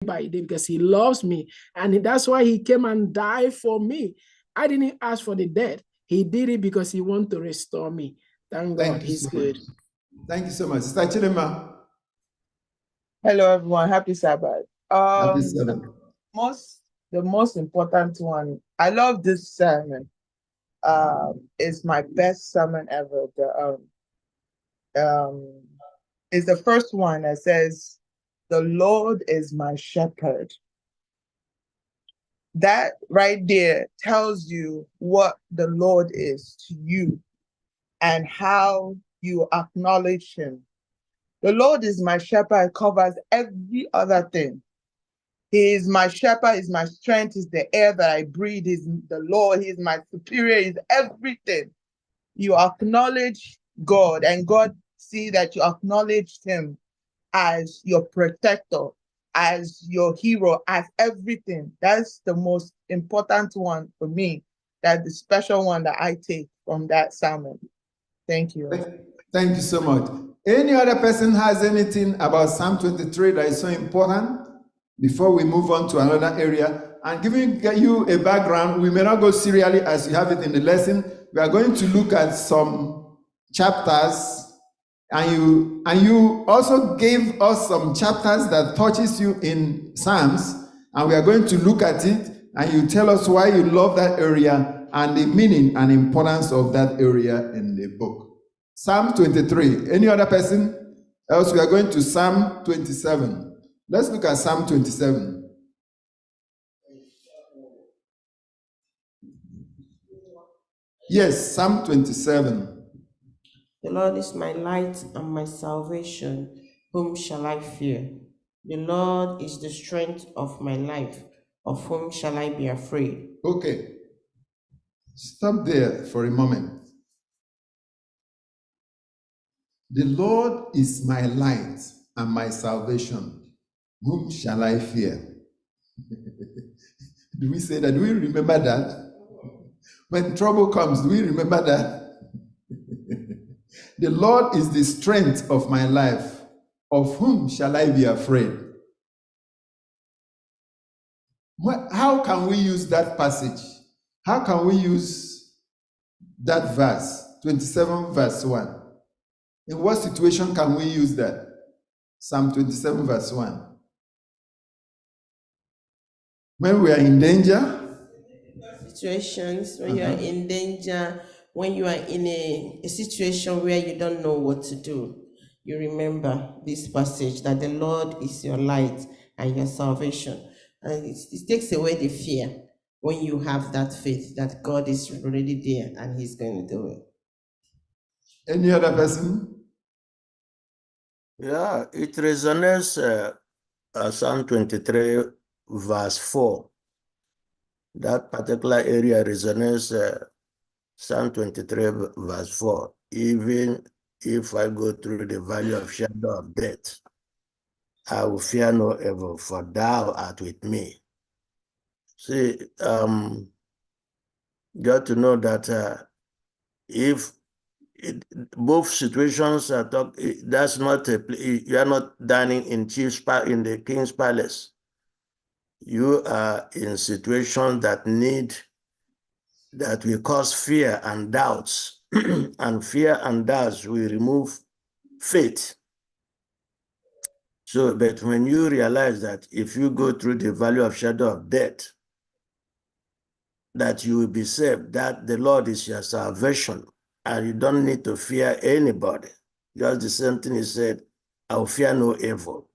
by day because he loves me. And that's why he came and died for me. I didn't ask for the death. He did it because he wanted to restore me. Thank God, he's good. Thank you so much. Sister Chidema. Hello, everyone. Happy Sabbath. Happy Sabbath. The most important one, I love this sermon. It's my best sermon ever. It's the first one that says, "The Lord is my shepherd." That right there tells you what the Lord is to you and how you acknowledge him. The Lord is my shepherd covers every other thing. He is my shepherd, is my strength, is the air that I breathe, is the Lord, he is my superior, is everything. You acknowledge God, and God see that you acknowledged him as your protector, as your hero, as everything. That's the most important one for me. That's the special one that I take from that sermon. Thank you. Thank you so much. Any other person has anything about Psalm 23 that is so important before we move on to another area? And giving you a background, we may not go serially as you have it in the lesson. We are going to look at some chapters, and you also gave us some chapters that touches you in Psalms, and we are going to look at it, and you tell us why you love that area and the meaning and importance of that area in the book. Psalm 23. Any other person? Else we are going to Psalm 27. Let's look at Psalm 27. Yes, Psalm 27. The Lord is my light and my salvation. Whom shall I fear? The Lord is the strength of my life. Of whom shall I be afraid? Okay. Stop there for a moment. The Lord is my light and my salvation. Whom shall I fear? Do we say that? Do we remember that? When trouble comes, do we remember that? The Lord is the strength of my life. Of whom shall I be afraid? How can we use that passage? How can we use that verse, 27 verse 1? In what situation can we use that? Psalm 27 verse 1. When we are in danger? Situations, when you are in danger, when you are in a situation where you don't know what to do, you remember this passage that the Lord is your light and your salvation. And it takes away the fear when you have that faith that God is already there and he's going to do it. Any other person? Yeah, it resonates Psalm 23 verse 4. That particular area resonates Psalm 23 verse 4. Even if I go through the valley of shadow of death, I will fear no evil, for thou art with me. See, got to know that if both situations are that's not you are not dining in the king's palace. You are in situations that will cause fear and doubts, and fear and doubts will remove faith. So, but when you realize that if you go through the valley of shadow of death, that you will be saved, that the Lord is your salvation, and you don't need to fear anybody. Just the same thing he said, I will fear no evil.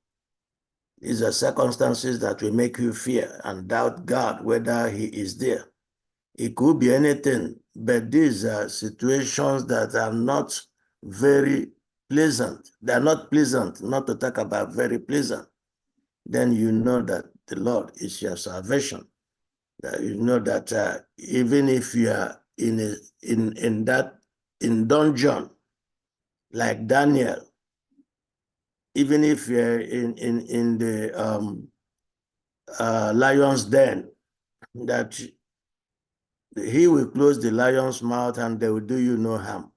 These are circumstances that will make you fear and doubt God, whether he is there. It could be anything, but these are situations that are not very pleasant. They are not pleasant, not to talk about very pleasant. Then you know that the Lord is your salvation. You know that even if you are in dungeon, like Daniel, even if you're in the lion's den, that he will close the lion's mouth and they will do you no harm.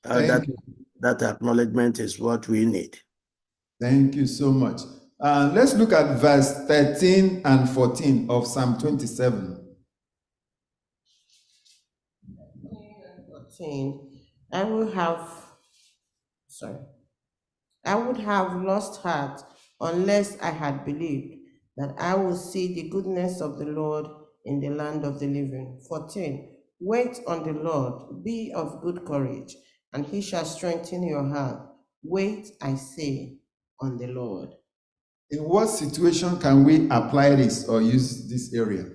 That acknowledgement is what we need. Thank you so much. Let's look at verse 13 and 14 of Psalm 27. 14. I would have lost heart unless I had believed that I will see the goodness of the Lord in the land of the living. 14. Wait on the Lord, be of good courage, and he shall strengthen your heart. Wait, I say, on the Lord. In what situation can we apply this or use this area?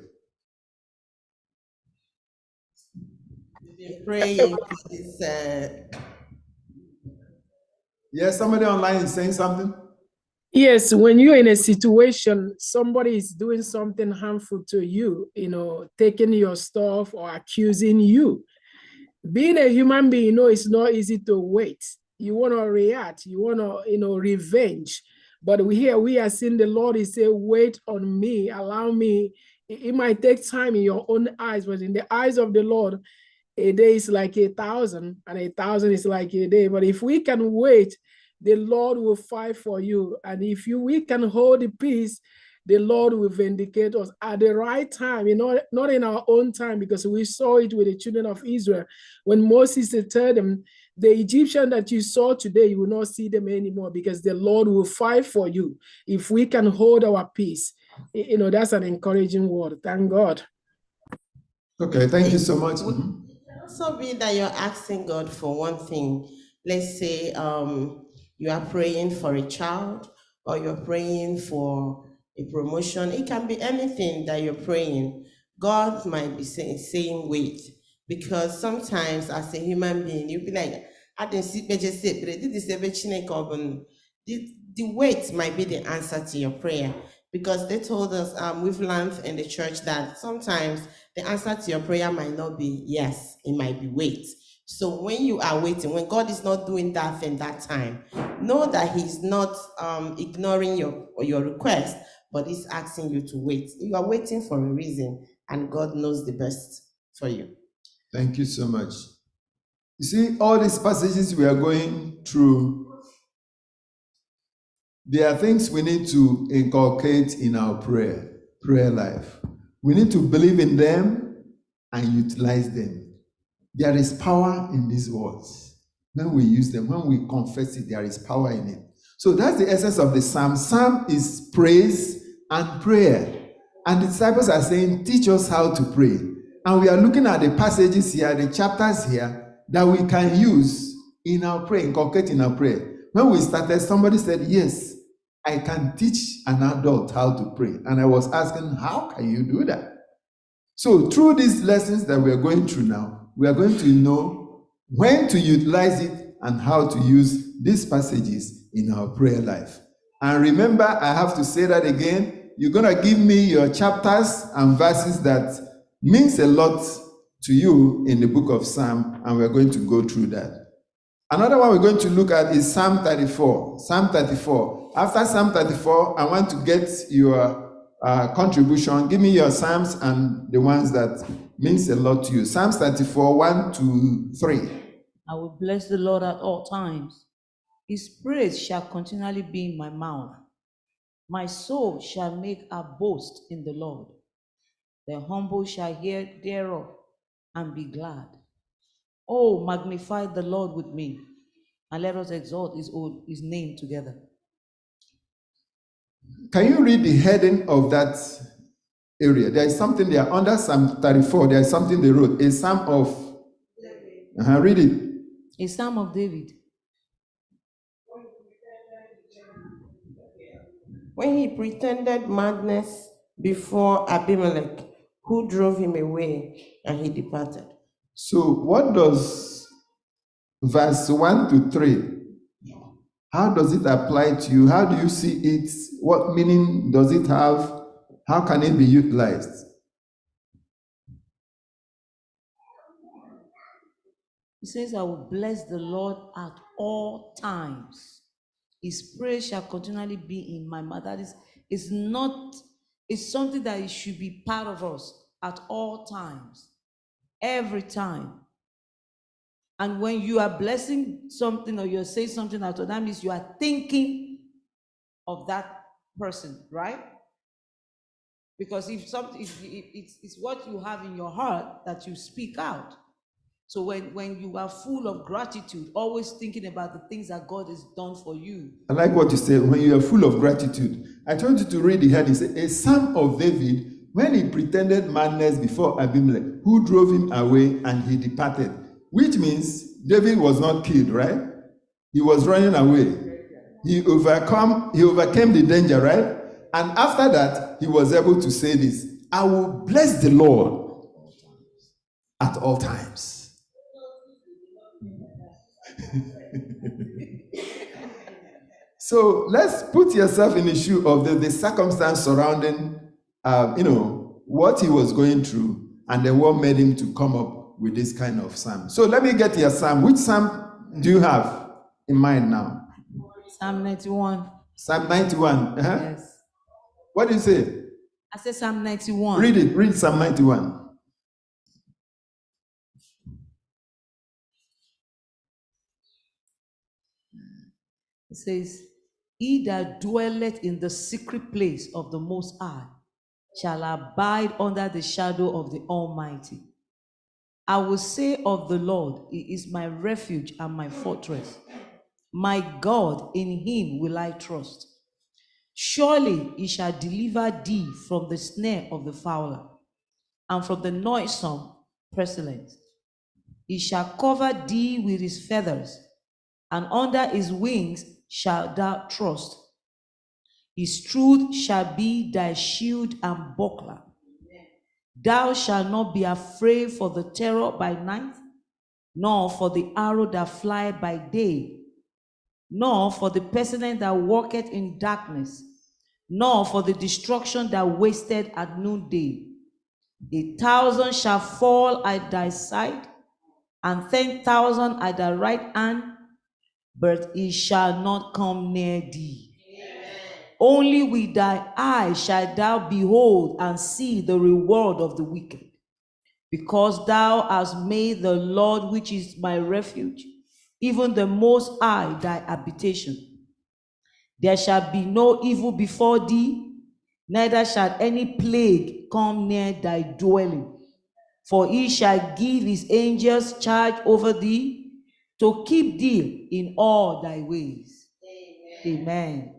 Praying, please. Yes, somebody online is saying something. Yes, when you're in a situation, somebody is doing something harmful to you, taking your stuff or accusing you. Being a human being, it's not easy to wait. You want to react, you want to, revenge. But we are seeing the Lord is saying, wait on me, allow me. It might take time in your own eyes, but in the eyes of the Lord, a day is like 1,000, and 1,000 is like a day. But if we can wait, the Lord will fight for you. And if we can hold the peace, the Lord will vindicate us at the right time, not in our own time, because we saw it with the children of Israel. When Moses told them, the Egyptian that you saw today, you will not see them anymore, because the Lord will fight for you. If we can hold our peace, that's an encouraging word. Thank God. Okay, thank you so much. It can also be that you're asking God for one thing. Let's say you are praying for a child, or you're praying for a promotion. It can be anything that you're praying. God might be saying wait, because sometimes as a human being, you'll be like, I didn't see just say, but the wait might be the answer to your prayer, because they told us we've learned in the church that sometimes the answer to your prayer might not be yes, it might be wait. So when you are waiting, when God is not doing that thing that time, know that he's not ignoring your request, but he's asking you to wait. You are waiting for a reason, and God knows the best for you. Thank you so much. You see, all these passages we are going through, there are things we need to inculcate in our prayer life. We need to believe in them and utilize them. There is power in these words. When we use them, when we confess it, there is power in it. So that's the essence of the psalm. Psalm is praise and prayer. And the disciples are saying, teach us how to pray. And we are looking at the passages here, the chapters here, that we can use in our prayer, inculcate in our prayer. When we started, somebody said, yes, I can teach an adult how to pray. And I was asking, how can you do that? So through these lessons that we are going through now, we are going to know when to utilize it and how to use these passages in our prayer life. And remember, I have to say that again, you're going to give me your chapters and verses that means a lot to you in the book of Psalm, and we're going to go through that. Another one we're going to look at is Psalm 34. Psalm 34. After Psalm 34, I want to get your contribution. Give me your Psalms and the ones that means a lot to you. Psalms 34, 1 to 3. I will bless the Lord at all times. His praise shall continually be in my mouth. My soul shall make a boast in the Lord. The humble shall hear thereof and be glad. Oh, magnify the Lord with me, and let us exalt his name together. Can you read the heading of that area? There is something there under Psalm 34. There is something they wrote. A Psalm of. Read it. A Psalm of David. When he pretended madness before Abimelech, who drove him away, and he departed. So what does verse 1 to 3, how does it apply to you? How do you see it? What meaning does it have? How can it be utilized? He says, I will bless the Lord at all times. His praise shall continually be in my mouth. That is, it's something that it should be part of us at all times, every time. And when you are blessing something or you're saying something out of that, means you are thinking of that person, right? Because if something, it's what you have in your heart that you speak out. So when you are full of gratitude, always thinking about the things that God has done for you. I like what you said, when you are full of gratitude. I told you to read the head. He said, a psalm of David, when he pretended madness before Abimelech, who drove him away and he departed. Which means David was not killed, right? He was running away. He overcame the danger, right? And after that, he was able to say this, I will bless the Lord at all times. So let's put yourself in the shoe of the circumstance surrounding, what he was going through, and then what made him to come up with this kind of psalm. So let me get your psalm. Which psalm do you have in mind now? Psalm 91. Psalm 91. Yes. What do you say? I said Psalm 91. Read it. Read Psalm 91. It says, he that dwelleth in the secret place of the Most High shall abide under the shadow of the Almighty. I will say of the Lord, he is my refuge and my fortress. My God, in him will I trust. Surely he shall deliver thee from the snare of the fowler and from the noisome pestilence. He shall cover thee with his feathers, and under his wings shalt thou trust. His truth shall be thy shield and buckler. Thou shalt not be afraid for the terror by night, nor for the arrow that flieth by day, nor for the pestilence that walketh in darkness, nor for the destruction that wasteth at noonday. 1,000 shall fall at thy side, and 10,000 at thy right hand, but it shall not come near thee. Only with thy eyes shalt thou behold and see the reward of the wicked, because thou hast made the Lord, which is my refuge, even the Most High, thy habitation. There shall be no evil before thee, neither shall any plague come near thy dwelling. For he shall give his angels charge over thee, to keep thee in all thy ways. Amen.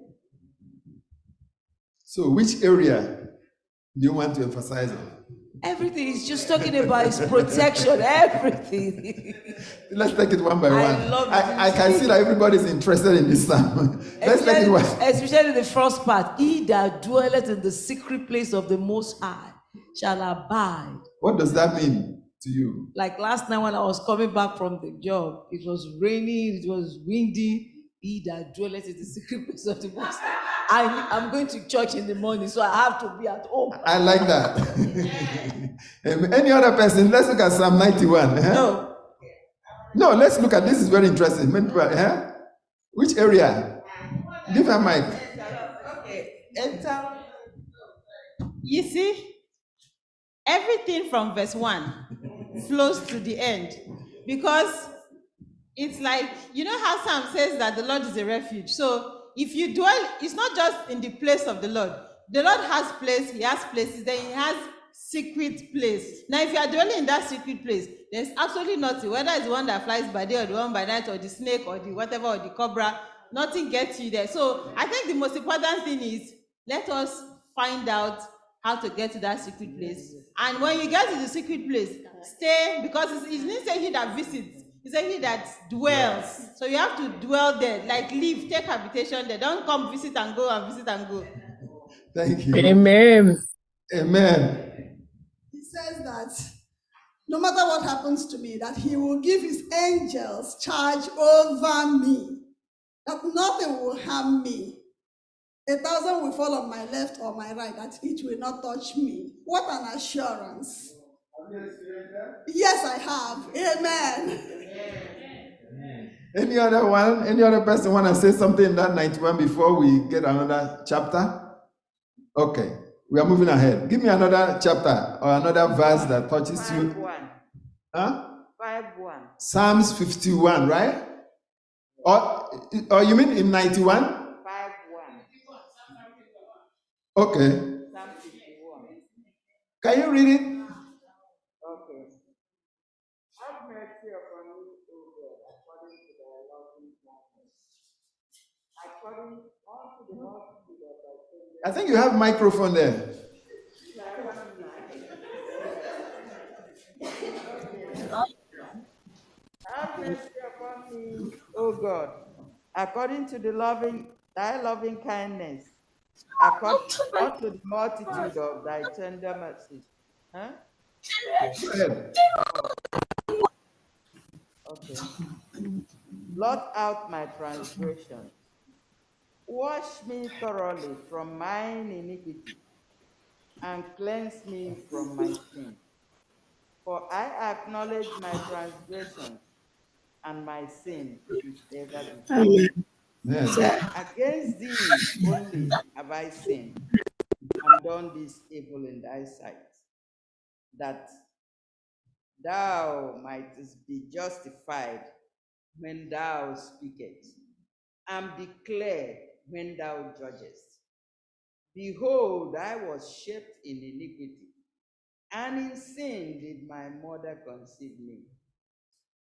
So which area do you want to emphasize on? Everything is just talking about his protection, everything. Let's take it one by one. I can see that everybody's interested in this psalm. Let's take it one. Especially the first part. He that dwelleth in the secret place of the Most High shall abide. What does that mean to you? Like last night when I was coming back from the job, it was raining, it was windy. He that dwelleth in the secret place of the Most High. I'm going to church in the morning, so I have to be at home. I like that. Any other person? Let's look at Psalm 91. No, let's look at this. Is very interesting. Which area? Give her mic. Okay. You see, everything from verse 1 flows to the end, because it's like, you know how Psalm says that the Lord is a refuge. So if you dwell, it's not just in the place of the Lord. The Lord has place, he has places, then he has secret place. Now, if you are dwelling in that secret place, there's absolutely nothing, whether it's the one that flies by day or the one by night or the snake or the whatever or the cobra, nothing gets you there. So I think the most important thing is, let us find out how to get to that secret place. And when you get to the secret place, stay, because it didn't say he that visits. He said he that dwells. Yes. So you have to dwell there, like live, take habitation there. Don't come visit and go and visit and go. Thank you. Amen. Amen. He says that no matter what happens to me, that he will give his angels charge over me, that nothing will harm me. 1,000 will fall on my left or my right, that it will not touch me. What an assurance. Yes, I have. Amen. Any other one? Any other person want to say something in that 91 before we get another chapter? Okay, we are moving ahead. Give me another chapter or another verse that touches you. 5:1. Huh? 5:1. Psalms 51, right? Or you mean in 91? 5:1. Okay. Psalm 51. Can you read it? Okay. Have mercy upon me, O God, according to thy loving kindness. According unto the multitude of thy tender. I think you have microphone there. Have mercy upon me, O God, according to thy loving kindness, according unto the multitude of thy tender mercies. Huh? Go ahead. Okay. Blot out my transgressions. Wash me thoroughly from mine iniquity, and cleanse me from my sin. For I acknowledge my transgressions, and my sin is ever before me. Yes. Against thee only have I sinned, and done this evil in thy sight, that thou mightest be justified when thou speakest, and be clear when thou judgest. Behold, I was shaped in iniquity, and in sin did my mother conceive me.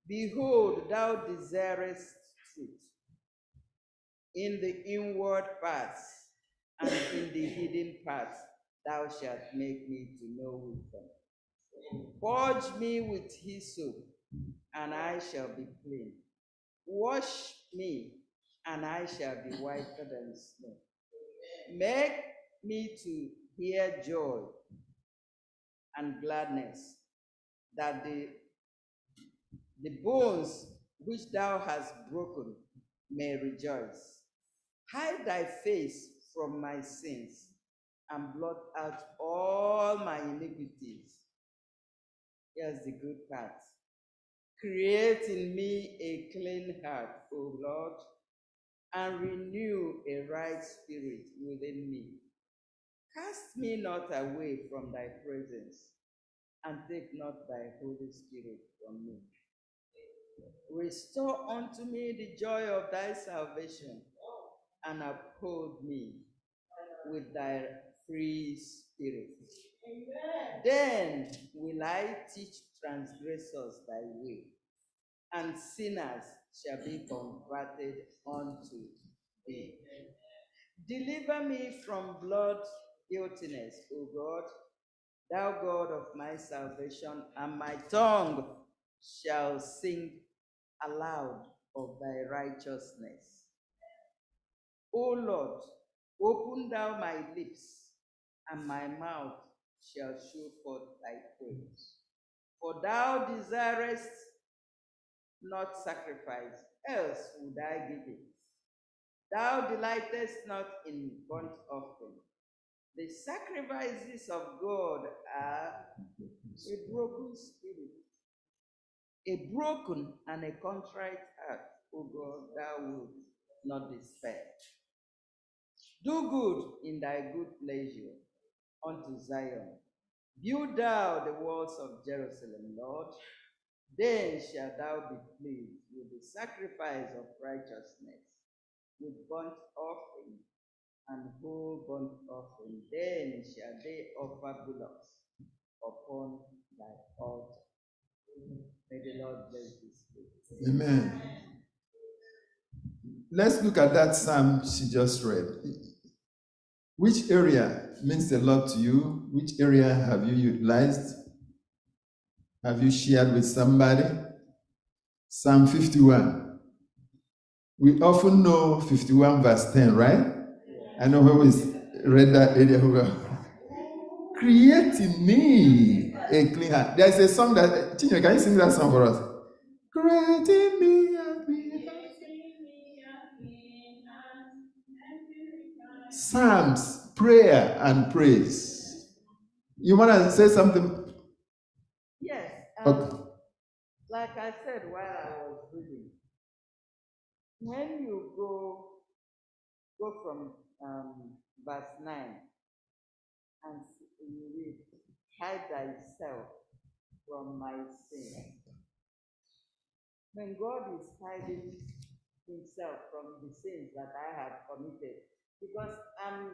Behold, thou desirest truth in the inward parts, and in the hidden parts thou shalt make me to know wisdom. Purge me with hyssop, and I shall be clean. Wash me, and I shall be whiter than snow. Make me to hear joy and gladness, that the bones which thou hast broken may rejoice. Hide thy face from my sins, and blot out all my iniquities. Here's the good part. Create in me a clean heart, O Lord, and renew a right spirit within me. Cast me not away from thy presence, and take not thy Holy Spirit from me. Restore unto me the joy of thy salvation, and uphold me with thy free spirit. Then will I teach transgressors thy way, and sinners shall be converted unto thee. Deliver me from blood guiltiness, O God, thou God of my salvation, and my tongue shall sing aloud of thy righteousness. O Lord, open thou my lips, and my mouth shall show forth thy praise. For thou desirest not sacrifice, else would I give it. Thou delightest not in burnt offering. The sacrifices of God are a broken spirit, a broken and a contrite heart, O God, thou wilt not despair. Do good in thy good pleasure unto Zion. Build thou the walls of Jerusalem, Lord. Then shalt thou be pleased with the sacrifice of righteousness, with burnt offering and whole burnt offering. Then shall they offer bullocks upon thy altar. May the Lord bless this place. Amen. Let's look at that psalm she just read. Which area means a lot to you? Which area have you utilized? Have you shared with somebody? Psalm 51. We often know 51 verse 10, right? I know when we read that area, we go, create in me a clean heart. There's a song that, Chinyo, can you sing that song for us? Create in me a clean heart. Psalms, prayer, and praise. You want to say something? Yes. Okay. Like I said while I was reading, when you go from verse 9 and you read, hide thyself from my sin. When God is hiding himself from the sins that I have committed, because I'm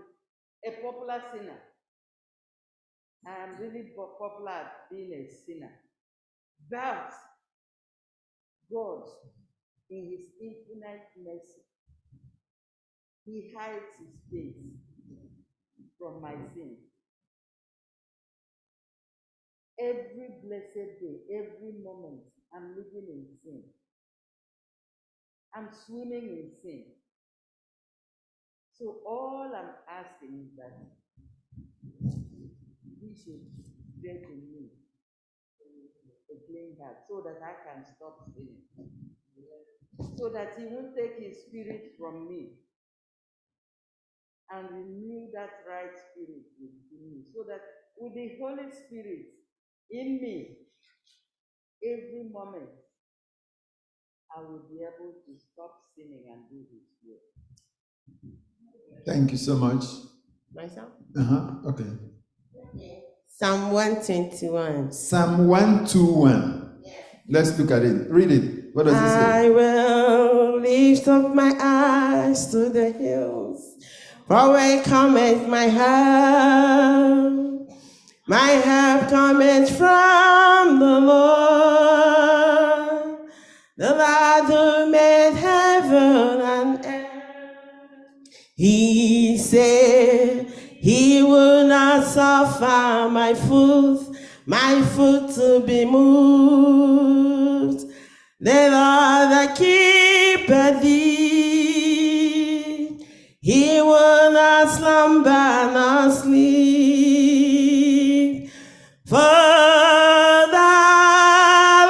a popular sinner. I am really popular at being a sinner. But God, in His infinite mercy, He hides His face from my sin. Every blessed day, every moment, I'm living in sin. I'm swimming in sin. So all I'm asking is that He should create in me a clean heart so that I can stop sinning. So that He won't take His Spirit from me and renew that right spirit within me. So that with the Holy Spirit in me, every moment, I will be able to stop sinning and do His will. Thank you so much. Myself? Okay. Psalm 121. Psalm 121. Yes. Let's look at it. Read it. What does it say? I will lift up my eyes to the hills, for where cometh my help. My help cometh from the Lord, the Lord who made heaven and earth. He said He will not suffer my foot to be moved. The Lord that keepeth thee, He will not slumber nor sleep. For the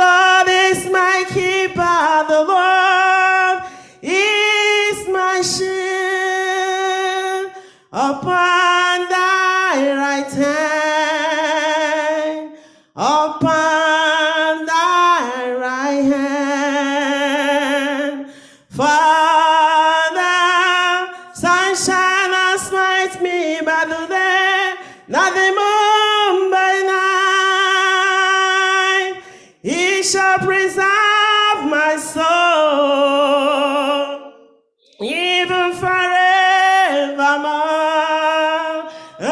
Lord is my keeper, the Lord is my shield. Upon thy right hand, upon thy right hand. For the sun shall not smite me by the day, nor the moon by night. He shall preserve my soul, even forevermore. My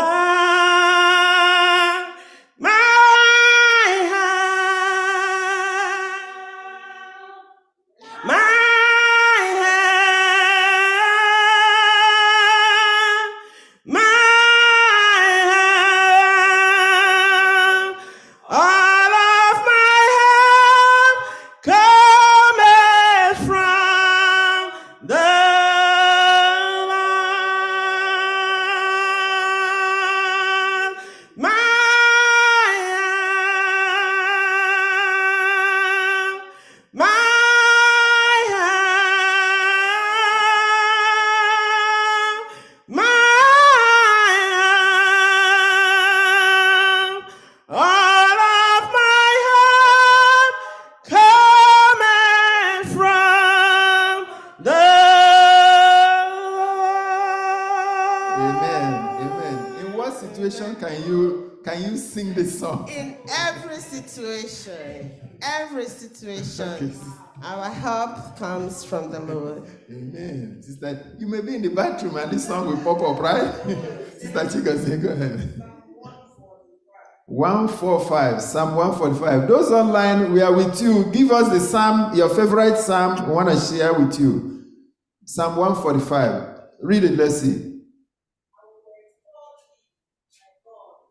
all of my help cometh from the Lord. All of my help cometh from the Amen. Amen. In what situation can you sing this song? In every situation, Okay. our help comes from the Lord. Amen. Sister, you may be in the bathroom and this song will pop up, right? Sister Chika, say, go ahead. 145, Psalm 145. Those online, we are with you. Give us the psalm, your favorite psalm, we want to share with you. Psalm 145. Read it, let's see.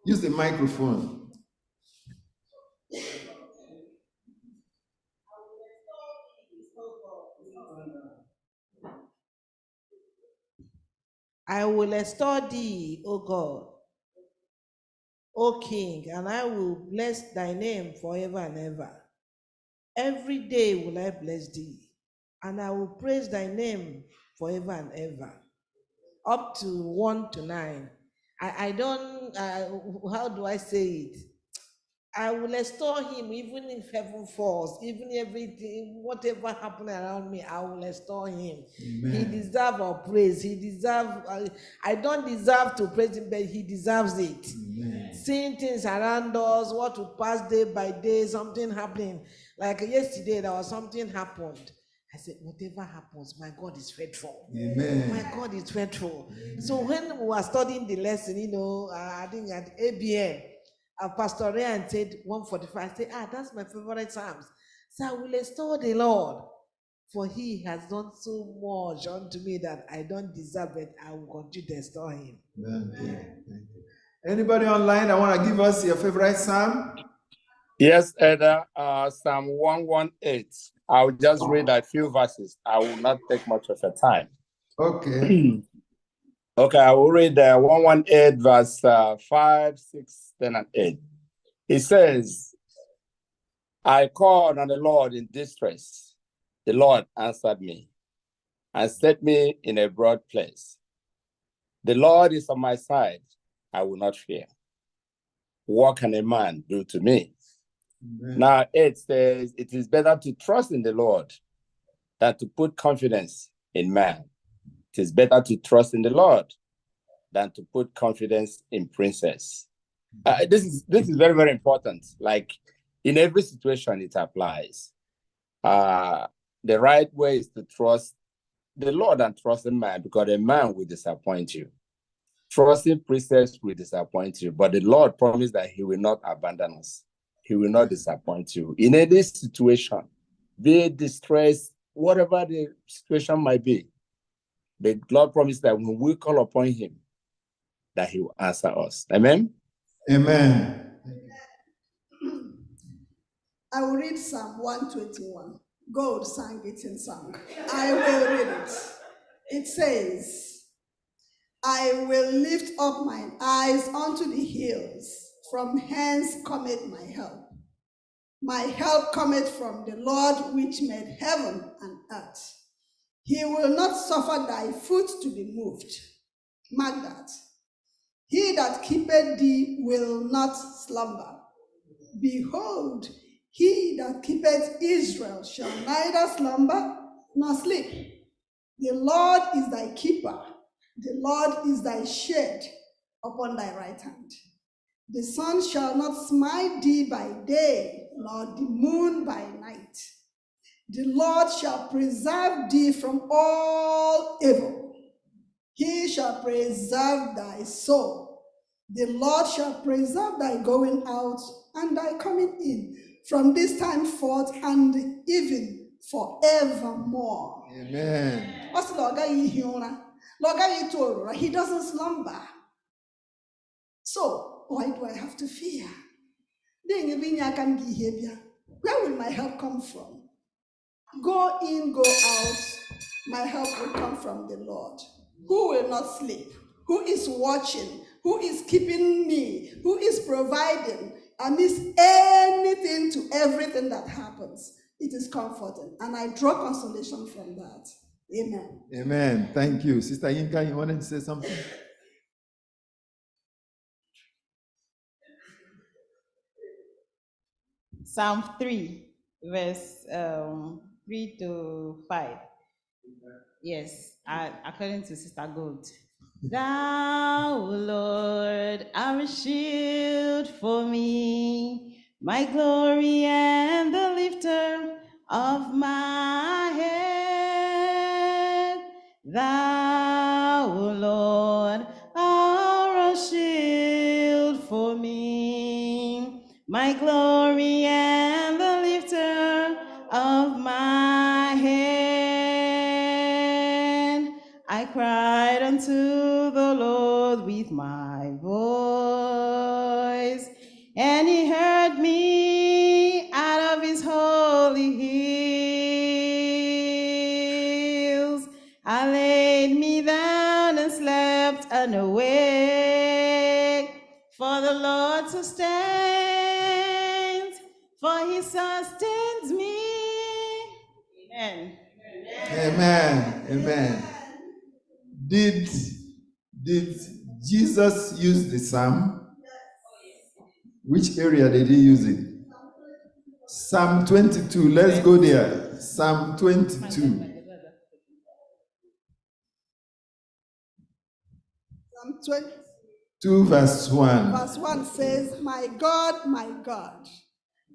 Use the microphone. I will restore thee, O God, O King, and I will bless thy name forever and ever. Every day will I bless thee, and I will praise thy name forever and ever. Up to 1 to 9. I don't, how do I say it? I will restore him even if heaven falls, even everything, whatever happened around me, I will restore him. Amen. He deserves our praise. He deserves, I don't deserve to praise him, but he deserves it. Amen. Seeing things around us, what would pass day by day, something happening. Like yesterday, there was something happened. I said, whatever happens, my God is faithful. Amen. My God is faithful. So when we were studying the lesson, I think at ABM, Pastor Ryan said 145. I said, that's my favorite Psalms. So I will restore the Lord, for he has done so much unto me that I don't deserve it. I will continue to restore him. Thank you. Thank you. Anybody online that want to give us your favorite Psalm? Yes, Elder, Psalm 118. I'll just read a few verses. I will not take much of your time. Okay. Okay, I will read 118, verse 5, 6, 10, and 8. It says, I called on the Lord in distress. The Lord answered me and set me in a broad place. The Lord is on my side. I will not fear. What can a man do to me? Amen. Now, it says, it is better to trust in the Lord than to put confidence in man. It is better to trust in the Lord than to put confidence in princes. This is very, very important. Like in every situation, it applies. The right way is to trust the Lord and trust in man, because a man will disappoint you. Trusting princes will disappoint you, but the Lord promised that he will not abandon us. He will not disappoint you. In any situation, be it distress, whatever the situation might be, the Lord promised that when we call upon him, that he will answer us. Amen? Amen. I will read Psalm 121. God sang it in song. I will read it. It says, I will lift up mine eyes unto the hills, from hence cometh my help. My help cometh from the Lord which made heaven and earth. He will not suffer thy foot to be moved. Mark that. He that keepeth thee will not slumber. Behold, he that keepeth Israel shall neither slumber nor sleep. The Lord is thy keeper. The Lord is thy shade upon thy right hand. The sun shall not smite thee by day, nor the moon by night. The Lord shall preserve thee from all evil. He shall preserve thy soul. The Lord shall preserve thy going out and thy coming in, from this time forth and even forevermore. Amen. He doesn't slumber. So, why do I have to fear? Where will my help come from? Go in, go out. My help will come from the Lord, who will not sleep, who is watching, who is keeping me, who is providing amidst anything to everything that happens. It is comforting, and I draw consolation from that. Amen. Amen. Thank you. Sister Yinka, you wanted to say something? Psalm 3, verse 3 to 5. Yes, according to Sister Gold. Thou, Lord, art a shield for me, my glory and the lifter of my head. Thou, Lord, art a shield for me, my glory and the lifter of my head. I cried unto the Lord with my voice, and he heard me out of his holy hills. I laid me down and slept unawake, for the Lord sustains, for he sustains me. Amen. Amen. Amen. Did Jesus use the psalm? Which area did he use it? Psalm 22. Let's go there. Psalm 22. Psalm 2 verse 1. Verse 1 says, my God,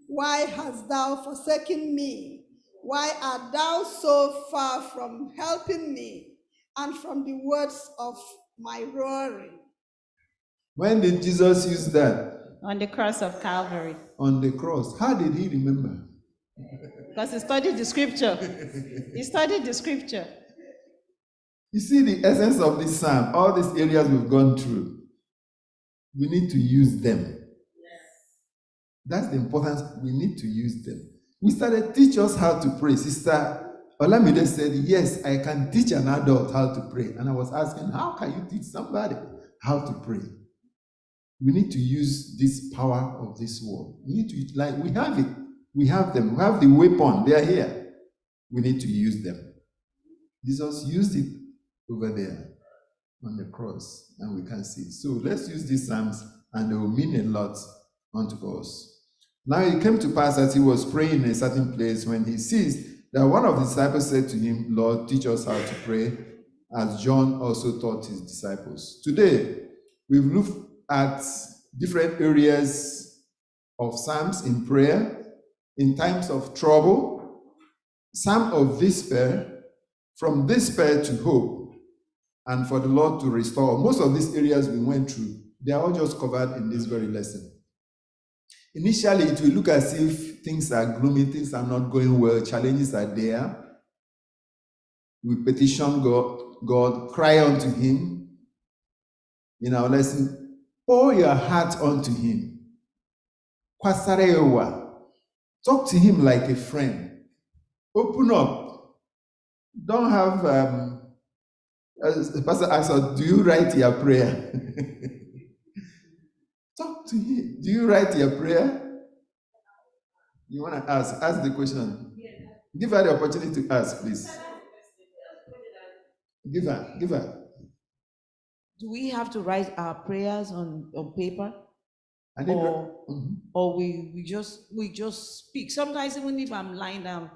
why hast thou forsaken me? Why art thou so far from helping me and from the words of my roaring? When did Jesus use that? On the cross of Calvary. On the cross. How did he remember? Because he studied the scripture. He studied the scripture. You see the essence of this psalm, all these areas we've gone through. We need to use them. That's the importance. We need to use them. We started teach us how to pray. Sister Olamide said, yes, I can teach an adult how to pray. And I was asking, how can you teach somebody how to pray? We need to use this power of this word. We need to utilize, we have it. We have them. We have the weapon. They are here. We need to use them. Jesus used it over there on the cross, and we can see it. So let's use these psalms, and they will mean a lot unto us. Now it came to pass as he was praying in a certain place when he ceased, that one of the disciples said to him, Lord, teach us how to pray, as John also taught his disciples. Today, we've looked at different areas of psalms in prayer, in times of trouble, psalm of despair, from despair to hope, and for the Lord to restore. Most of these areas we went through, they are all just covered in this very lesson. Initially, it will look as if things are gloomy, things are not going well, challenges are there. We petition God, cry unto him. In our lesson, pour your heart unto him. Kwasarewa. Talk to him like a friend. Open up. Don't have, as the pastor asks us, do you write your prayer? Talk to him. Do you write your prayer? You want to ask the question. Give her the opportunity to ask, please. Give her. Do we have to write our prayers on paper? Or Or we just speak? Sometimes even if I'm lying down,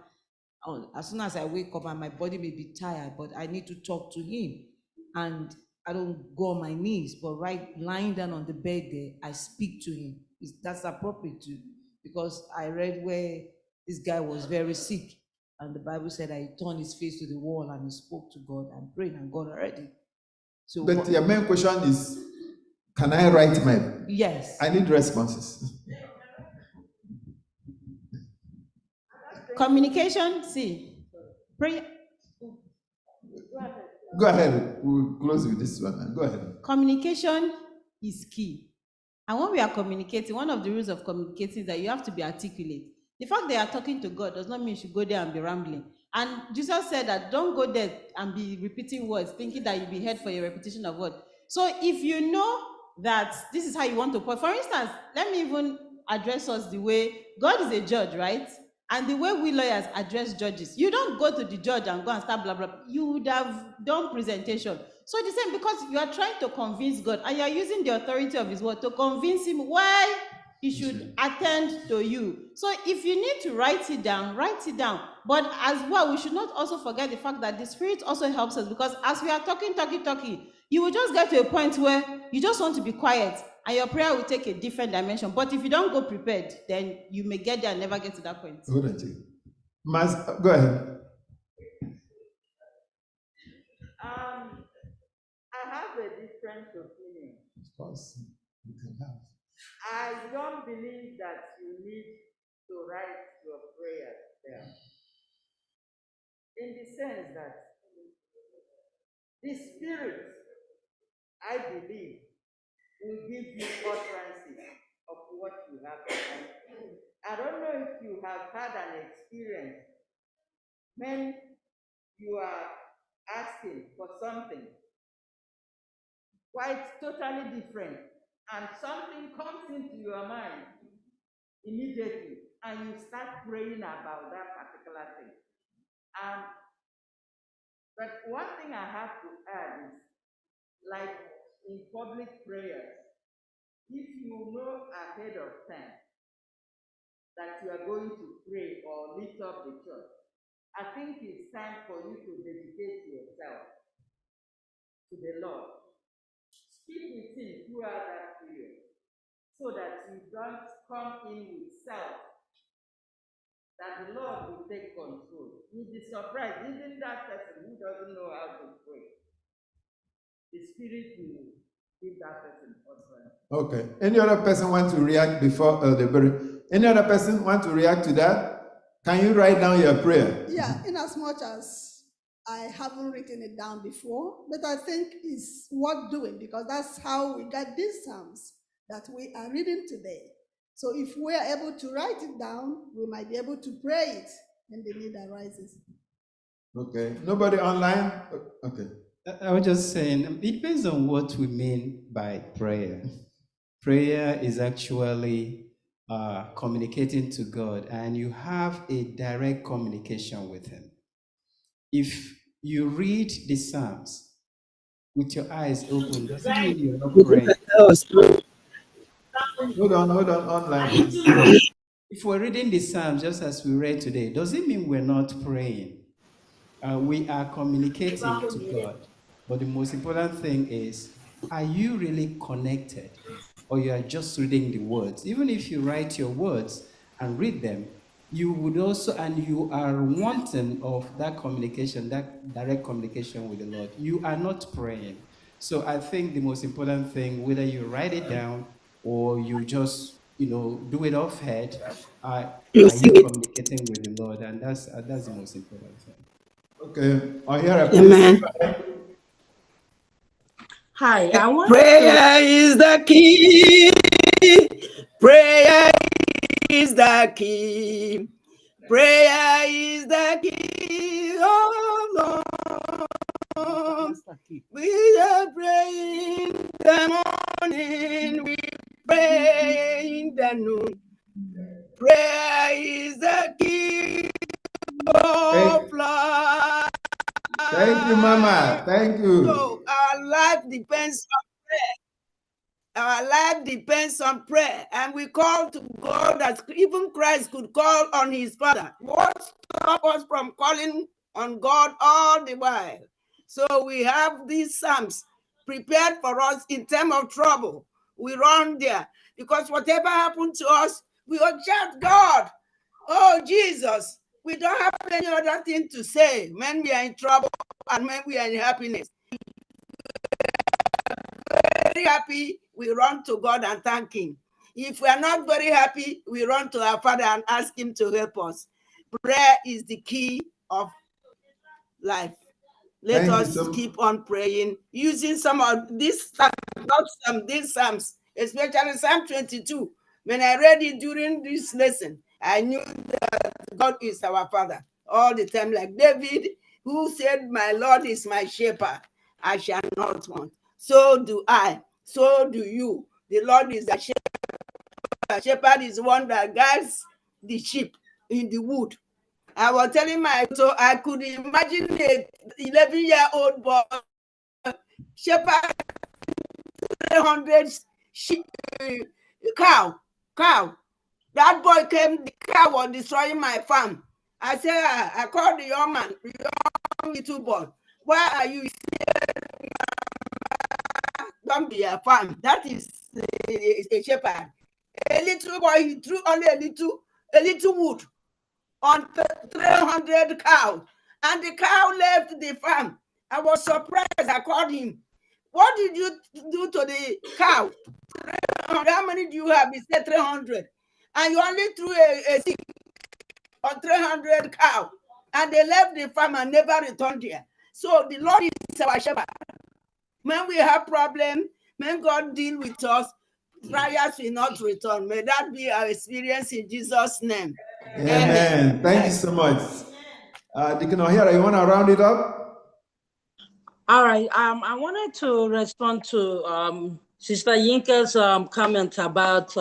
as soon as I wake up and my body may be tired, but I need to talk to him, and I don't go on my knees, but lying down on the bed there, I speak to him. That's appropriate too, because I read where this guy was very sick, and the Bible said that he turned his face to the wall and he spoke to God and prayed, and God already. So, but your main question is, can I write my? Yes. I need responses. Communication, prayer. Go ahead. We'll close with this one. Go ahead. Communication is key. And when we are communicating, one of the rules of communicating is that you have to be articulate. The fact that you are talking to God does not mean you should go there and be rambling. And Jesus said that don't go there and be repeating words, thinking that you'll be heard for your repetition of words. So if you know that this is how you want to pray, for instance, let me even address us the way God is a judge, right? And the way we lawyers address judges, you don't go to the judge and go and start blah, blah. You would have done presentation. So the same, because you are trying to convince God and you are using the authority of his word to convince him why he should attend to you. So if you need to write it down, write it down. But as well, we should not also forget the fact that the Spirit also helps us, because as we are talking, you will just get to a point where you just want to be quiet and your prayer will take a different dimension. But if you don't go prepared, then you may get there and never get to that point. Hold on, Chief. Go ahead. I have a different opinion. Of course, you can have. I don't believe that you need to write your prayers down. In the sense that the Spirit, I believe, will give you utterances of what you have to say. I don't know if you have had an experience when you are asking for something quite totally different, and something comes into your mind immediately, and you start praying about that particular thing. But one thing I have to add is, like in public prayers, if you know ahead of time that you are going to pray or lift up the church, I think it's time for you to dedicate yourself to the Lord. Speak with him throughout that period so that you don't come in with self that the Lord will take control. You'll be surprised, even that person who doesn't know how to pray, the Spirit will give that person utterance. Okay. Any other person want to react before the very? Any other person want to react to that? Can you write down your prayer? Yeah, in as much as I haven't written it down before, but I think it's worth doing because that's how we got these Psalms that we are reading today. So if we are able to write it down, we might be able to pray it when the need arises. Okay. Nobody online? Okay. I was just saying, it depends on what we mean by prayer. Prayer is actually communicating to God, and you have a direct communication with Him. If you read the Psalms with your eyes open, doesn't mean you're not praying. Hold on, online. If we're reading the Psalms just as we read today, does it mean we're not praying? We are communicating to God. But the most important thing is, are you really connected? Or you are just reading the words? Even if you write your words and read them, you would also, and you are wanting of that communication, that direct communication with the Lord, you are not praying. So I think the most important thing, whether you write it down or you just, do it off head, are you communicating with the Lord? And that's the most important thing. Okay. I hear a Amen. Hi, I want Prayer is the key. Prayer is the key. Prayer is the key. Oh Lord, we are praying in the morning. We pray in the noon. Prayer is the key of life. Thank you, Mama. Thank you. So our life depends on prayer. Our life depends on prayer. And we call to God as even Christ could call on his Father. What stops us from calling on God all the while? So we have these Psalms prepared for us in time of trouble. We run there. Because whatever happened to us, we will shout, God, oh Jesus. We don't have any other thing to say when we are in trouble and when we are in happiness. Very happy, we run to God and thank him. If we are not very happy, we run to our Father and ask him to help us. Prayer is the key of life. Let us keep on praying, using some of these Psalms, especially Psalm 22. When I read it during this lesson, I knew that God is our Father all the time, like David, who said, my Lord is my shepherd, I shall not want. So do I, so do you. The Lord is the shepherd. The shepherd is one that guides the sheep in the wood. I was telling so I could imagine a 11-year-old boy shepherd 300 sheep, cow. That boy came, the cow was destroying my farm. I said, I called the young man, the young little boy. Why are you here? Don't be a farm. That is a shepherd. A little boy, he threw only a little wood on 300 cows. And the cow left the farm. I was surprised. I called him. What did you do to the cow? How many do you have? He said 300. And you only threw a stick on 300 cows. And they left the farm and never returned there. So the Lord is our shepherd. When we have problems, when God deals with us, trials will not return. May that be our experience in Jesus' name. Amen. Thank you so much. Deacon O'Hara, you want to round it up? All right. I wanted to respond to Sister Yinka's comment about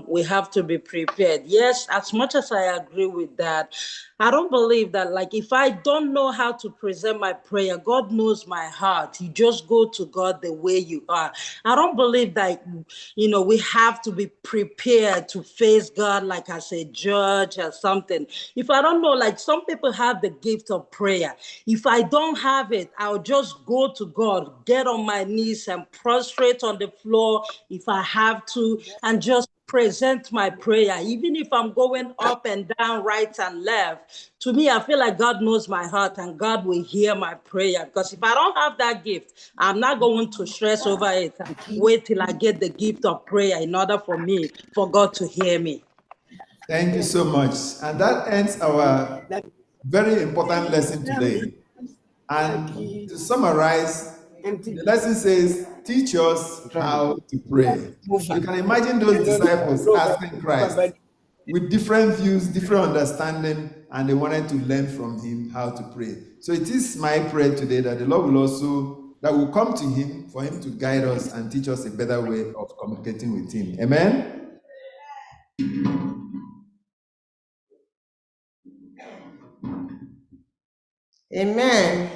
we have to be prepared. Yes, as much as I agree with that, I don't believe that, like, if I don't know how to present my prayer, God knows my heart. You just go to God the way you are. I don't believe that, we have to be prepared to face God like as a judge or something. If I don't know, like some people have the gift of prayer. If I don't have it, I'll just go to God, get on my knees and prostrate on the floor if I have to, and just present my prayer, even if I'm going up and down, right and left. To me, I feel like God knows my heart and God will hear my prayer. Because if I don't have that gift, I'm not going to stress over it and wait till I get the gift of prayer in order for God to hear me. Thank you so much. And that ends our very important lesson today. And to summarize, the lesson says, teach us how to pray. You can imagine those disciples asking Christ with different views, different understanding, and they wanted to learn from him how to pray. So it is my prayer today that the Lord will also, that will come to him for him to guide us and teach us a better way of communicating with him. Amen? Amen.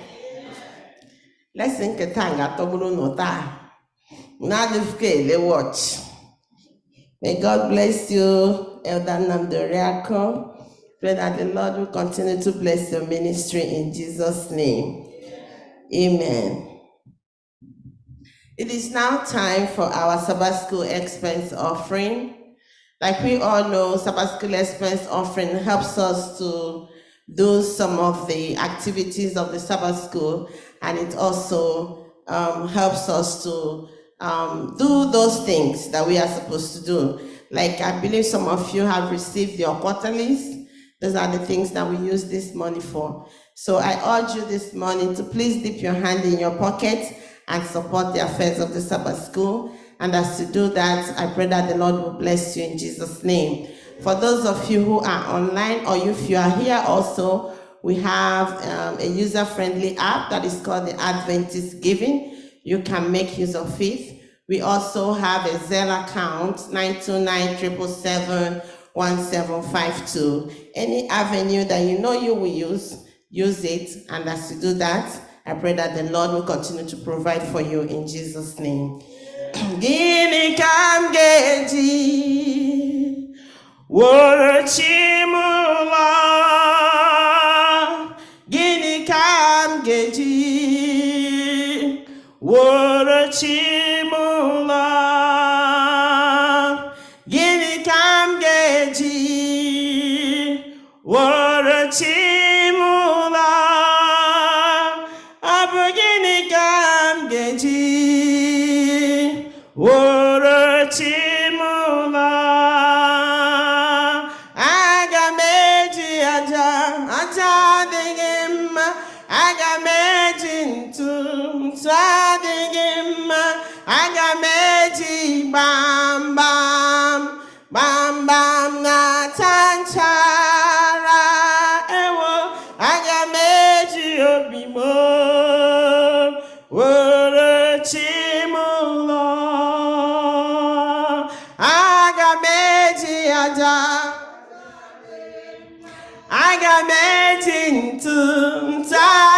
Lesson Katanga Tobulu Nota. Now the scale, watch. May God bless you, Elder Namdoriako. Pray that the Lord will continue to bless your ministry in Jesus' name. Amen. It is now time for our Sabbath School expense offering. Like we all know, Sabbath School expense offering helps us to do some of the activities of the Sabbath School, and it also helps us to do those things that we are supposed to do. Like I believe some of you have received your quarterlies. Those are the things that we use this money for. So I urge you this morning to please dip your hand in your pocket and support the affairs of the Sabbath School. And as you do that, I pray that the Lord will bless you in Jesus' name. For those of you who are online, or if you are here also, we have a user-friendly app that is called the Adventist Giving. You can make use of it. We also have a Zelle account, 929-777-1752. Any avenue that you know you will use it. And as you do that, I pray that the Lord will continue to provide for you in Jesus' name. Gini kam geji Worochimula. Gini kam geji Worochimula. Gini kam geji Worochimula. Abu gini kam geji Worochimula. Agameji aja digimma. Agameji ntu digimma. Agameji bam bam bam bam na tanchara ewo. Agameji obimo Worochimula. Agameji aja. Agameji ntu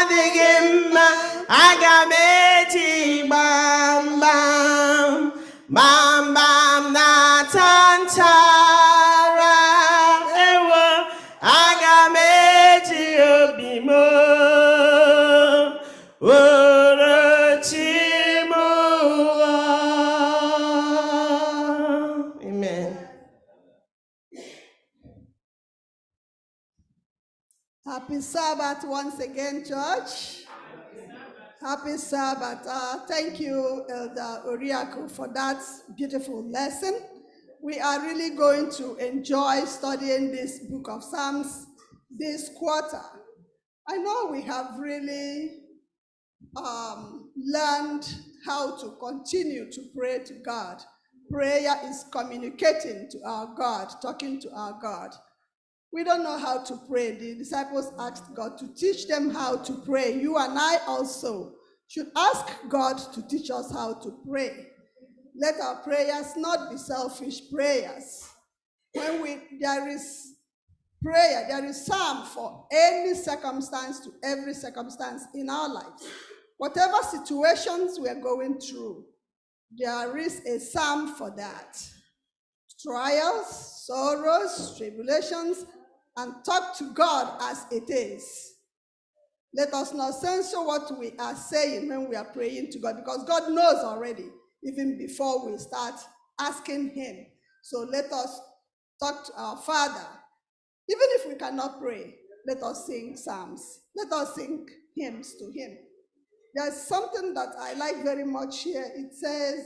digimma. Agameji bam bam bam bam na tanchara ewo. Agameji obimo Worochimula. Amen. Happy Sabbath once again, church. Happy Sabbath. Thank you, Elder Oriako, for that beautiful lesson. We are really going to enjoy studying this book of Psalms this quarter. I know we have really learned how to continue to pray to God. Prayer is communicating to our God, talking to our God. We don't know how to pray. The disciples asked God to teach them how to pray. You and I also should ask God to teach us how to pray. Let our prayers not be selfish prayers. When there is prayer, there is psalm for any circumstance to every circumstance in our lives. Whatever situations we are going through, there is a psalm for that. Trials, sorrows, tribulations, and talk to God as it is. Let us not censor what we are saying when we are praying to God, because God knows already, even before we start asking him. So let us talk to our Father. Even if we cannot pray, let us sing psalms. Let us sing hymns to him. There's something that I like very much here. It says,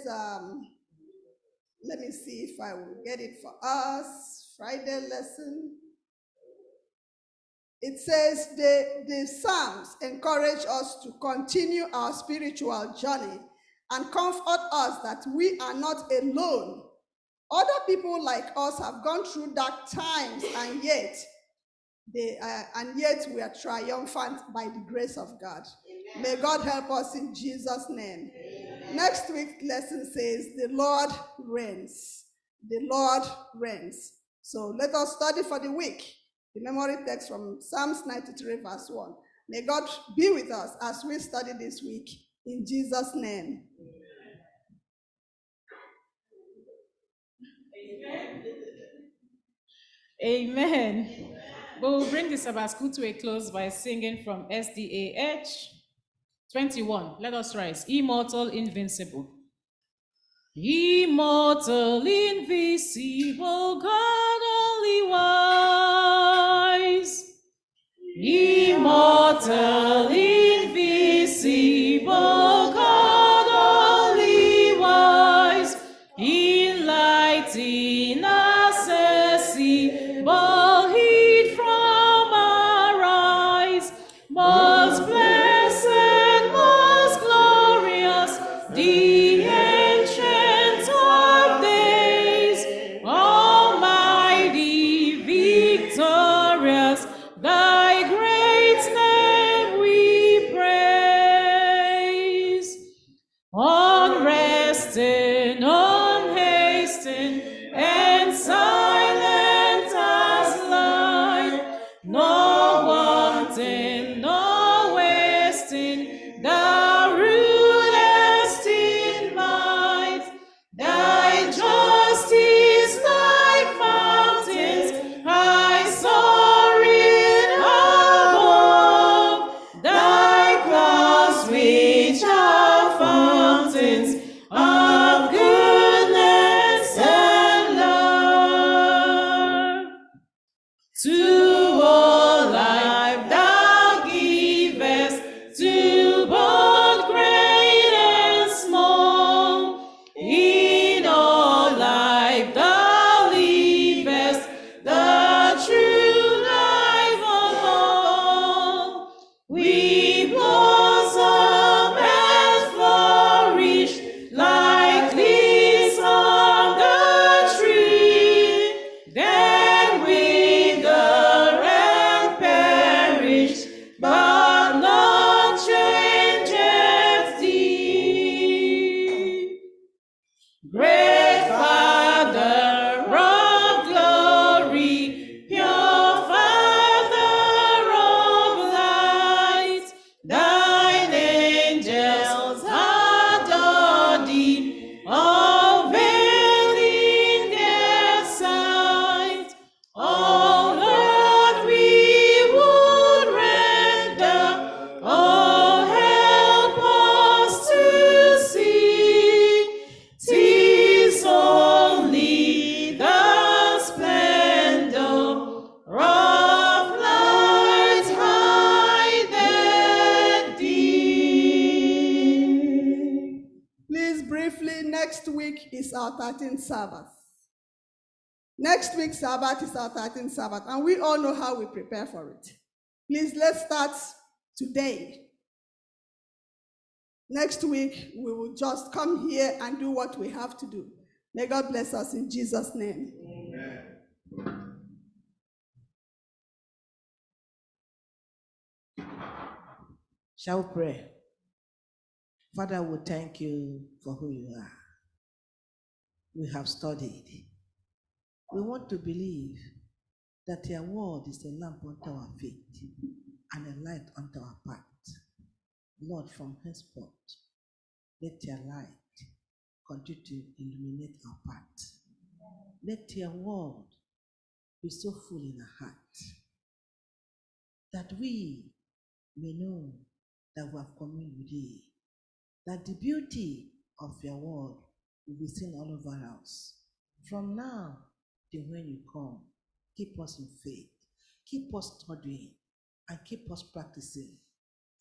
let me see if I will get it for us. Friday lesson. It says the Psalms encourage us to continue our spiritual journey and comfort us that we are not alone. Other people like us have gone through dark times, and yet we are triumphant by the grace of God. Amen. May God help us in Jesus' name. Amen. Next week's lesson says, the Lord reigns. The Lord reigns. So let us study for the week. The memory text from Psalms 93 verse 1. May God be with us as we study this week in Jesus' name. Amen. Amen. We will bring the Sabbath school to a close by singing from SDA H 21. Let us rise. Immortal, invincible. Immortal, invisible, God only wise. Immortal, invisible, God only wise. In light, inaccessible, hid from our eyes. Most blessed, most glorious, the ancient of days, almighty, victorious, thy great name we praise. Unresting, unhastened, and silent as light, no wanting, no wasting, thou rulest in might. Thy justice like mountains, high soaring above. Thy clouds which are fountains of goodness and love. To all life thou givest, to both great and small. In all life thou livest, the true life of all. We blossom and flourish like leaves on the tree, then wither and perish, but not changeth thee. Great Father of glory, pure Father of light, thine angels adore thee, all veiling their sight. Oh Lord, we would render, oh help us to see. 'Tis only the splendor of light hideth thee. Please, briefly, next week is our 13th Sabbath. Next week's Sabbath is our 13th Sabbath, and we all know how we prepare for it. Please, let's start today. Next week, we will just come here and do what we have to do. May God bless us in Jesus' name. Amen. Shall we pray? Father, we thank you for who you are. We have studied. We want to believe that your word is a lamp unto our feet and a light unto our path. Lord, from henceforth, let your light continue to illuminate our path. Let your word be so full in our heart that we may know that we have communed with thee, that the beauty of your word will be seen all over us. From now till when you come, keep us in faith, keep us studying, and keep us practicing.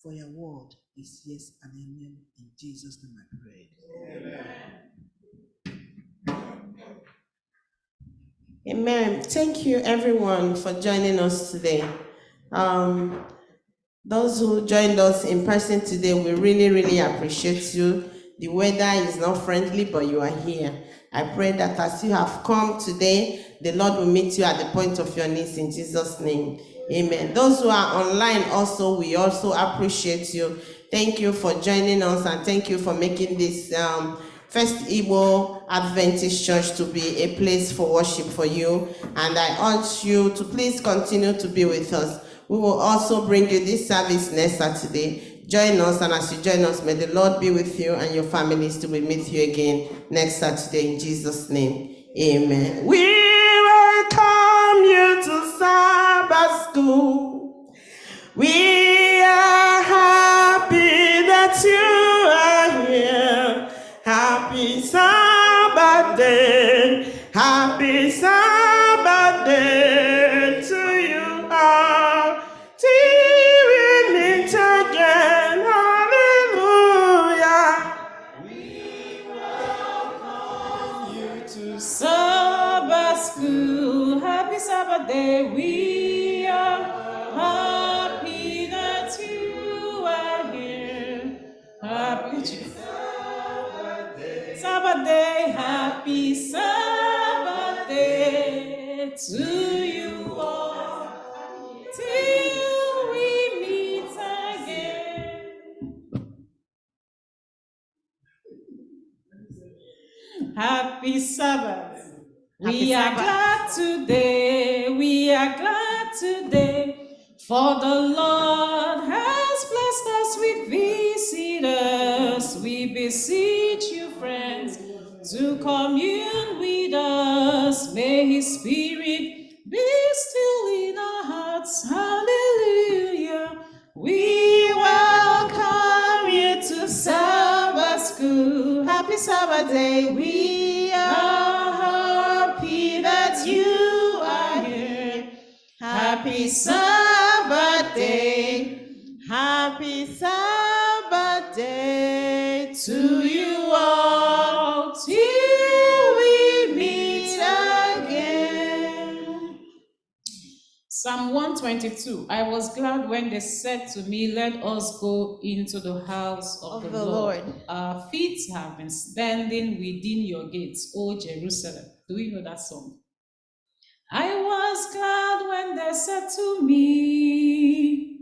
For your word is yes and amen. In Jesus' name I pray. Amen. Thank you, everyone, for joining us today. Those who joined us in person today, we really, really appreciate you. The weather is not friendly, but you are here. I pray that as you have come today, the Lord will meet you at the point of your needs in Jesus' name. Amen. Those who are online also, we also appreciate you. Thank you for joining us, and thank you for making this First Igbo Adventist Church to be a place for worship for you. And I urge you to please continue to be with us. We will also bring you this service next Saturday. Join us, and as you join us, may the Lord be with you and your families to be with you again next Saturday in Jesus' name. Amen. We welcome you to Sabbath school. We are happy that you are here. Happy Sabbath day. Happy Sabbath day to you all. Till we meet again. Hallelujah. We welcome you to Sabbath school. Happy Sabbath day. We are happy that you are here. Happy Sabbath day, happy Sabbath day to you all, till we meet again. Happy Sabbath. We are glad today, we are glad today, for the Lord has blessed us with visitors. We beseech you, friends, to commune with us. May His Spirit be still in our hearts. Hallelujah. We welcome you to Sabbath school. Happy Sabbath day. We are happy that you are here. Happy Sabbath day. Happy Sabbath day to you all, till we meet again. Psalm 122. I was glad when they said to me, let us go into the house of the Lord. Our feet have been standing within your gates, O Jerusalem. Do we know that song? I was glad when they said to me,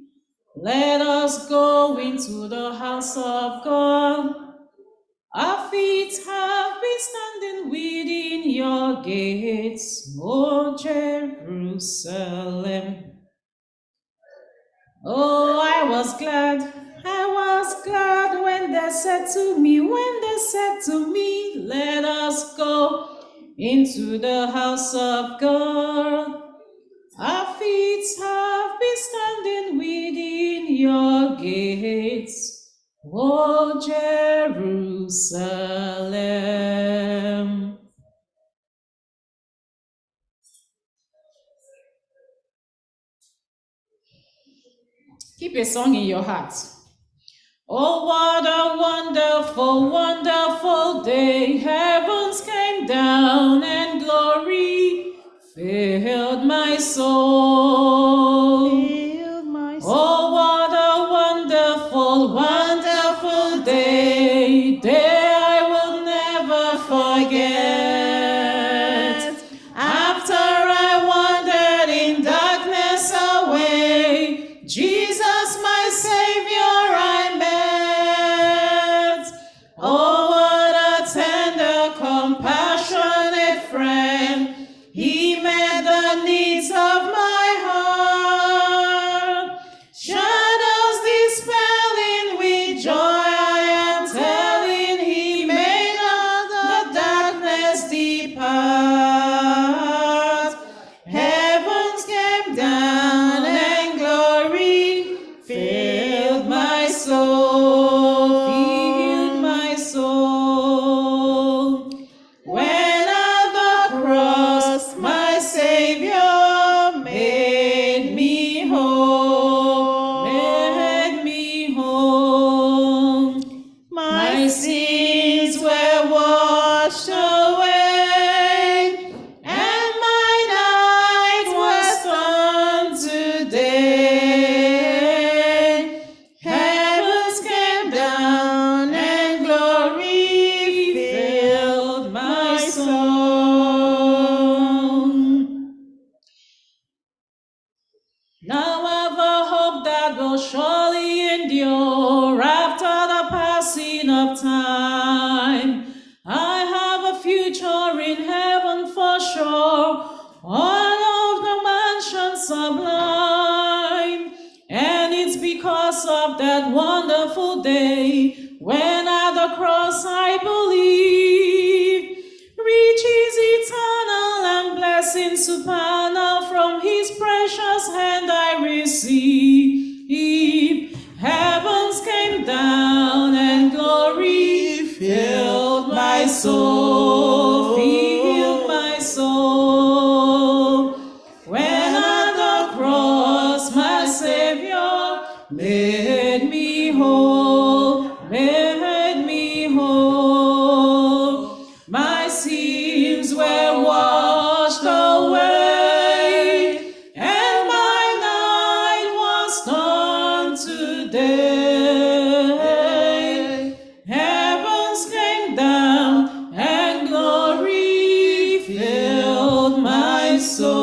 let us go into the house of God. Our feet have been standing within your gates, O Jerusalem. Oh, I was glad when they said to me, let us go into the house of God. Our feet have been standing within your gates, O Jerusalem. Keep a song in your heart. Oh, what a wonderful, wonderful day. Heavens came down and glory filled my soul. Oh, what a wonderful, wonderful day. Day I will never forget. After I wandered in darkness away, Jesus, my Savior, I met. Oh, what a tender, compassionate friend. He met the needs of my heart. Shadows dispelling with joy, I am telling, He made all the darkness depart. Heavens came down and glory filled my soul, filled my soul. When at the day, when at the cross I believe, riches eternal and blessings supernal from his precious hand I receive. Heavens came down and glory filled my soul, filled my soul. When at the cross my Savior made me whole, made me whole. My sins were washed away, and my night was turned to day. Heavens came down, and glory filled my soul.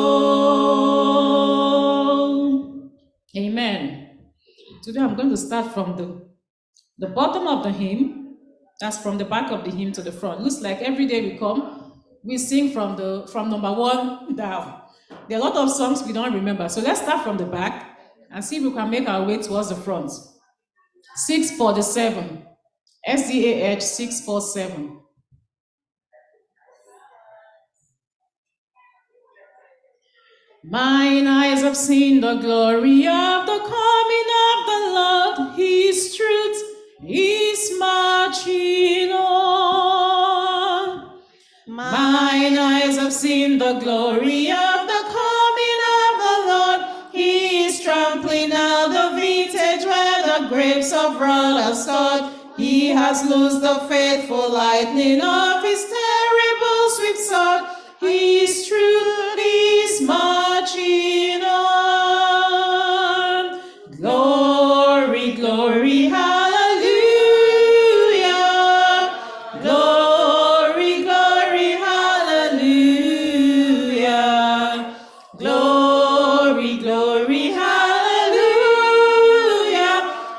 Amen. Today I'm going to start from the bottom of the hymn. That's from the back of the hymn to the front. Looks like every day we come, we sing from number 1 down. There are a lot of songs we don't remember. So let's start from the back and see if we can make our way towards the front. 647. SDA Edge 647. Mine eyes have seen the glory of the coming of the Lord. His truth is marching on. Mine eyes have seen the glory of the coming of the Lord. He is trampling out the vintage where the grapes of wrath are stored. He has loosed the faithful lightning of his terrible swift sword. His truth is marching on. Glory, glory, hallelujah. Glory, glory, hallelujah. Glory, glory, hallelujah.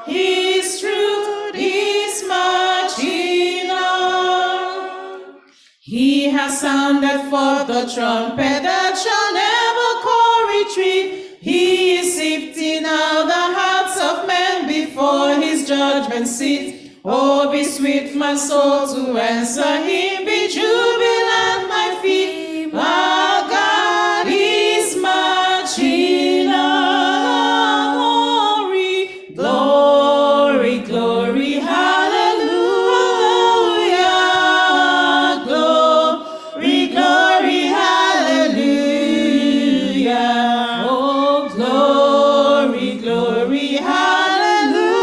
His truth is marching on. He has sounded forth the trumpet that shall never call retreat. He is sifting out the hearts of men before his judgment seat. Oh, be sweet, my soul, to answer him. Be jubilant, my feet. Our God is marching on. Glory, glory, glory, hallelujah. Glory, glory, hallelujah. Oh, glory, glory, hallelujah.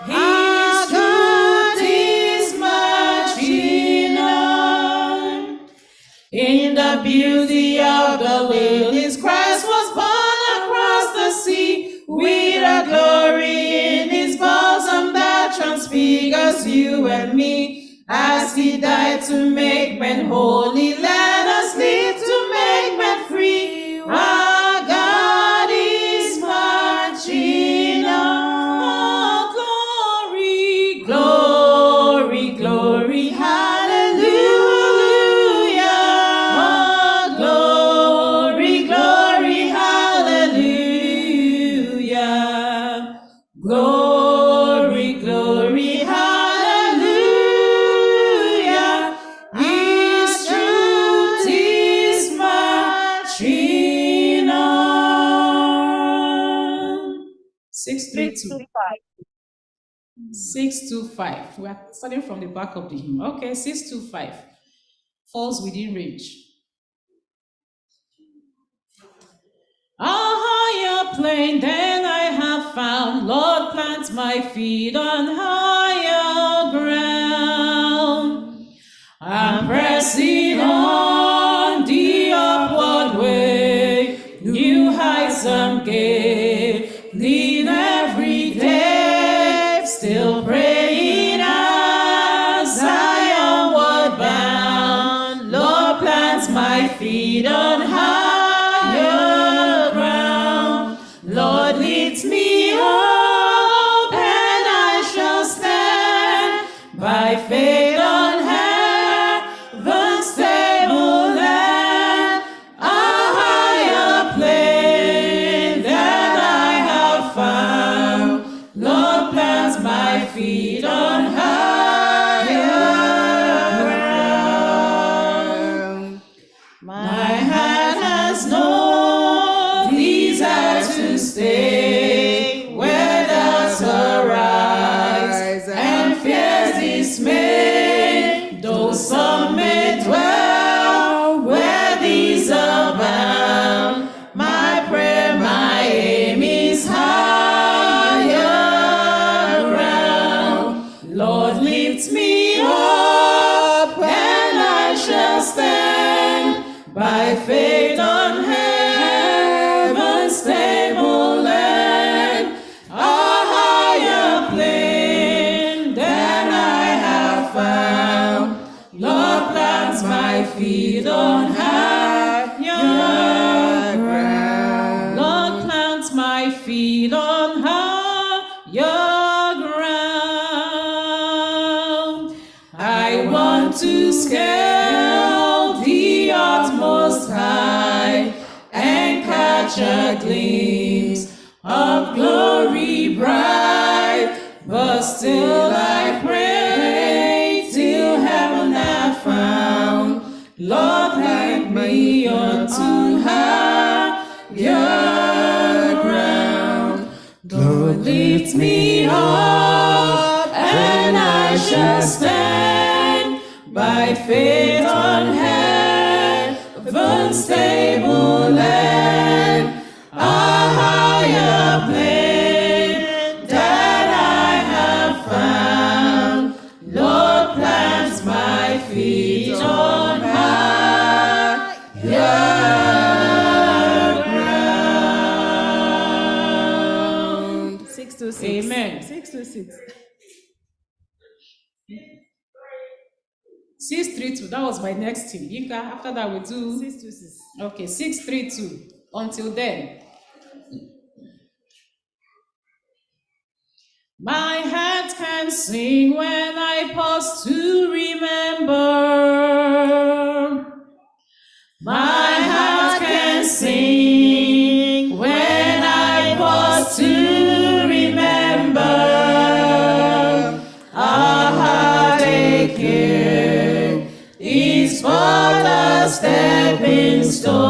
His truth is marching on. In the beauty of the lilies, Christ was born across the sea, with a glory in his bosom that transfigures you and me. As he died to make men holy, let us live to make men free. Our God is marching on. Glory, glory, glory, hallelujah. Oh, glory, glory, hallelujah. Glory, glory, hallelujah. His truth is marching on. 632. 625. We are starting from the back of the hymn. Okay, 625. Falls within range. A higher plane than I have found, Lord, plant my feet on higher ground. I'm pressing on the upward way, new heights I'm gaining every day, still praying as I onward bound. Lord, plant my feet on higher ground. Lord, leads me up and I shall stand by faith on heaven's stable land. A higher plane than I have found. Lord, My heart has no desire to stay where doubts arise and fears dismay, though some may dwell where these abound. My prayer, my aim is higher ground. Lord, lift me up and I shall stand by faith on heaven's stable land, a higher plane than I have found. Lord, plants my feet on higher ground. Lord, plants my feet on higher ground. I want to scale the utmost high and catch a glimpse of glory bright, but still I pray till heaven I found. Lord, lead me unto higher ground. Lord, lift me up and I shall stand by faith on heaven's stable land, a higher plane that I have found. Lord, plants my feet on higher ground. 6 to 6. Amen. 6 to 6. 632. That was my next team. Yinka, after that we do 6 to 6. okay, 632. Until then. My heart can sing when I pause to remember. My heart can sing when I pause to remember. A heartache here is but a stepping stone,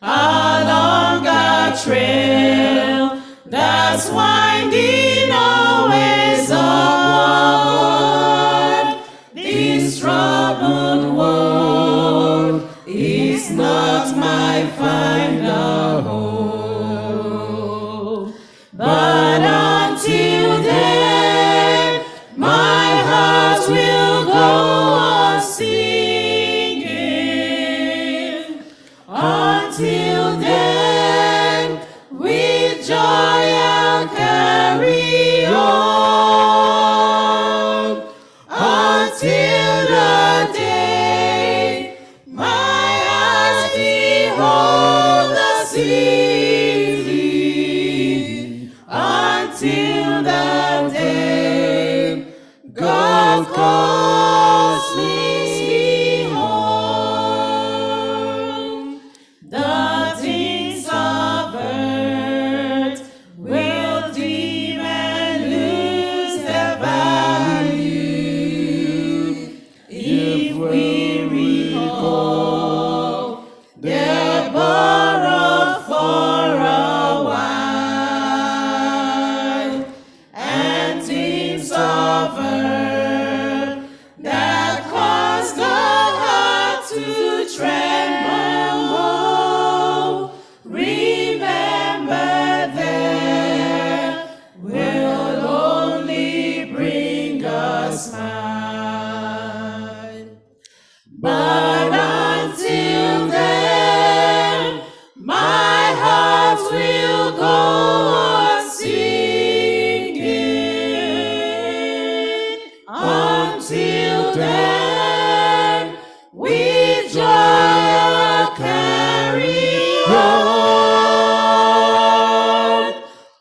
a longer trail that's winding always upward. This troubled world is not my final home, but until then, my heart will go on singing. Until then, with joy I'll carry on. Until the day my eyes behold the city. Until the day God calls me home. The things of earth will dim and lose their value if we recall they're borrowed for a while, and things of earth that cause the heart to tremble. Remember, there will only bring a smile. But until then, my heart will go on singing. Until then, with joy I'll carry on.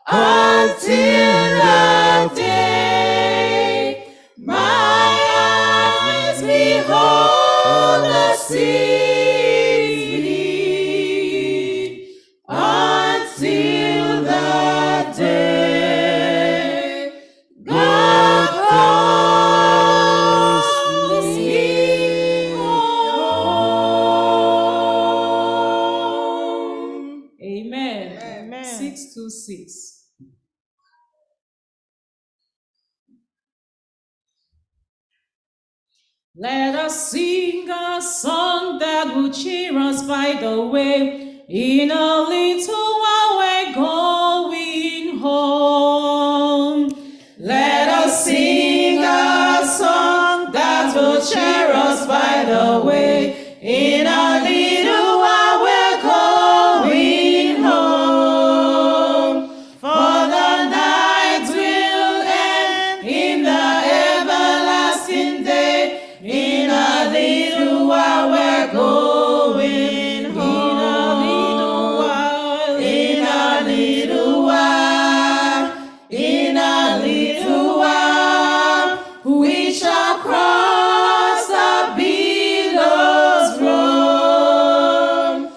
Until the day my eyes behold the city. Until the day God calls me home. Let us sing a song that will cheer us by the way. In a little while we're going home. Let us sing a song that will cheer us by the way. In a little while we're going home. For the night will end in the everlasting day. In a little while we're going home. In a little while. In a little while. We shall cross the billows roam.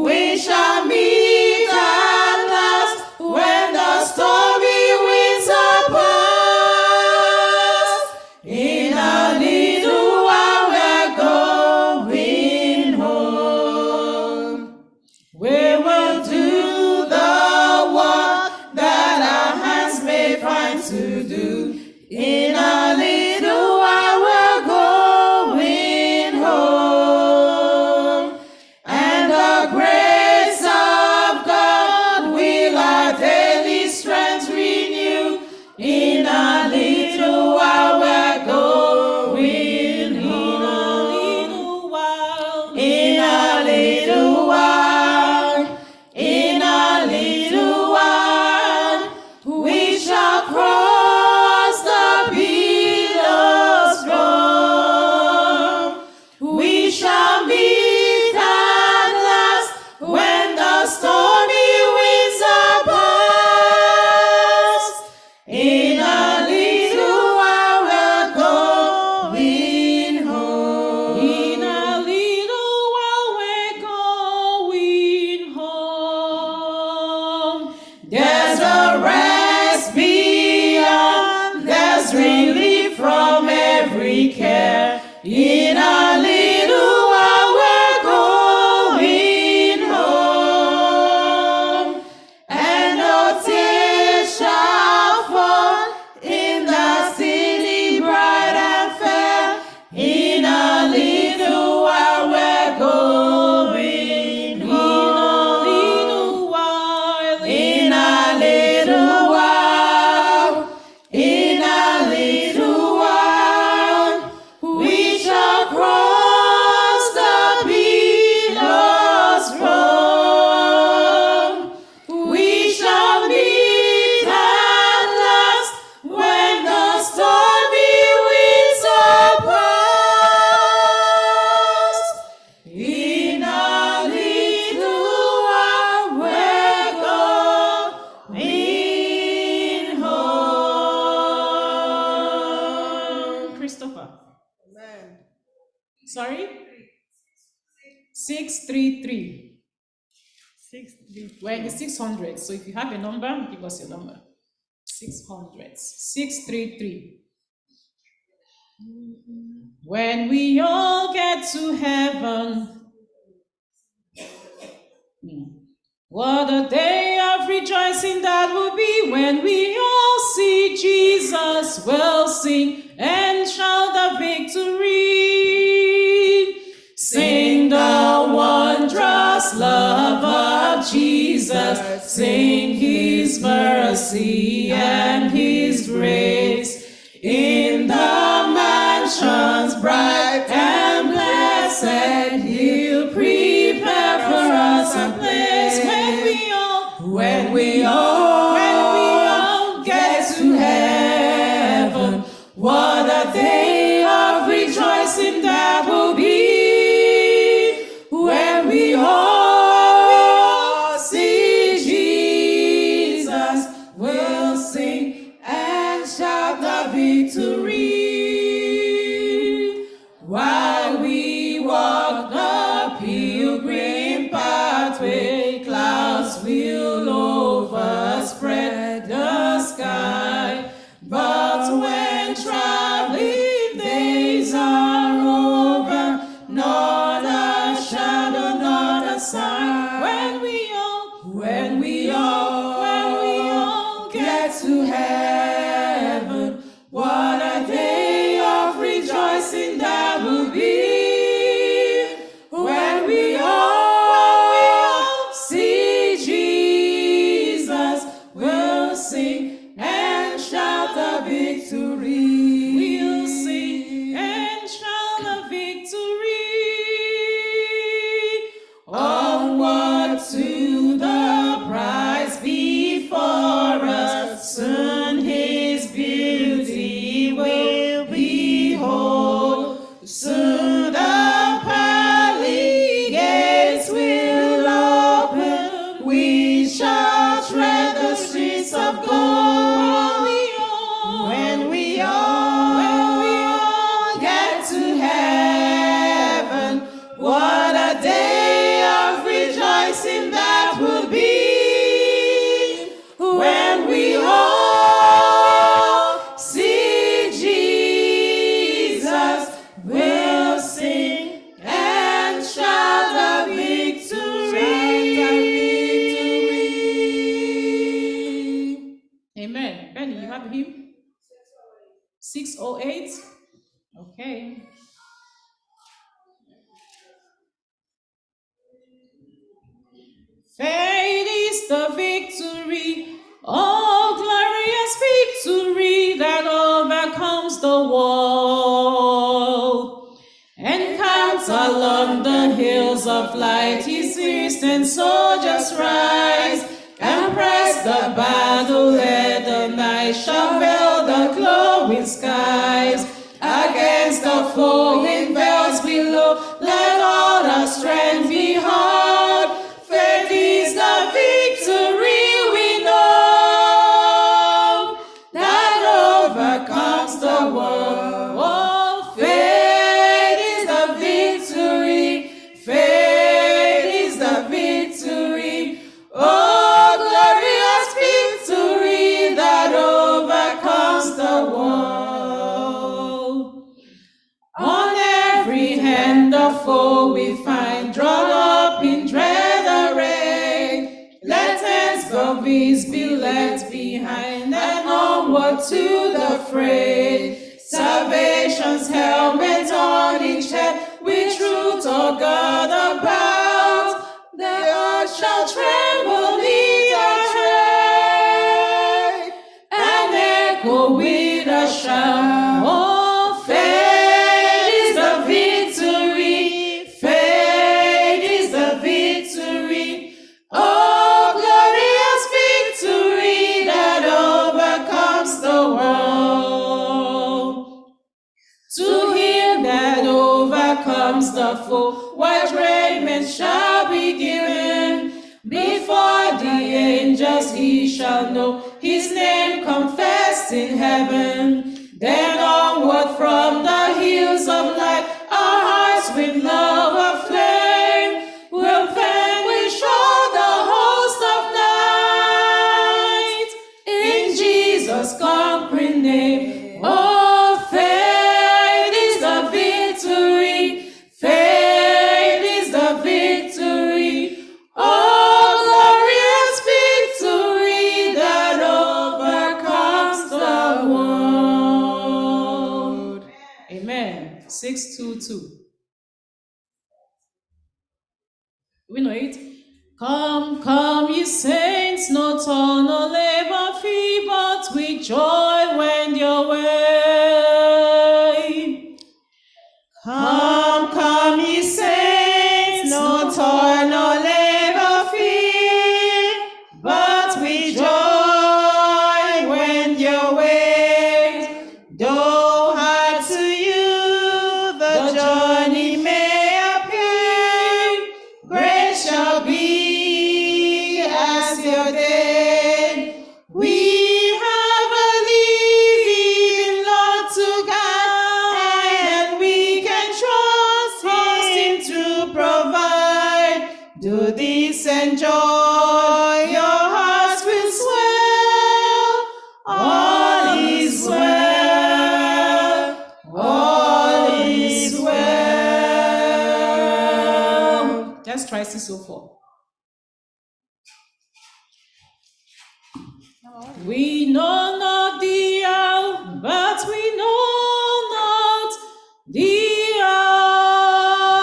We shall meet at last when the stormy winds are past. In a little while we're going home. We will do the work that our hands may find to do. In a little while we're going home. And the grace of God will our daily strength renew. In a little while we're going home. In a little while. In a little while. We shall cross the billows roam. We shall meet at last when the stormy winds are past. In a little while we're going home. In a little while we're going home. There's a rest beyond. There's relief from every care. In a little while we're going home. And no tears shall fall in the city bright and fair. In a little while we're going home. In a little while. In a little while. We shall cross the billows roam. We shall meet at last when the stormy winds are past. In a little while we're going home. Christopher. Amen. Sorry? 633. 633. We're in the 600s, so if you have a number, give us a number. 600s. 633. When we all get to heaven, what a day of rejoicing that will be when we all see Jesus. We'll sing and shout the victory. Sing the wondrous love of Jesus. Sing his mercy and his grace. In the mansions bright and blessed, he'll prepare for us a place. When we all get to heaven, what a day of rejoicing that will be. When we all see Jesus, we'll sing and shout the victory. While we walk the pilgrim pathway, clouds will overspread the sky. But when traveling days are over, not a shadow, not a sign. When we all get to heaven, what a day of rejoicing that will the day of rejoicing that will be when we all see Jesus. We'll sing and shout the victory. Amen. Benny, you have him? 608. Okay. Faith is the victory, oh glorious victory that overcomes the world. Encamped along the hills of light, his distant soldiers rise and press the battle, ere the night shall veil the glowing skies. Against the foe in veils below, let all our strength be heard. Faith is the victory we know that overcomes the world. Oh, faith is the victory. Faith is the victory. Oh, glorious victory that overcomes the world. On every hand the foe we find drawn up in dread array. Let hands of his be left behind and onward to the fray. Salvation's helmet on each head, with truth or God about. The earth shall tremble neath our tread, and echo with a shout. Oh, faith is the victory. Faith is the victory. Oh, glorious victory that overcomes the world. To him that overcomes the foe, white raiment shall be given. Before the angels he shall know his name confessed in heaven. Then onward from the hills of light, our hearts with love aflame will fan we show the host of night in Jesus' conquering name. Oh, faith is the victory. Faith is the victory. Oh, glorious victory that overcomes the world. Amen. 622. We know it. Come, come, ye saints, no toil, no labor fee, but with joy wend your way. Come, come, ye saints, no toil, no labor fee, but with joy wend your way. Though hard to you the journey may appear, great shall be as your day. We have a living Lord to guide, and we can trust him to provide. Do this and joy, your hearts will swell. All is well, all is well. Just try 604. We know not the hour, but we know not the hour.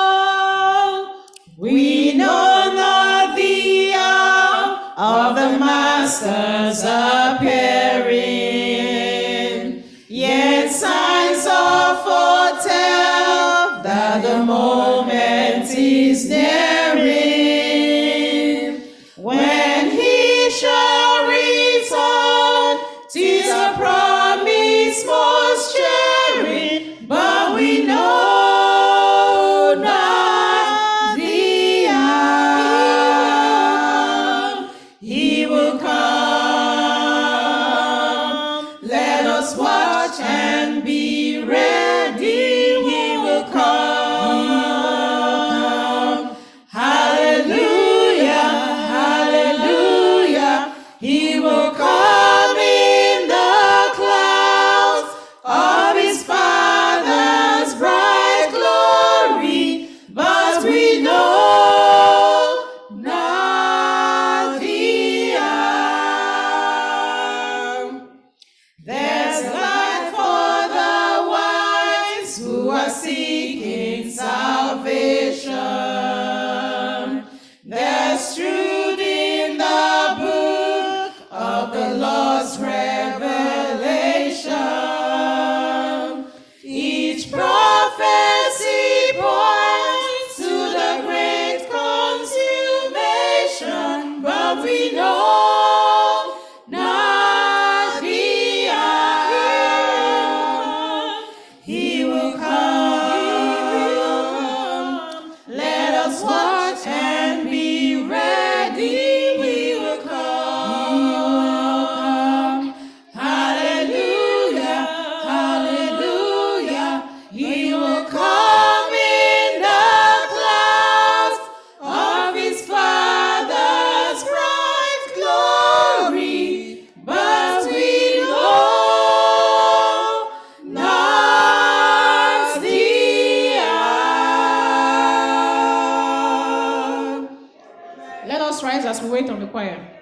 We know not the hour of the Master's appearing. Yet signs of foretell that the moment is nearing. When he shall return, 'tis a promise most cheering, but we know not the hour. He will come. Let us watch and be ready. He will come. us watch and be ready. We will come. Hallelujah, hallelujah. He will come in the clouds of his Father's bright glory. But we know not the hour. Let us rise as we wait on the choir.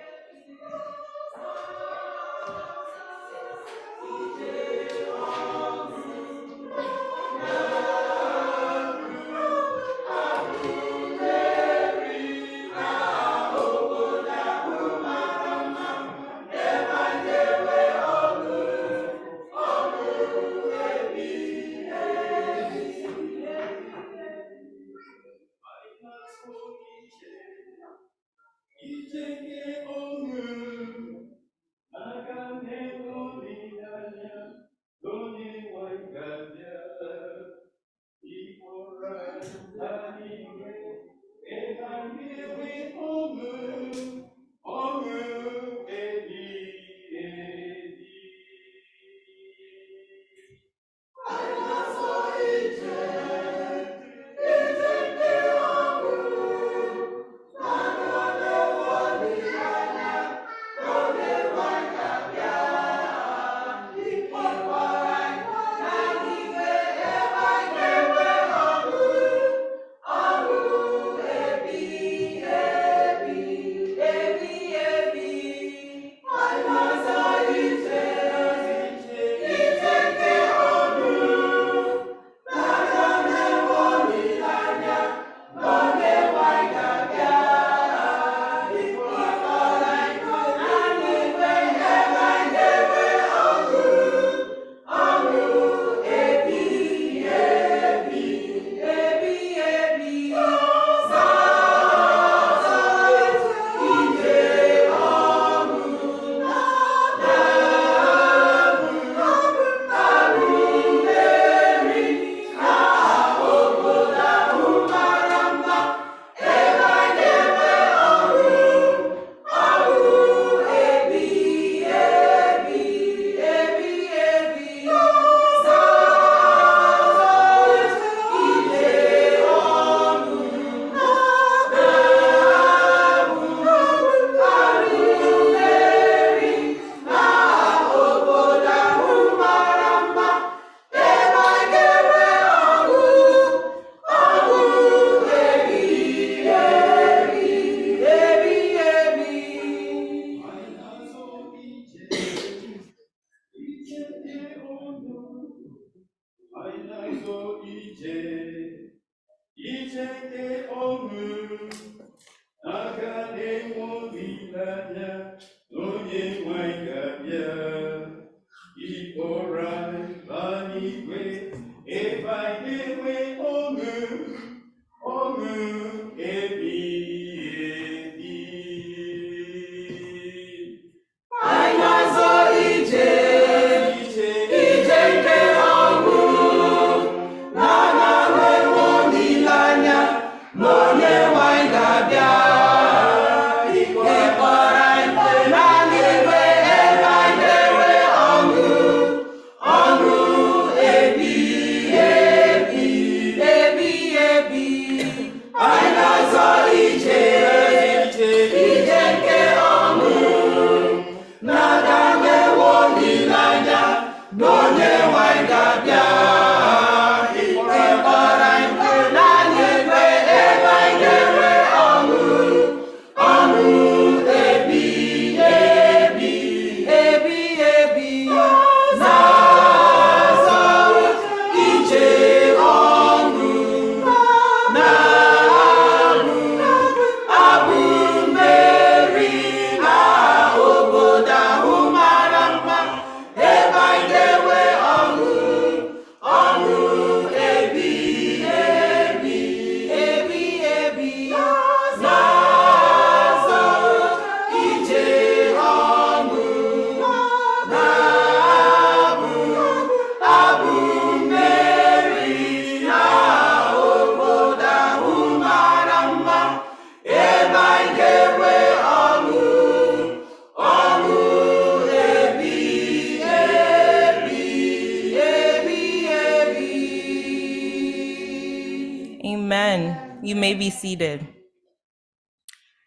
seated.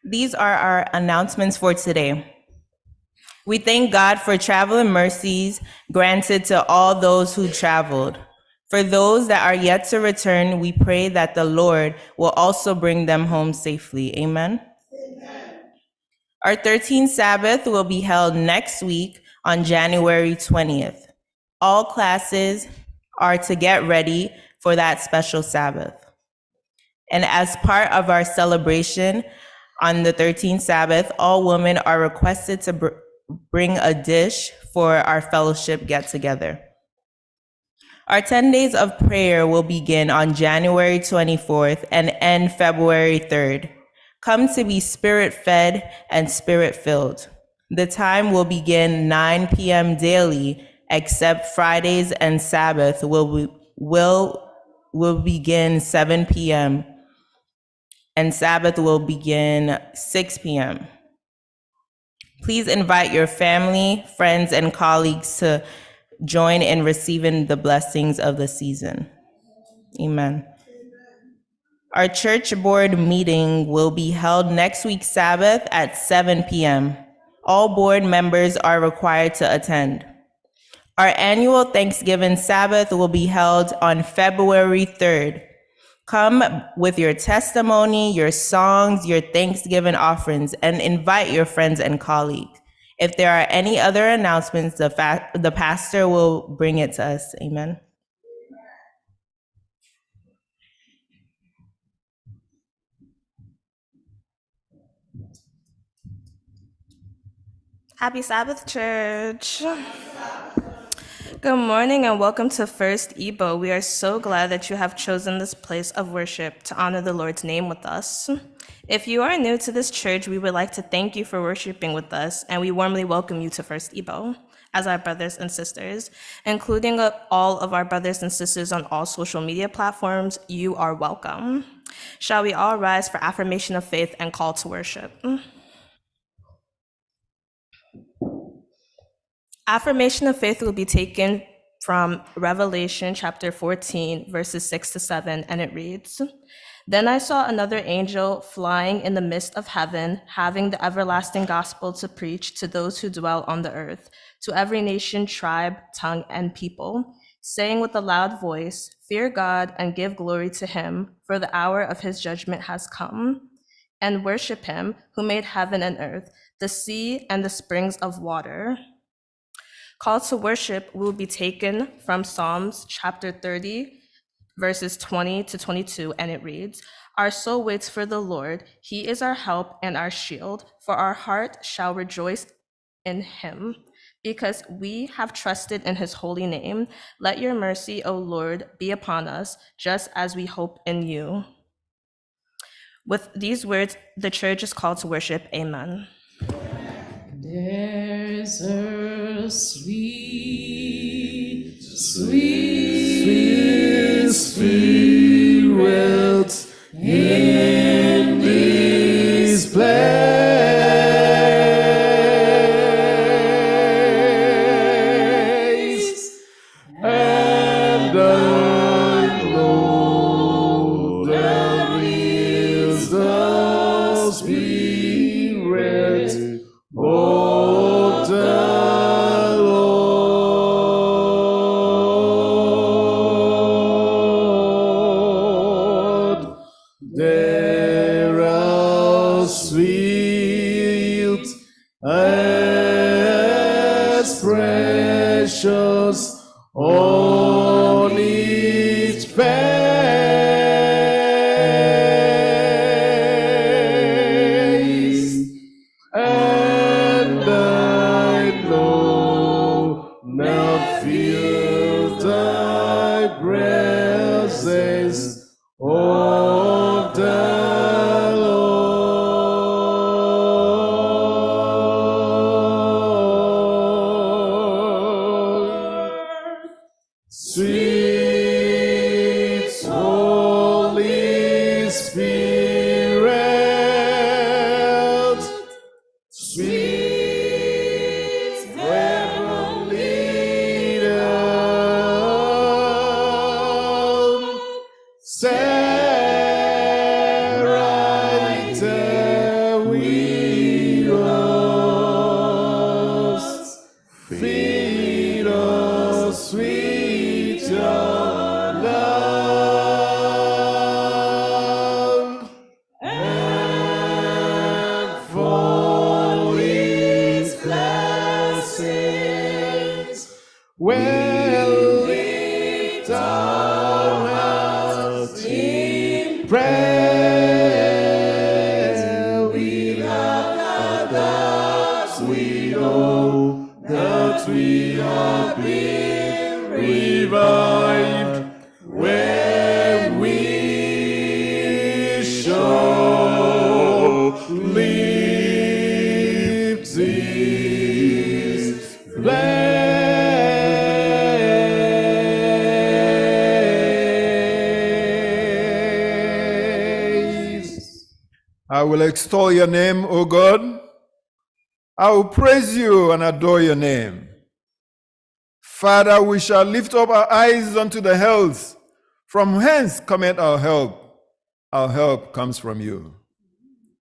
These are our announcements for today. We thank God for traveling mercies granted to all those who traveled. For those that are yet to return, we pray that the Lord will also bring them home safely. Amen. Our 13th Sabbath will be held next week on January 20th. All classes are to get ready for that special Sabbath. And as part of our celebration on the 13th Sabbath, all women are requested to bring a dish for our fellowship get-together. Our 10 days of prayer will begin on January 24th and end February 3rd. Come to be spirit-fed and spirit-filled. The time will begin 9 p.m. daily, except Fridays and Sabbath will begin 7 p.m. and Sabbath will begin 6 p.m. Please invite your family, friends, and colleagues to join in receiving the blessings of the season. Amen. Our church board meeting will be held next week Sabbath at 7 p.m. All board members are required to attend. Our annual Thanksgiving Sabbath will be held on February 3rd. Come with your testimony, your songs, your Thanksgiving offerings, and invite your friends and colleagues. If there are any other announcements, the pastor will bring it to us. Amen. Happy Sabbath, church. Good morning and welcome to First Igbo. We are so glad that you have chosen this place of worship to honor the Lord's name with us. If you are new to this church, we would like to thank you for worshiping with us, and we warmly welcome you to First Igbo as our brothers and sisters, including all of our brothers and sisters on all social media platforms. You are welcome. Shall we all rise for affirmation of faith and call to worship? Affirmation of faith will be taken from Revelation chapter 14, verses 6 to 7, and it reads, "Then I saw another angel flying in the midst of heaven, having the everlasting gospel to preach to those who dwell on the earth, to every nation, tribe, tongue, and people, saying with a loud voice, 'Fear God and give glory to him, for the hour of his judgment has come, and worship him who made heaven and earth, the sea, and the springs of water.'" Call to worship will be taken from Psalms chapter 30, verses 20 to 22, and it reads, "Our soul waits for the Lord. He is our help and our shield, for our heart shall rejoice in him, because we have trusted in his holy name. Let your mercy, O Lord, be upon us, just as we hope in you." With these words, the church is called to worship. Amen. There's a sweet, sweet spirit in this place, and I know there is the Spirit of the Lord. There are sweet expressions on each face, we'll lift our hands in prayer. Without others, we know that we have been revived when we shall lift this place. I will extol your name, O God. I will praise you and adore your name. Father, we shall lift up our eyes unto the hills. From whence cometh our help? Our help comes from you.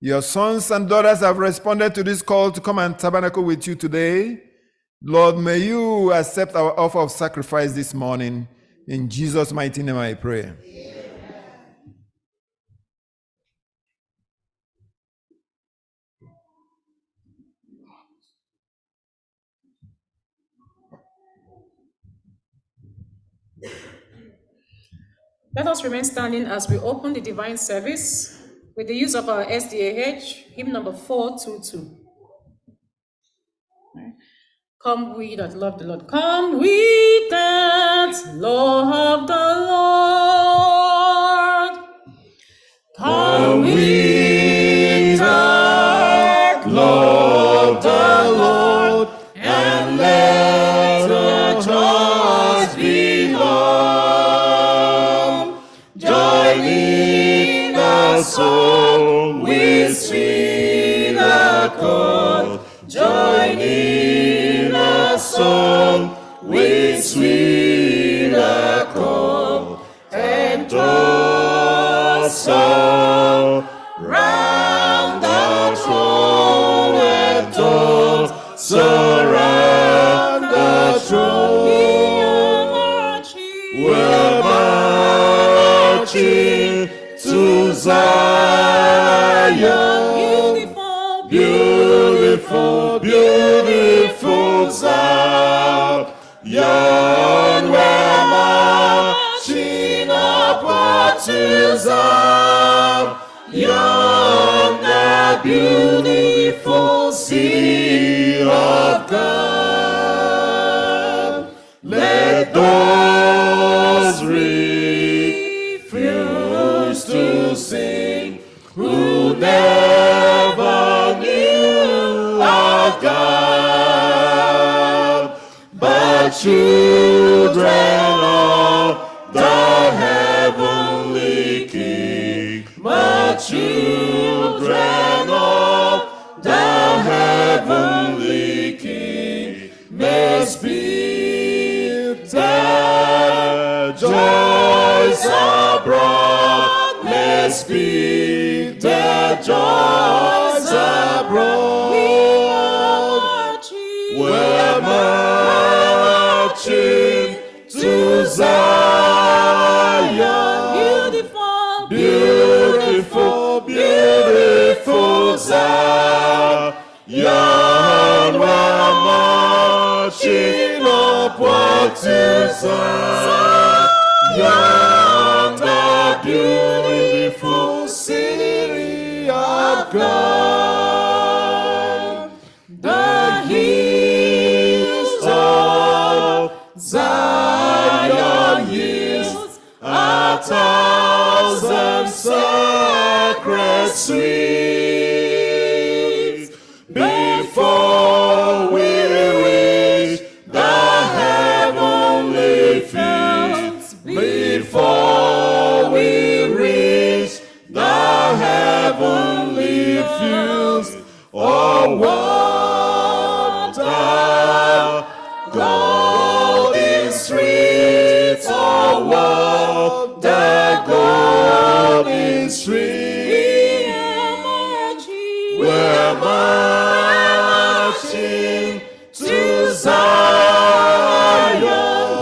Your sons and daughters have responded to this call to come and tabernacle with you today. Lord, may you accept our offer of sacrifice this morning. In Jesus' mighty name I pray. Let us remain standing as we open the divine service with the use of our SDA hymn number 422. Come we that love the Lord, come we that love the Lord. Come we that love the Lord, and let the joys belong. Join in the song with sweet accord. Join in the song with sweet accord, and toss around the throne, and toss around the throne. We're marching to Zion. Beautiful, beautiful Zion. We're marching upward to Zion. The beautiful city of God. Let those refuse to sing who never knew our God, but children of the heavenly King, but children of the heavenly King, may speak their joys abroad, may speak their joys abroad. We're marching to Zion. Beautiful, beautiful, beautiful Zion. We're marching upward to Zion, the beautiful city of God. The hills of Zion yields 1,000 sacred sweets before we reach the heavenly fields. Before we reach the heavenly fields. Oh, what the golden streets, oh, what the golden streets. We're marching to Zion.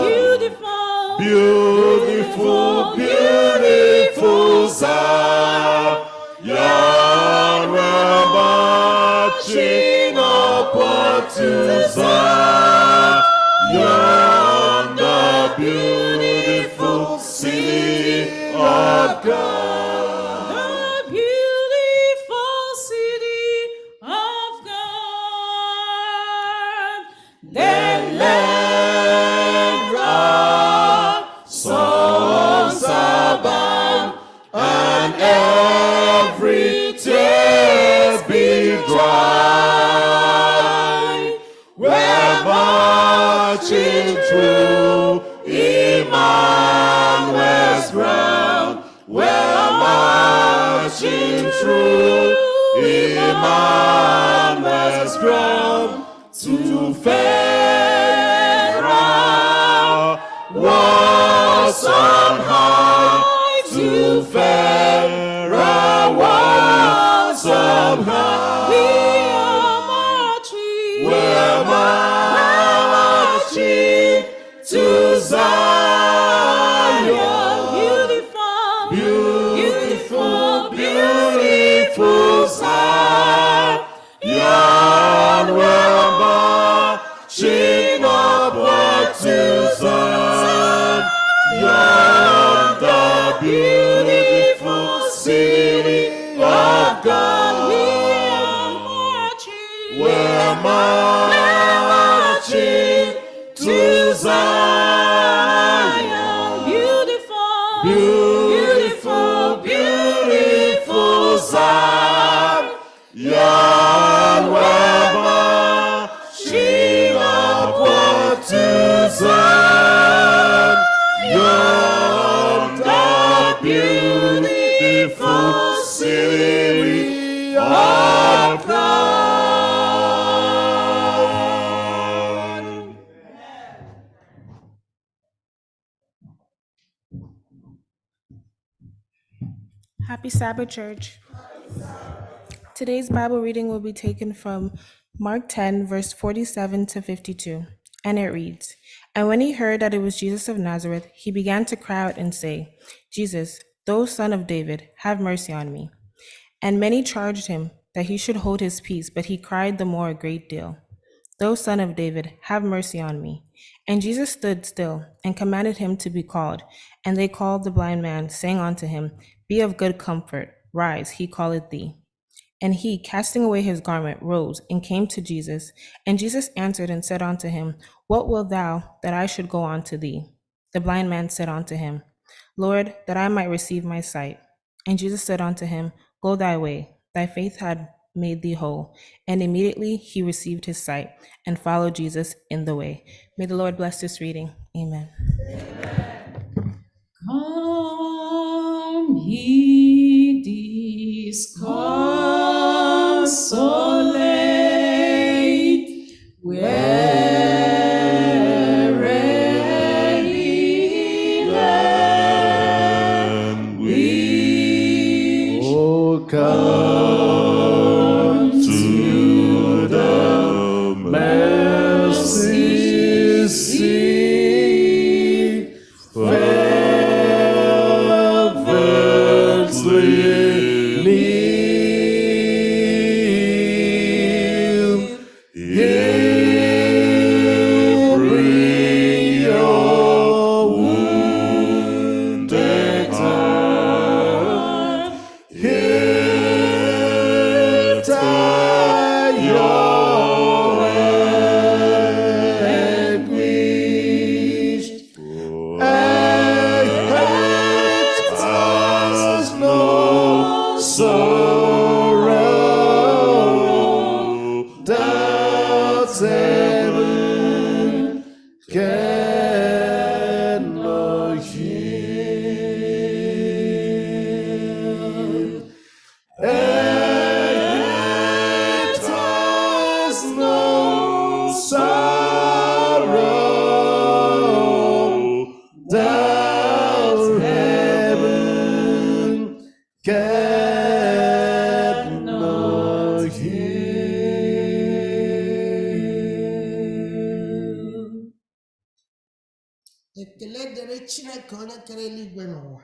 Beautiful, beautiful, beautiful Zion. We're marching upward to Zion. God. The beautiful city of God. Then let our songs abound, and every tear be dry. We're marching through Emmanuel's ground. We're marching through Emmanuel's ground to fairer was on high, to fairer was on high. We're marching to Zion. Beautiful, beautiful, beautiful Zion. We're marching upward to Zion. The beautiful city of God. We're marching to Zion. Beautiful, beautiful, beautiful Zion. We're marching upward to Zion. The beautiful city of God. Happy Sabbath, church. Today's Bible reading will be taken from Mark 10, verse 47 to 52, and it reads, "And when he heard that it was Jesus of Nazareth, he began to cry out and say, 'Jesus, thou Son of David, have mercy on me.' And many charged him that he should hold his peace, but he cried the more a great deal, 'Thou Son of David, have mercy on me.' And Jesus stood still and commanded him to be called. And they called the blind man, saying unto him, 'Be of good comfort, rise, he calleth thee.' And he, casting away his garment, rose and came to Jesus. And Jesus answered and said unto him, 'What wilt thou that I should go unto thee?' The blind man said unto him, 'Lord, that I might receive my sight.' And Jesus said unto him, 'Go thy way, thy faith had made thee whole.' And immediately he received his sight and followed Jesus in the way." May the Lord bless this reading. Amen. Come, ye disconsolate, weary land, we come to the mercy seat, fervently kneel. Here bring your wounded heart. Here tie your anguished, and hate us no sorrow. Doubts heaven cannot heal. And hate us no sorrow. Doubts heaven cannot heal. Ekele dịrị Chineke onye kere eluigwe n'ụwa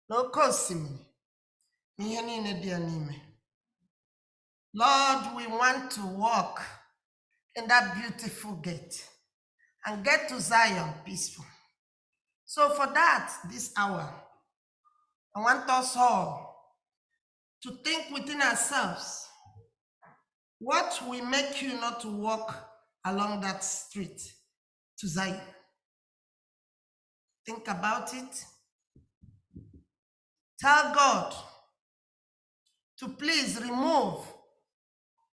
n'oke osimiri na ihe niile dị ya n'ime. Lord, we want to walk in that beautiful gate and get to Zion peaceful. So for that, this hour, I want us all to think within ourselves, what will make you not to walk along that street to Zion? Think about it. Tell God to please remove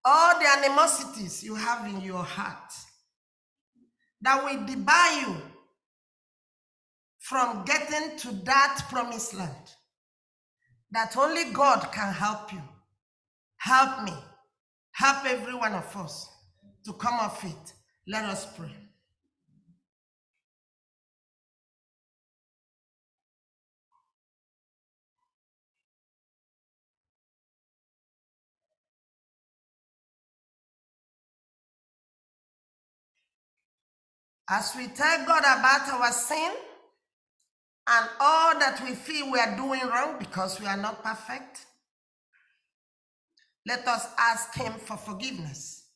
all the animosities you have in your heart that will debar you from getting to that promised land. That only God can help you. Help me. Help every one of us to come off it. Let us pray. As we tell God about our sin and all that we feel we are doing wrong because we are not perfect, let us ask Him for forgiveness.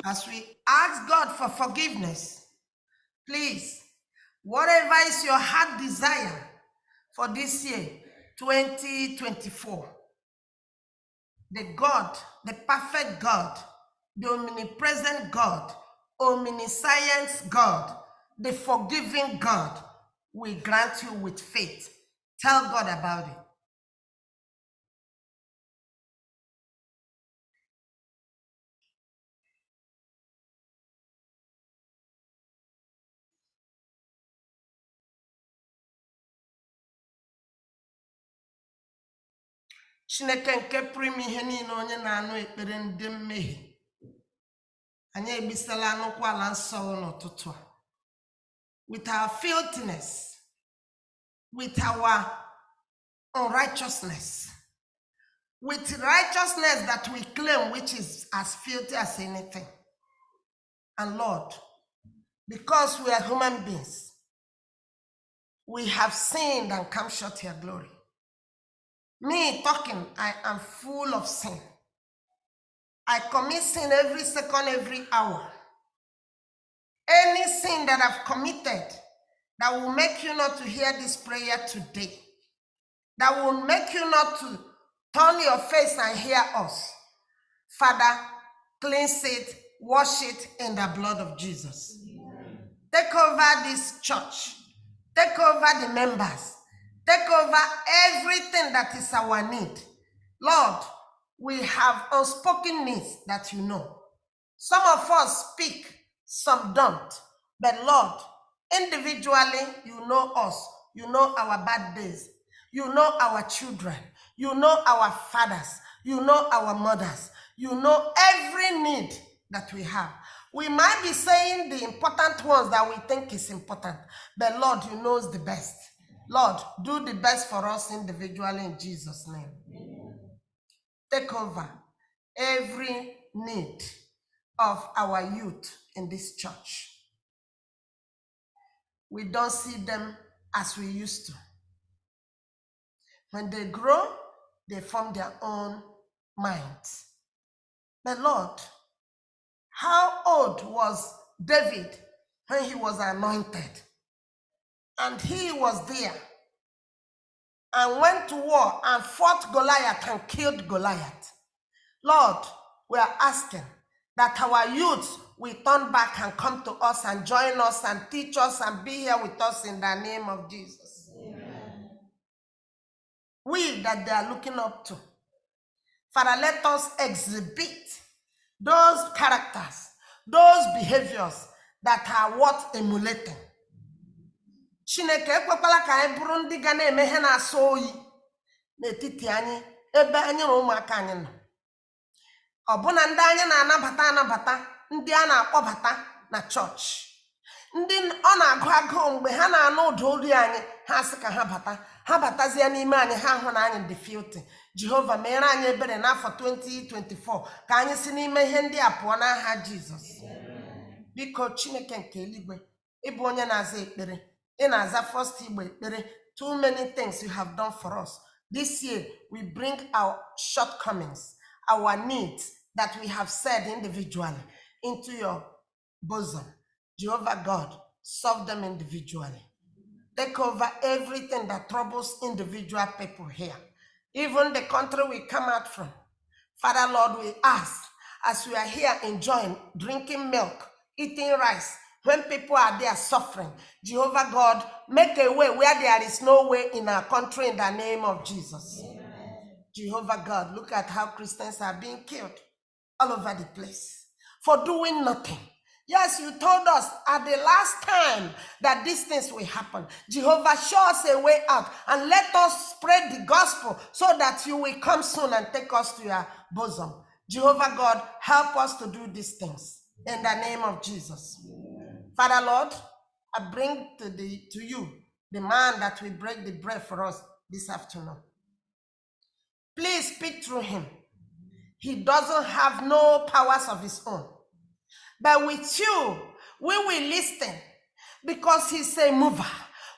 As we ask God for forgiveness, please, whatever is your heart desire for this year, 2024, the God, the perfect God, the omnipresent God, omniscience God, the forgiving God, will grant you with faith. Tell God about it. Chineke nke pụrụ ime ihe niile, onye na-anụ ekpere ndị mmehie, anyị ebisala anụkwa ala nsọ n'ụtụtụ a. With our filthiness, with our unrighteousness, with righteousness that we claim, which is as filthy as anything. And Lord, because we are human beings, we have sinned and come short of your glory. Me talking, I am full of sin. I commit sin every second, every hour. Any sin that I've committed that will make you not to hear this prayer today, that will make you not to turn your face and hear us, Father, cleanse it, wash it in the blood of Jesus. Amen. Take over this church. Take over the members. Take over everything that is our need. Lord, we have unspoken needs that you know. Some of us speak, some don't. But Lord, individually, you know us. You know our bad days. You know our children. You know our fathers. You know our mothers. You know every need that we have. We might be saying the important ones that we think is important, but Lord, you know the best. Lord, do the best for us individually in Jesus' name. Amen. Take over every need of our youth in this church. We don't see them as we used to. When they grow, they form their own minds. But Lord, how old was David when he was anointed? And he was there and went to war and fought Goliath and killed Goliath. Lord, we are asking that our youth will turn back and come to us and join us and teach us and be here with us in the name of Jesus. Amen. We that they are looking up to, Father, let us exhibit those characters, those behaviors that are worth emulating. Chineke ekwekwala ka anyị bụrụ ndị ga na-eme ihe na-asọ oyi n'etiti anyị ebe anyị na ụmụaka anyị nọ. Ọbụna ndị anyị na-anabata ndị a na-akpọbata na chọọchị. Ndị ọ na-agụ agụụ mgbe ha na-anụ ụda olu anyị, ha sị ka ha batazie n'ime anyị, ha hụ na anyị dị filthy. Jehova meere anyị ebere n'afọ 2024 ka anyị si n'ime ihe ndị a pụọ n'aha Jizọs. Biko Chineke nke eluigwe, ịbụ onye na-aza ekpere. In Aza first Igbo ekpere, too many things you have done for us. This year, we bring our shortcomings, our needs that we have said individually into your bosom. Jehovah God, solve them individually. Take over everything that troubles individual people here. Even the country we come out from. Father Lord, we ask, as we are here enjoying, drinking milk, eating rice, when people are there suffering, Jehovah God, make a way where there is no way in our country in the name of Jesus. Jehovah God, look at how Christians are being killed all over the place for doing nothing. Yes, you told us at the last time that these things will happen. Jehovah, show us a way out and let us spread the gospel so that you will come soon and take us to your bosom. Jehovah God, help us to do these things in the name of Jesus. Father Lord, I bring to you the man that will break the bread for us this afternoon. Please speak through him. He doesn't have no powers of his own. But with you, we will listen because he's a mover.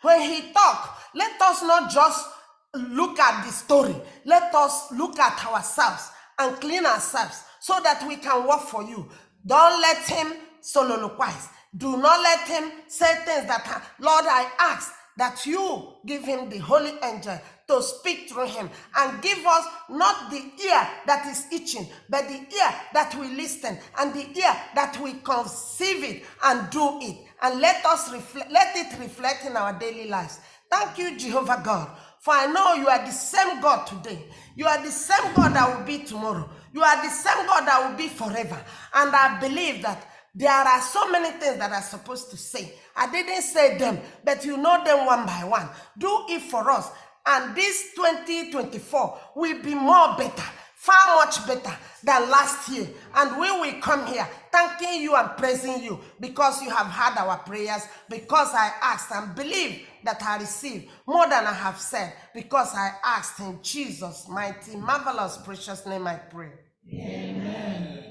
When he talks, let us not just look at the story. Let us look at ourselves and clean ourselves so that we can work for you. Don't let him soliloquize. Do not let him say things that, Lord, I ask that you give him the holy angel to speak through him and give us not the ear that is itching, but the ear that will listen and the ear that will conceive it and do it. And let it reflect in our daily lives. Thank you, Jehovah God, for I know you are the same God today. You are the same God that will be tomorrow. You are the same God that will be forever. And I believe that there are so many things that I'm supposed to say. I didn't say them, but you know them one by one. Do it for us. And this 2024 will be more better, far much better than last year. And we will come here thanking you and praising you because you have heard our prayers, because I asked and believe that I receive more than I have said, because I asked in Jesus' mighty, marvelous, precious name I pray. Amen.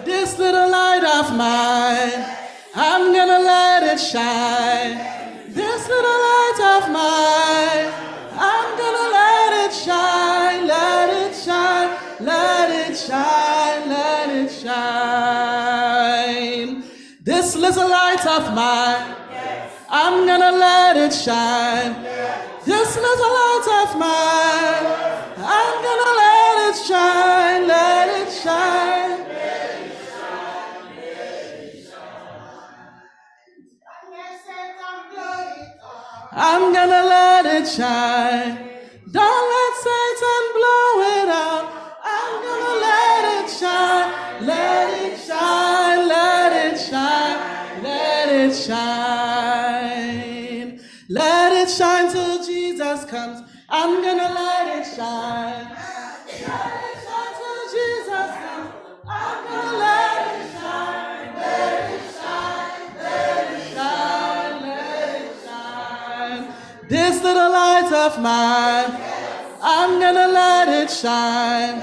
This little light of mine, I'm gonna let it shine. This little light of mine, I'm gonna let it shine, let it shine, let it shine, let it shine. This little light of mine, I'm gonna let it shine. This little light of mine, I'm gonna let it shine, let it shine. I'm gonna let it shine. Don't let Satan blow it out. I'm gonna let it shine. Let it shine till Jesus comes. I'm gonna let it shine. Let it shine till Jesus comes. I'm gonna let it shine. Let it shine. Let it shine. Let it shine. This little light of mine, I'm gonna let it shine.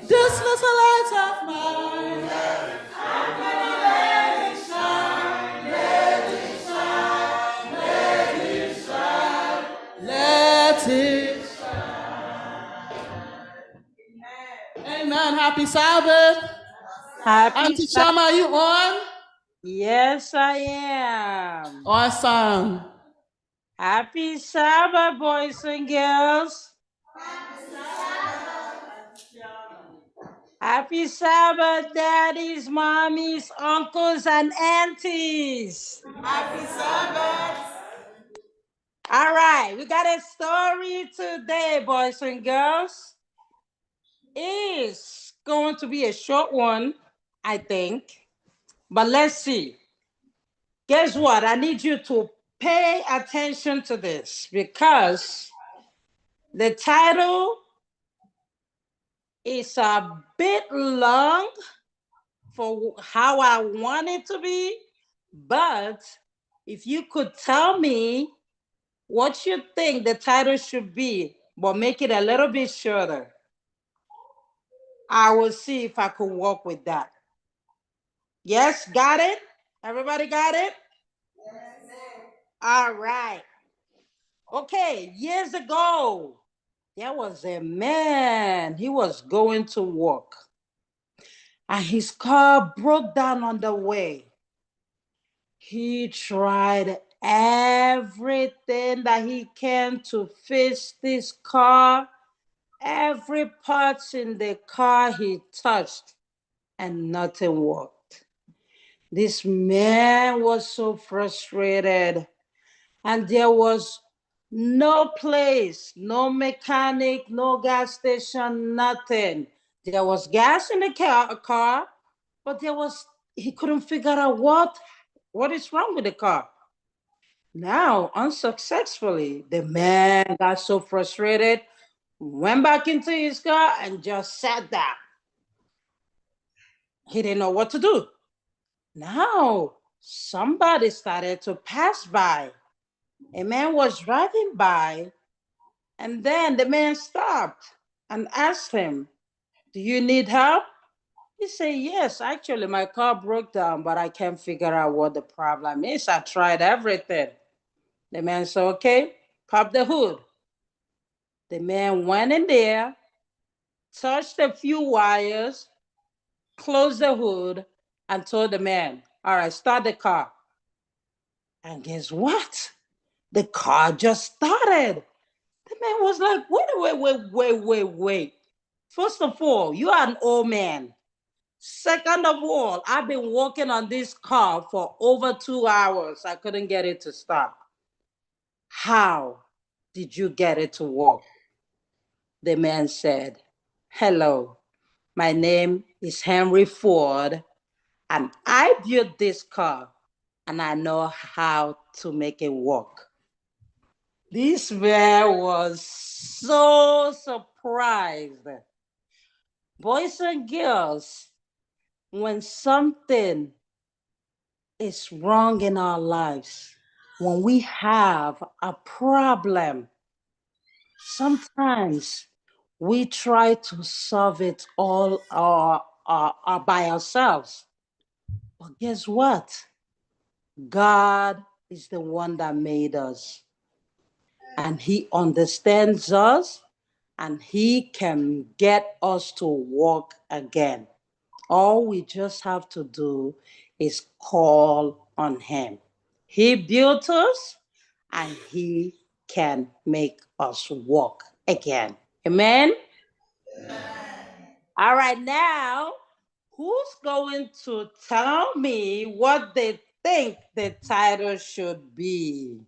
This little light of mine, I'm gonna let it shine. Let it shine. Let it shine. Let it shine. Amen. Happy Sabbath. Happy Auntie Shama, are you on? Yes, I am. Awesome. Happy Sabbath, boys and girls. Happy Sabbath, daddies, mommies, uncles, and aunties. Happy Sabbath. All right, we got a story today, boys and girls. It's going to be a short one, I think. But let's see. Guess what? I need you to pay attention to this because the title is a bit long for how I want it to be. But if you could tell me what you think the title should be, but make it a little bit shorter, I will see if I could work with that. Yes, got it? Everybody got it? All right. Okay, years ago, there was a man. He was going to work, and his car broke down on the way. He tried everything that he can to fix this car. Every part in the car he touched, and nothing worked. This man was so frustrated, and there was no place, no mechanic, no gas station, nothing. There was gas in the car, but he couldn't figure out what is wrong with the car. Now, unsuccessfully, the man got so frustrated, went back into his car and just sat down. He didn't know what to do. Now, somebody started to pass by. A man was driving by, and then the man stopped and asked him, "Do you need help?" He said, "Yes, actually, my car broke down, but I can't figure out what the problem is. I tried everything." The man said, "Okay, pop the hood." The man went in there, touched a few wires, closed the hood, and told the man, "All right, start the car." And guess what? The car just started. The man was like, wait. First of all, you are an old man. Second of all, I've been working on this car for over 2 hours. I couldn't get it to start. How did you get it to work? The man said, "Hello, my name is Henry Ford, and I built this car, and I know how to make it work." This man was so surprised. Boys and girls, when something is wrong in our lives, when we have a problem, sometimes we try to solve it all by ourselves. But guess what? God is the one that made us, and He understands us, and He can get us to walk again. All we just have to do is call on Him. He built us, and He can make us walk again. Amen? All right, now, who's going to tell me what they think the title should be?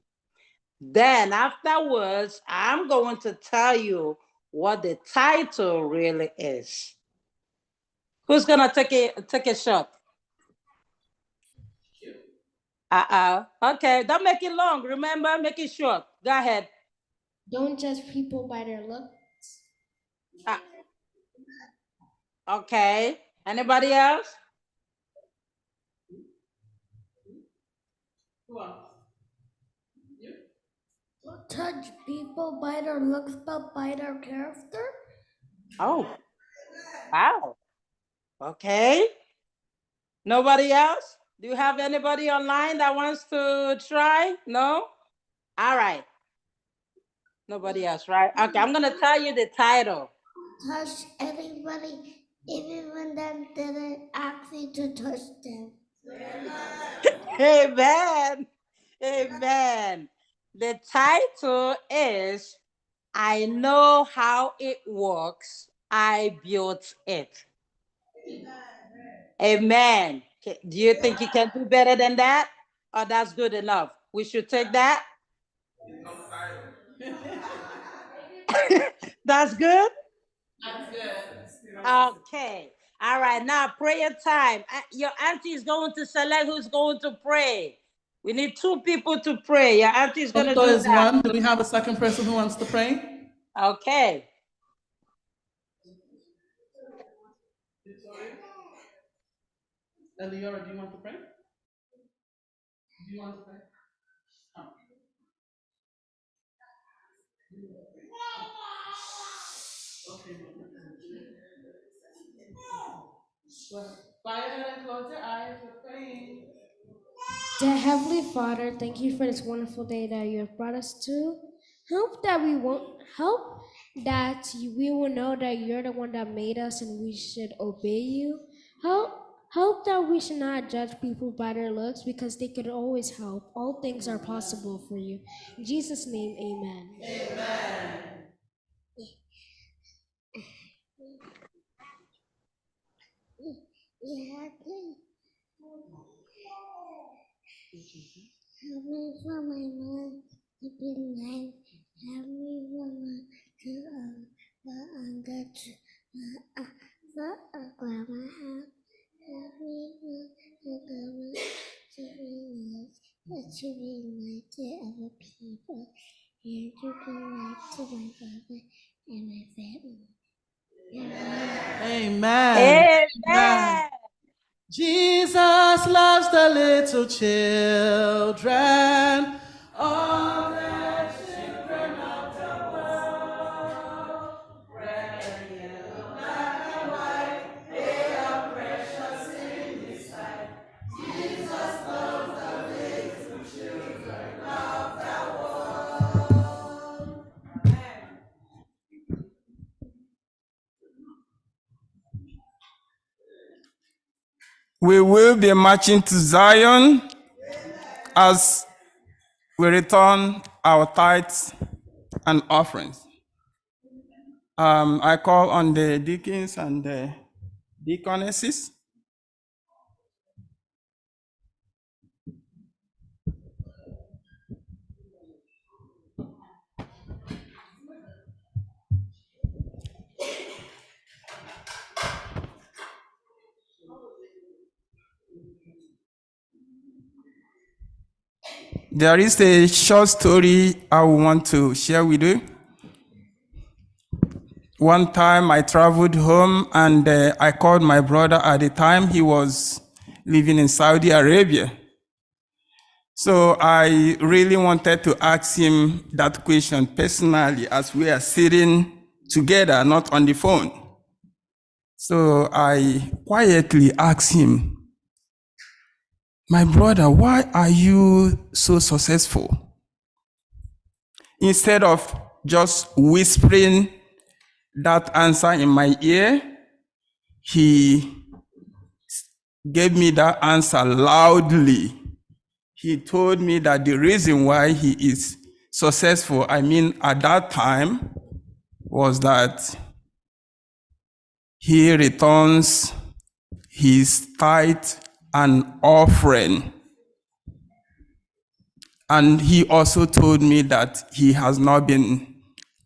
Then afterwards, I'm going to tell you what the title really is. Who's gonna take a shot? Okay, don't make it long. Remember, make it short. Go ahead. Don't judge people by their looks. Okay. Anybody else? Don't judge people by their looks, but by their character. Oh, wow. Okay. Nobody else? Do you have anybody online that wants to try? No? All right. Nobody else, right? Okay, I'm going to tell you the title. Touch anybody, even when them didn't ask you to touch them. Amen. Amen. The title is I Know How It Works. I Built It. Amen. Do you think you can do better than that? Or that's good enough? We should take that? That's good? That's good. Okay. All right. Now, prayer time. Your auntie is going to select who's going to pray. We need 2 people to pray. Your auntie is going to Doctor do is that. one. Do we have a second person who wants to pray? Okay. Eliora, do you want to pray? Do you want to pray? Oh. Okay. Bow your head and close your eyes. We're praying. Dear Heavenly Father, thank you for this wonderful day that you have brought us to. Help that we will know that you're the one that made us and we should obey you. Help that we should not judge people by their looks because they could always help. All things are possible for you. In Jesus' name, amen. Amen. Help me for my mom to be nice. Help me for my grandma. Help me for grandma to be nice to other people and to be nice to my brother and my family. Amen. Amen. Jesus loves the little children. All the children of the world. Red, yellow, black, and white, they are precious in His sight. Jesus loves the little children of the world. We will be marching to Zion as we return our tithes and offerings. I call on the deacons and the deaconesses. There is a short story I want to share with you. One time I traveled home and I called my brother. At the time he was living in Saudi Arabia. So I really wanted to ask him that question personally as we are sitting together, not on the phone. So I quietly asked him, my brother, why are you so successful? Instead of just whispering that answer in my ear, he gave me that answer loudly. He told me that the reason why he is successful, at that time, was that he returns his tithe and offering. And he also told me that he has not been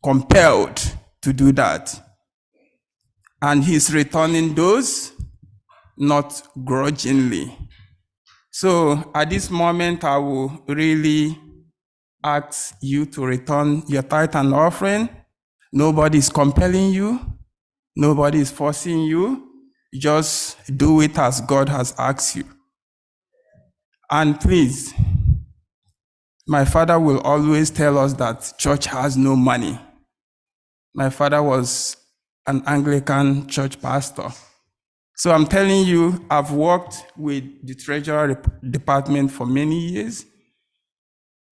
compelled to do that. And he's returning those not grudgingly. So at this moment, I will really ask you to return your tithe and offering. Nobody is compelling you. Nobody is forcing you. Just do it as God has asked you. And please, my father will always tell us that church has no money. My father was an Anglican church pastor. So I'm telling you, I've worked with the Treasury Department for many years.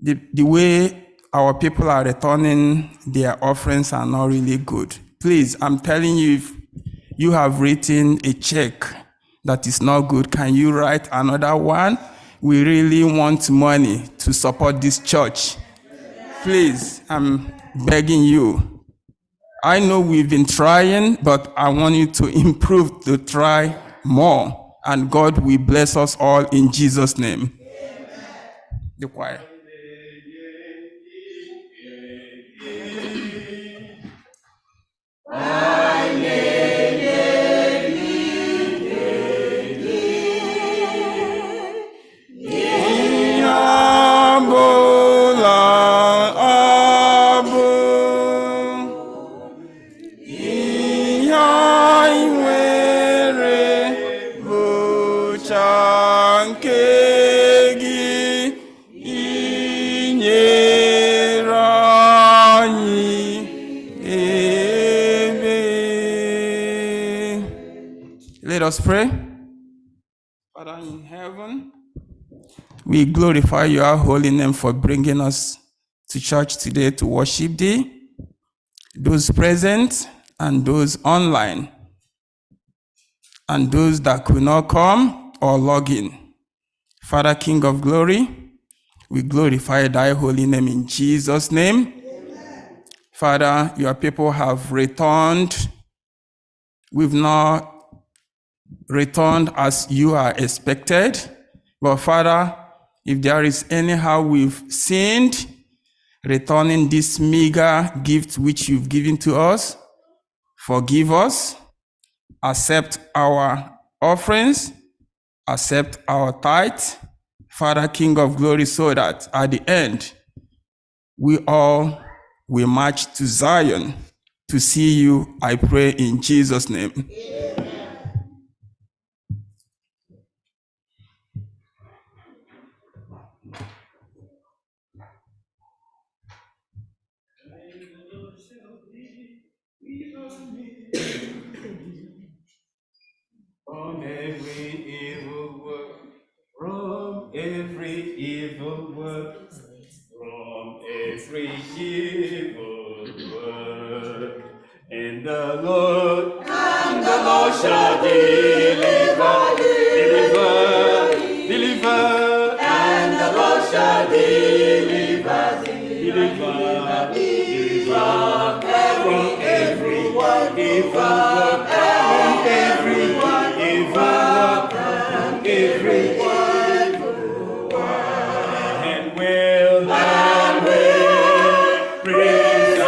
The way our people are returning their offerings are not really good. Please, I'm telling you, if you have written a check that is not good, can you write another one? We really want money to support this church. Please, I'm begging you. I know we've been trying, but I want you to improve, to try more. And God will bless us all in Jesus' name. The choir. Let us pray. Father in heaven, we glorify your holy name for bringing us to church today to worship thee, those present and those online, and those that could not come or log in. Father, King of glory, we glorify thy holy name in Jesus' name. Amen. Father, your people have returned. We've not returned as you are expected. But Father, if there is anyhow we've sinned, returning this meager gift which you've given to us, forgive us, accept our offerings, accept our tithe, Father, King of glory, so that at the end, we all will march to Zion to see you, I pray in Jesus' name. Amen. From every evil work, from every evil work, from every evil work. And the Lord shall deliver, and the Lord shall deliver from every evil work. And will praise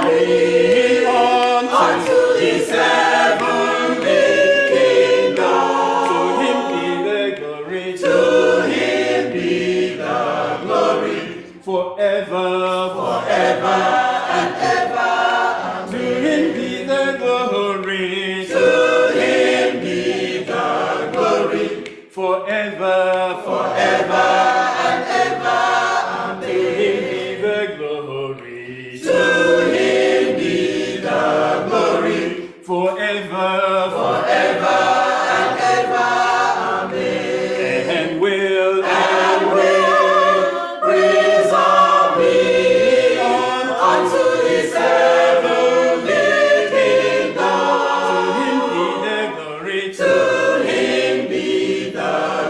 thee unto his heavenly kingdom. To him be the glory, forever, forever and ever. To him be the glory, forever, forever and ever. To him be the glory, forever, forever and ever. Amen. And will praise thee unto his heavenly kingdom. To him be the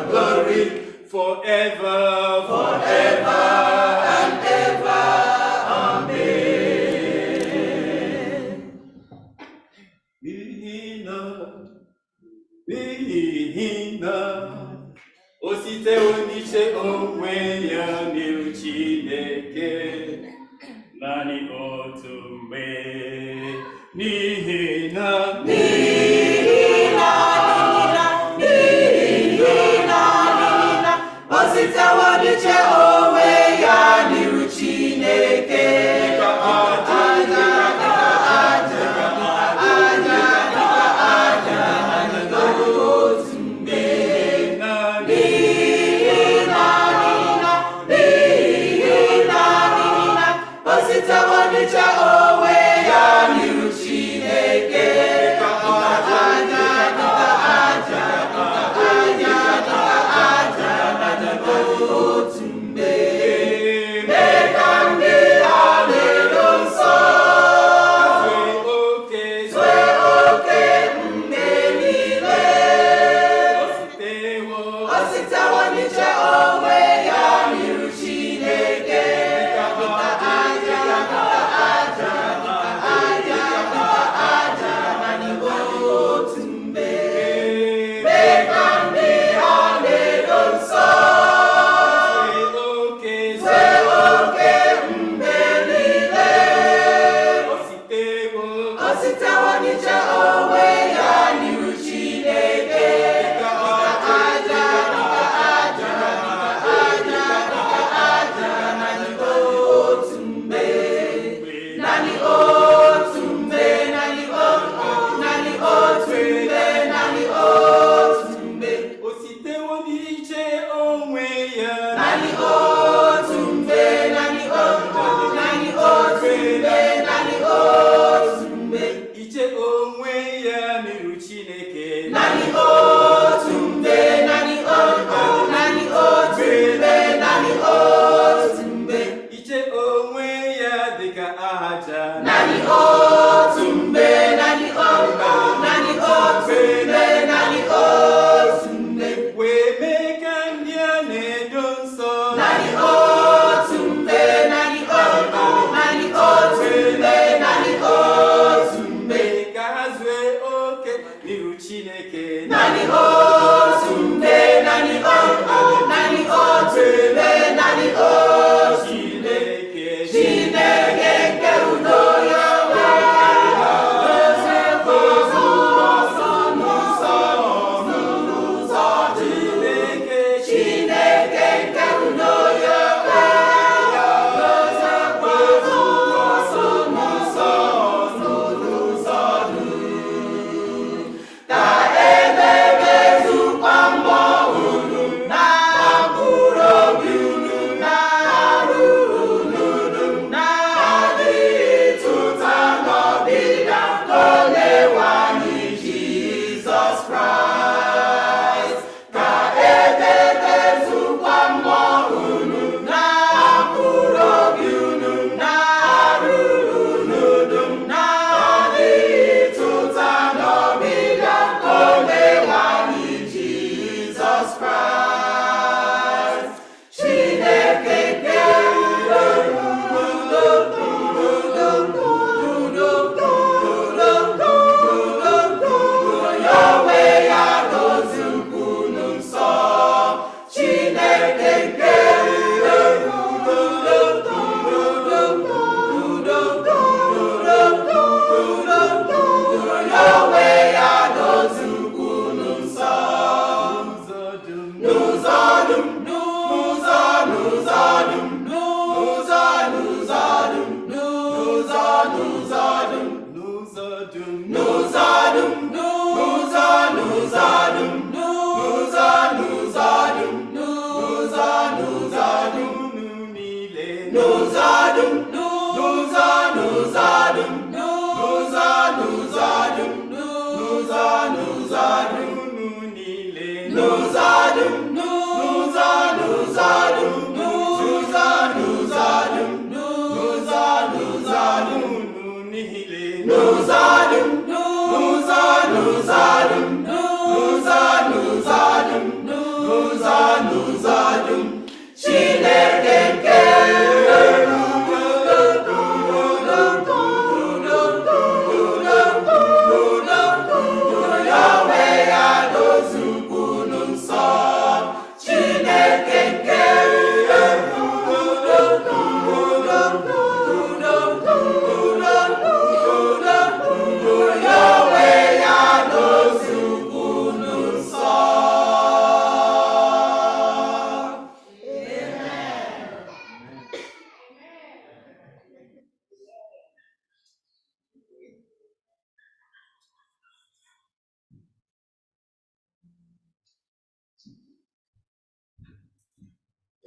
glory, forever, forever and ever. Amen. N'ihi na o site oniche onwe ya n'iru Chineke naanị otu mgbe. N'ihi na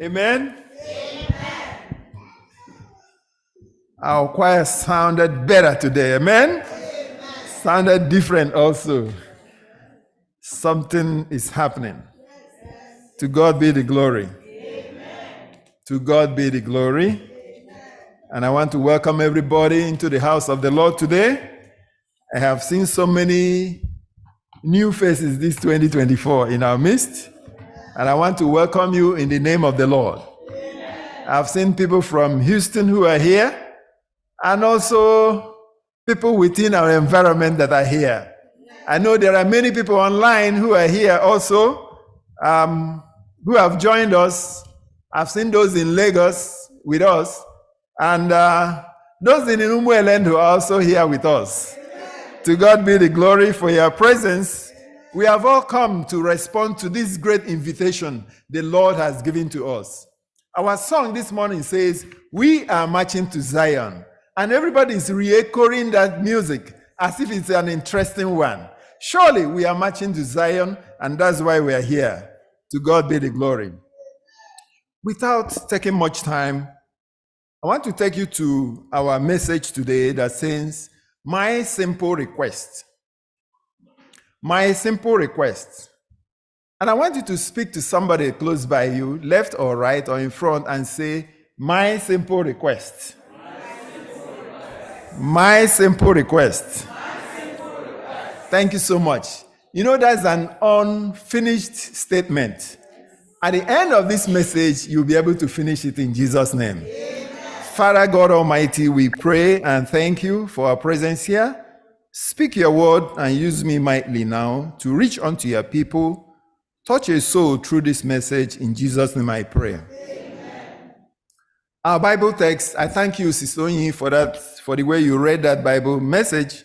Amen? Our choir sounded better today. Amen? Sounded different also. Something is happening. To God be the glory. To God be the glory. And I want to welcome everybody into the house of the Lord today. I have seen so many new faces this 2024 in our midst. And I want to welcome you in the name of the Lord. I've seen people from Houston who are here, and also people within our environment that are here. I know there are many people online who are here also, who have joined us. I've seen those in Lagos with us, and those in Umueland who are also here with us. To God be the glory for your presence. We have all come to respond to this great invitation the Lord has given to us. Our song this morning says, "We are marching to Zion." And everybody is re-echoing that music as if it's an interesting one. Surely we are marching to Zion, and that's why we are here. To God be the glory. Without taking much time, I want to take you to our message today that says, "My simple request." My simple request. And I want you to speak to somebody close by you, left or right or in front, and say, "My simple request." My simple request. Thank you so much. You know, that's an unfinished statement. At the end of this message, you'll be able to finish it in Jesus' name. Amen. Father God Almighty, we pray and thank you for our presence here. Speak your word and use me mightily now to reach unto your people. Touch a soul through this message. In Jesus' name I pray. Amen. Our Bible text, I thank you, Sister Onyi, for the way you read that Bible message.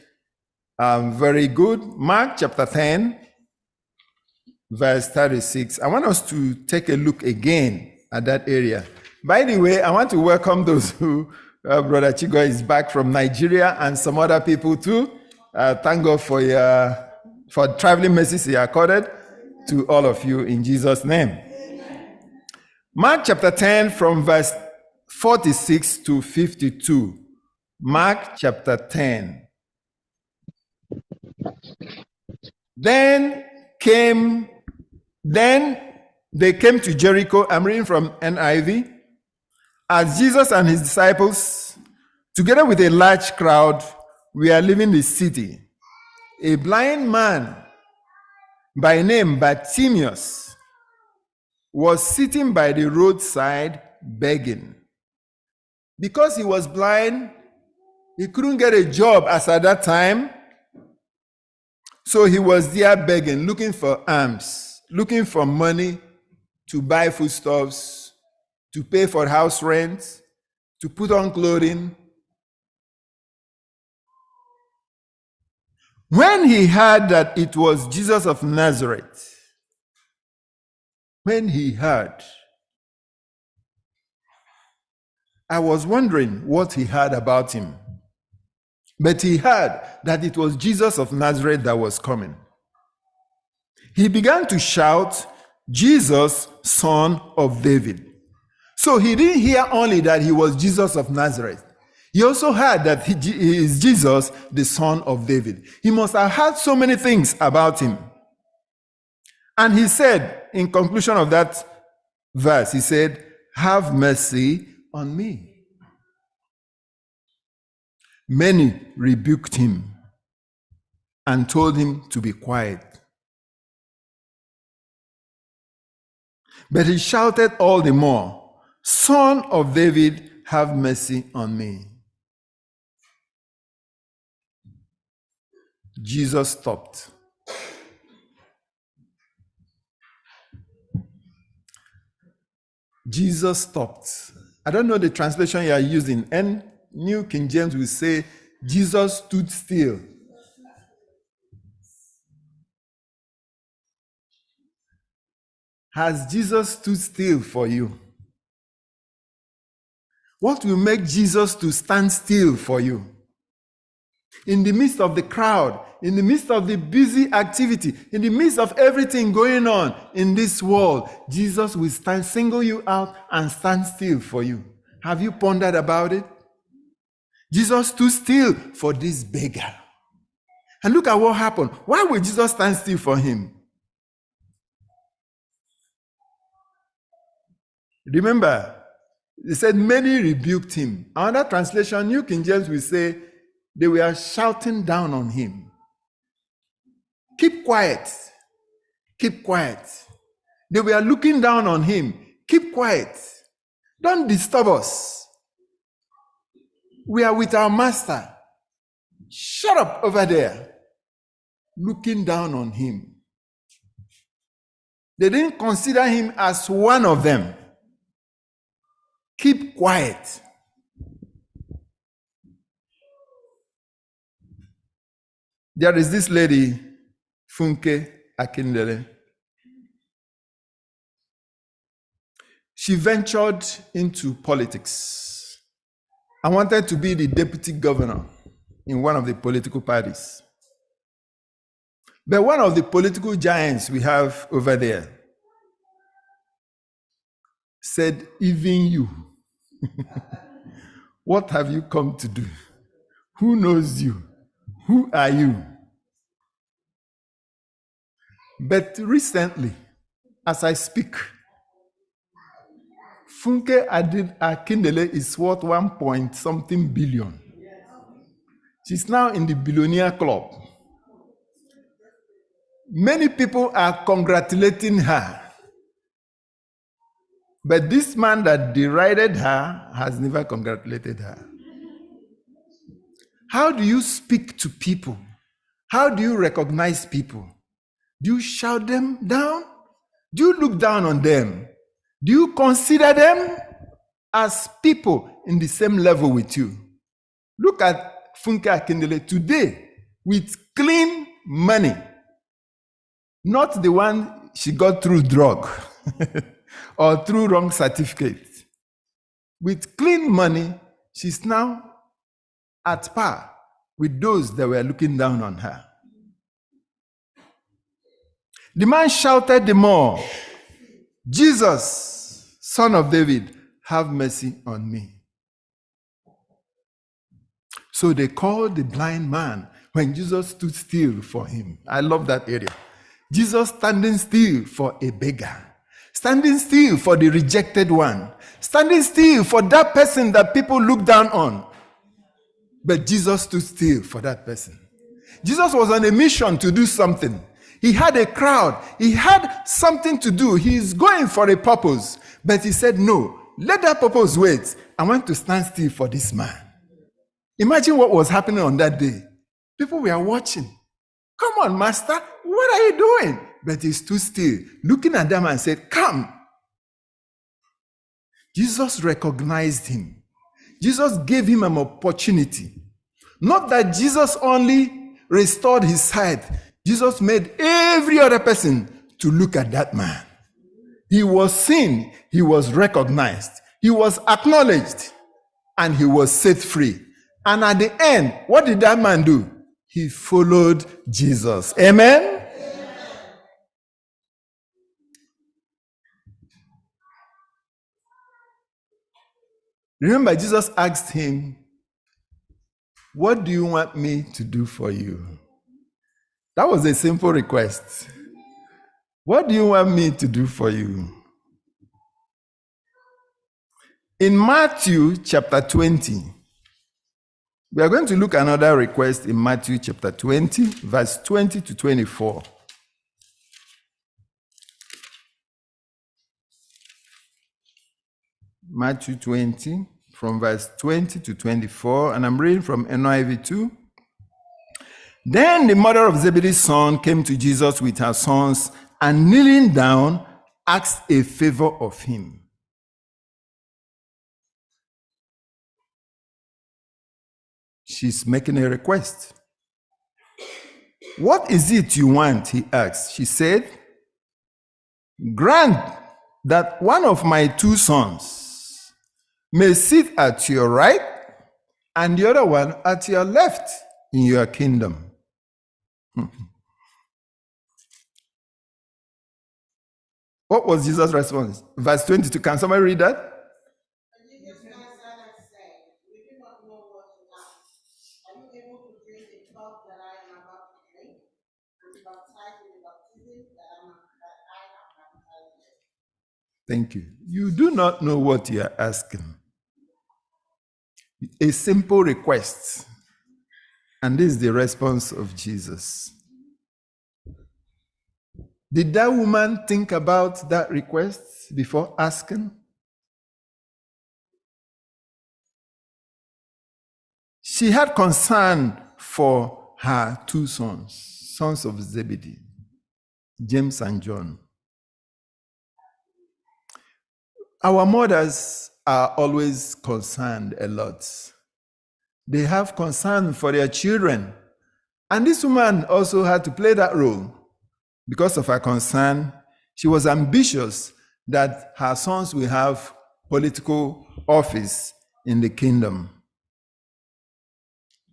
Very good. Mark chapter 10, verse 36. I want us to take a look again at that area. By the way, I want to welcome those who, Brother Chigo is back from Nigeria and some other people too. Thank God for traveling mercies he accorded to all of you in Jesus' name. Amen. Mark chapter 10 from verse 46 to 52. Mark chapter 10. Then they came to Jericho. I'm reading from NIV. As Jesus and his disciples, together with a large crowd, were leaving the city, a blind man by name Bartimaeus was sitting by the roadside begging. Because he was blind, he couldn't get a job as at that time. So he was there begging, looking for alms, looking for money to buy foodstuffs, to pay for house rent, to put on clothing. When he heard that it was Jesus of Nazareth, I was wondering what he heard about him. But he heard that it was Jesus of Nazareth that was coming. He began to shout, "Jesus, Son of David." So he didn't hear only that he was Jesus of Nazareth. He also heard that he is Jesus, the Son of David. He must have heard so many things about him. And he said, in conclusion of that verse, he said, "Have mercy on me." Many rebuked him and told him to be quiet. But he shouted all the more, "Son of David, have mercy on me." Jesus stopped. Jesus stopped. I don't know the translation you are using. And New King James will say, Jesus stood still. Has Jesus stood still for you? What will make Jesus to stand still for you? In the midst of the crowd, in the midst of the busy activity, in the midst of everything going on in this world, Jesus will single you out and stand still for you. Have you pondered about it? Jesus stood still for this beggar. And look at what happened. Why would Jesus stand still for him? Remember, they said many rebuked him. Another translation, New King James will say, they were shouting down on him. Keep quiet. Keep quiet. They were looking down on him. Keep quiet. Don't disturb us. We are with our master. Shut up over there. Looking down on him. They didn't consider him as one of them. Keep quiet. There is this lady, Funke Akindele. She ventured into politics and wanted to be the deputy governor in one of the political parties. But one of the political giants we have over there said, even you, what have you come to do? Who knows you? Who are you? But recently, as I speak, Funke Akindele is worth 1 point something billion. She's now in the billionaire club. Many people are congratulating her. But this man that derided her has never congratulated her. How do you speak to people? How do you recognize people? Do you shout them down? Do you look down on them? Do you consider them as people in the same level with you? Look at Funke Akindele today with clean money, not the one she got through drug or through wrong certificate. With clean money, she's now at par with those that were looking down on her. The man shouted the more, Jesus, Son of David, have mercy on me. So they called the blind man when Jesus stood still for him. I love that area. Jesus standing still for a beggar, standing still for the rejected one, standing still for that person that people look down on. But Jesus stood still for that person. Jesus was on a mission to do something. He had a crowd. He had something to do. He is going for a purpose. But he said, no, let that purpose wait. I want to stand still for this man. Imagine what was happening on that day. People were watching. Come on, master, what are you doing? But he stood still, looking at them and said, come. Jesus recognized him. Jesus gave him an opportunity. Not that Jesus only restored his sight. Jesus made every other person to look at that man. He was seen, he was recognized, he was acknowledged, and he was set free. And at the end, what did that man do? He followed Jesus. Amen? Remember, Jesus asked him, what do you want me to do for you? That was a simple request. What do you want me to do for you? In Matthew chapter 20, we are going to look at another request in Matthew chapter 20, verse 20 to 24. Matthew 20, from verse 20 to 24, and I'm reading from NIV 2. Then the mother of Zebedee's son came to Jesus with her sons, and kneeling down, asked a favor of him. She's making a request. What is it you want? He asked. She said, grant that one of my 2 sons may sit at your right and the other one at your left in your kingdom. What was Jesus' response? Verse 22. Can somebody read that? Thank you. You do not know what you are asking. A simple request. And this is the response of Jesus. Did that woman think about that request before asking? She had concern for her two sons of Zebedee, James and John. Our mothers are always concerned a lot. They have concern for their children. And this woman also had to play that role. Because of her concern, she was ambitious that her sons will have political office in the kingdom.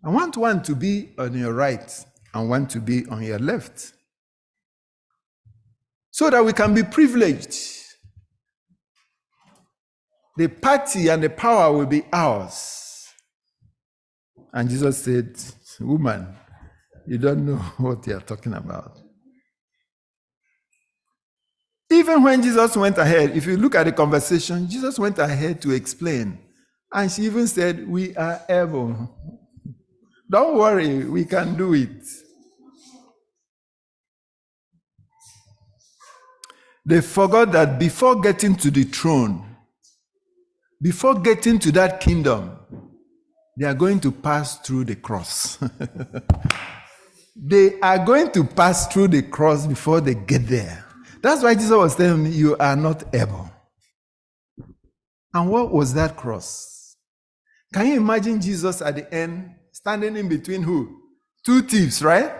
I want one to be on your right and one to be on your left, so that we can be privileged. The party and the power will be ours. And Jesus said, woman, you don't know what you're talking about. Even when Jesus went ahead, if you look at the conversation, Jesus went ahead to explain. And she even said, we are able. Don't worry, we can do it. They forgot that before getting to the throne, before getting to that kingdom, they are going to pass through the cross. They are going to pass through the cross before they get there. That's why Jesus was telling me, you are not able. And what was that cross? Can you imagine Jesus at the end, standing in between who? Two thieves, right?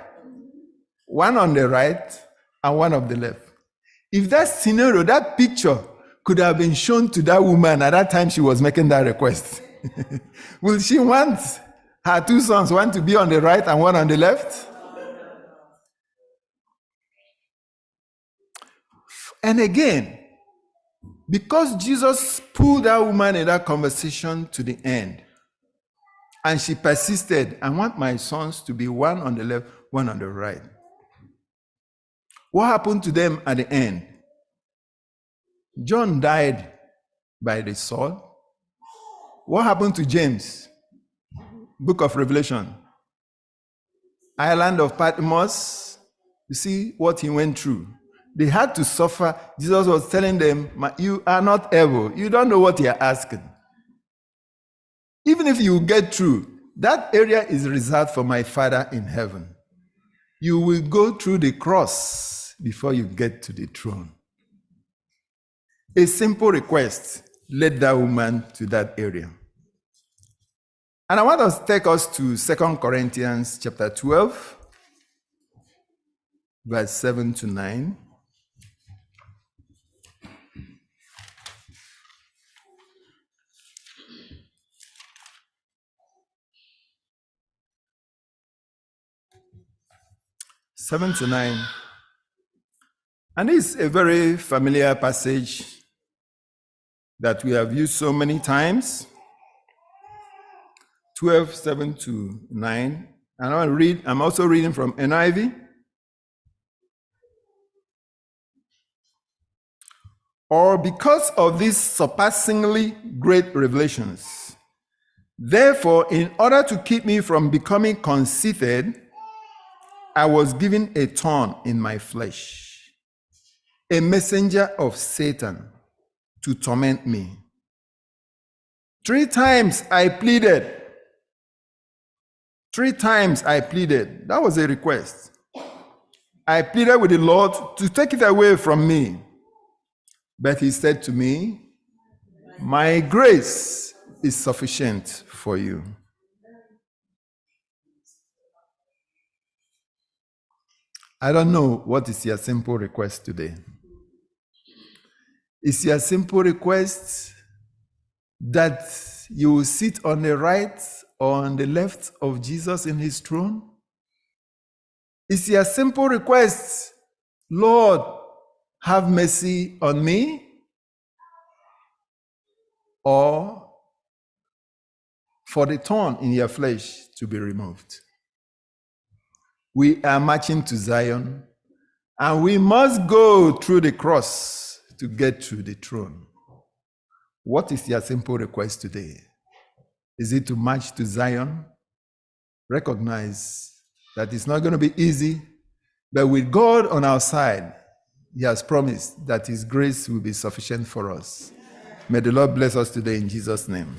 One on the right and one on the left. If that scenario, that picture could have been shown to that woman at that time she was making that request, will she want her two sons, one to be on the right and one on the left? And again, because Jesus pulled that woman in that conversation to the end, and she persisted, I want my sons to be one on the left, one on the right. What happened to them at the end? John died by the sword. What happened to James? Book of Revelation. Island of Patmos. You see what he went through. They had to suffer. Jesus was telling them, you are not able. You don't know what you are asking. Even if you get through, that area is reserved for my Father in heaven. You will go through the cross before you get to the throne. A simple request led that woman to that area. And I want to take us to 2 Corinthians chapter 12, verse 7 to 9. Seven to 9. And this is a very familiar passage that we have used so many times. 12, 7 to 9. And I'm also reading from NIV. Or because of these surpassingly great revelations, therefore, in order to keep me from becoming conceited, I was given a thorn in my flesh, a messenger of Satan to torment me. 3 times I pleaded. 3 times I pleaded. That was a request. I pleaded with the Lord to take it away from me. But he said to me, my grace is sufficient for you. I don't know what is your simple request today. Is your simple request that you will sit on the right or on the left of Jesus in his throne? Is your simple request, Lord, have mercy on me? Or for the thorn in your flesh to be removed? We are marching to Zion, and we must go through the cross to get to the throne. What is your simple request today? Is it to march to Zion? Recognize that it's not going to be easy, but with God on our side, He has promised that His grace will be sufficient for us. May the Lord bless us today in Jesus' name.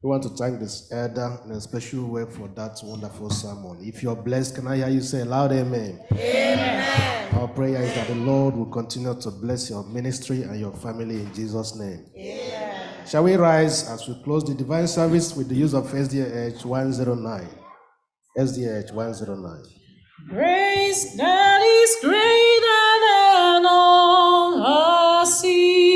We want to thank this elder in a special way for that wonderful sermon. If you're blessed, can I hear you say loud amen? Amen. Our prayer is that the Lord will continue to bless your ministry and your family in Jesus' name. Amen. Shall we rise as we close the divine service with the use of SDA 109? SDA 109. Grace that is greater than all our sin.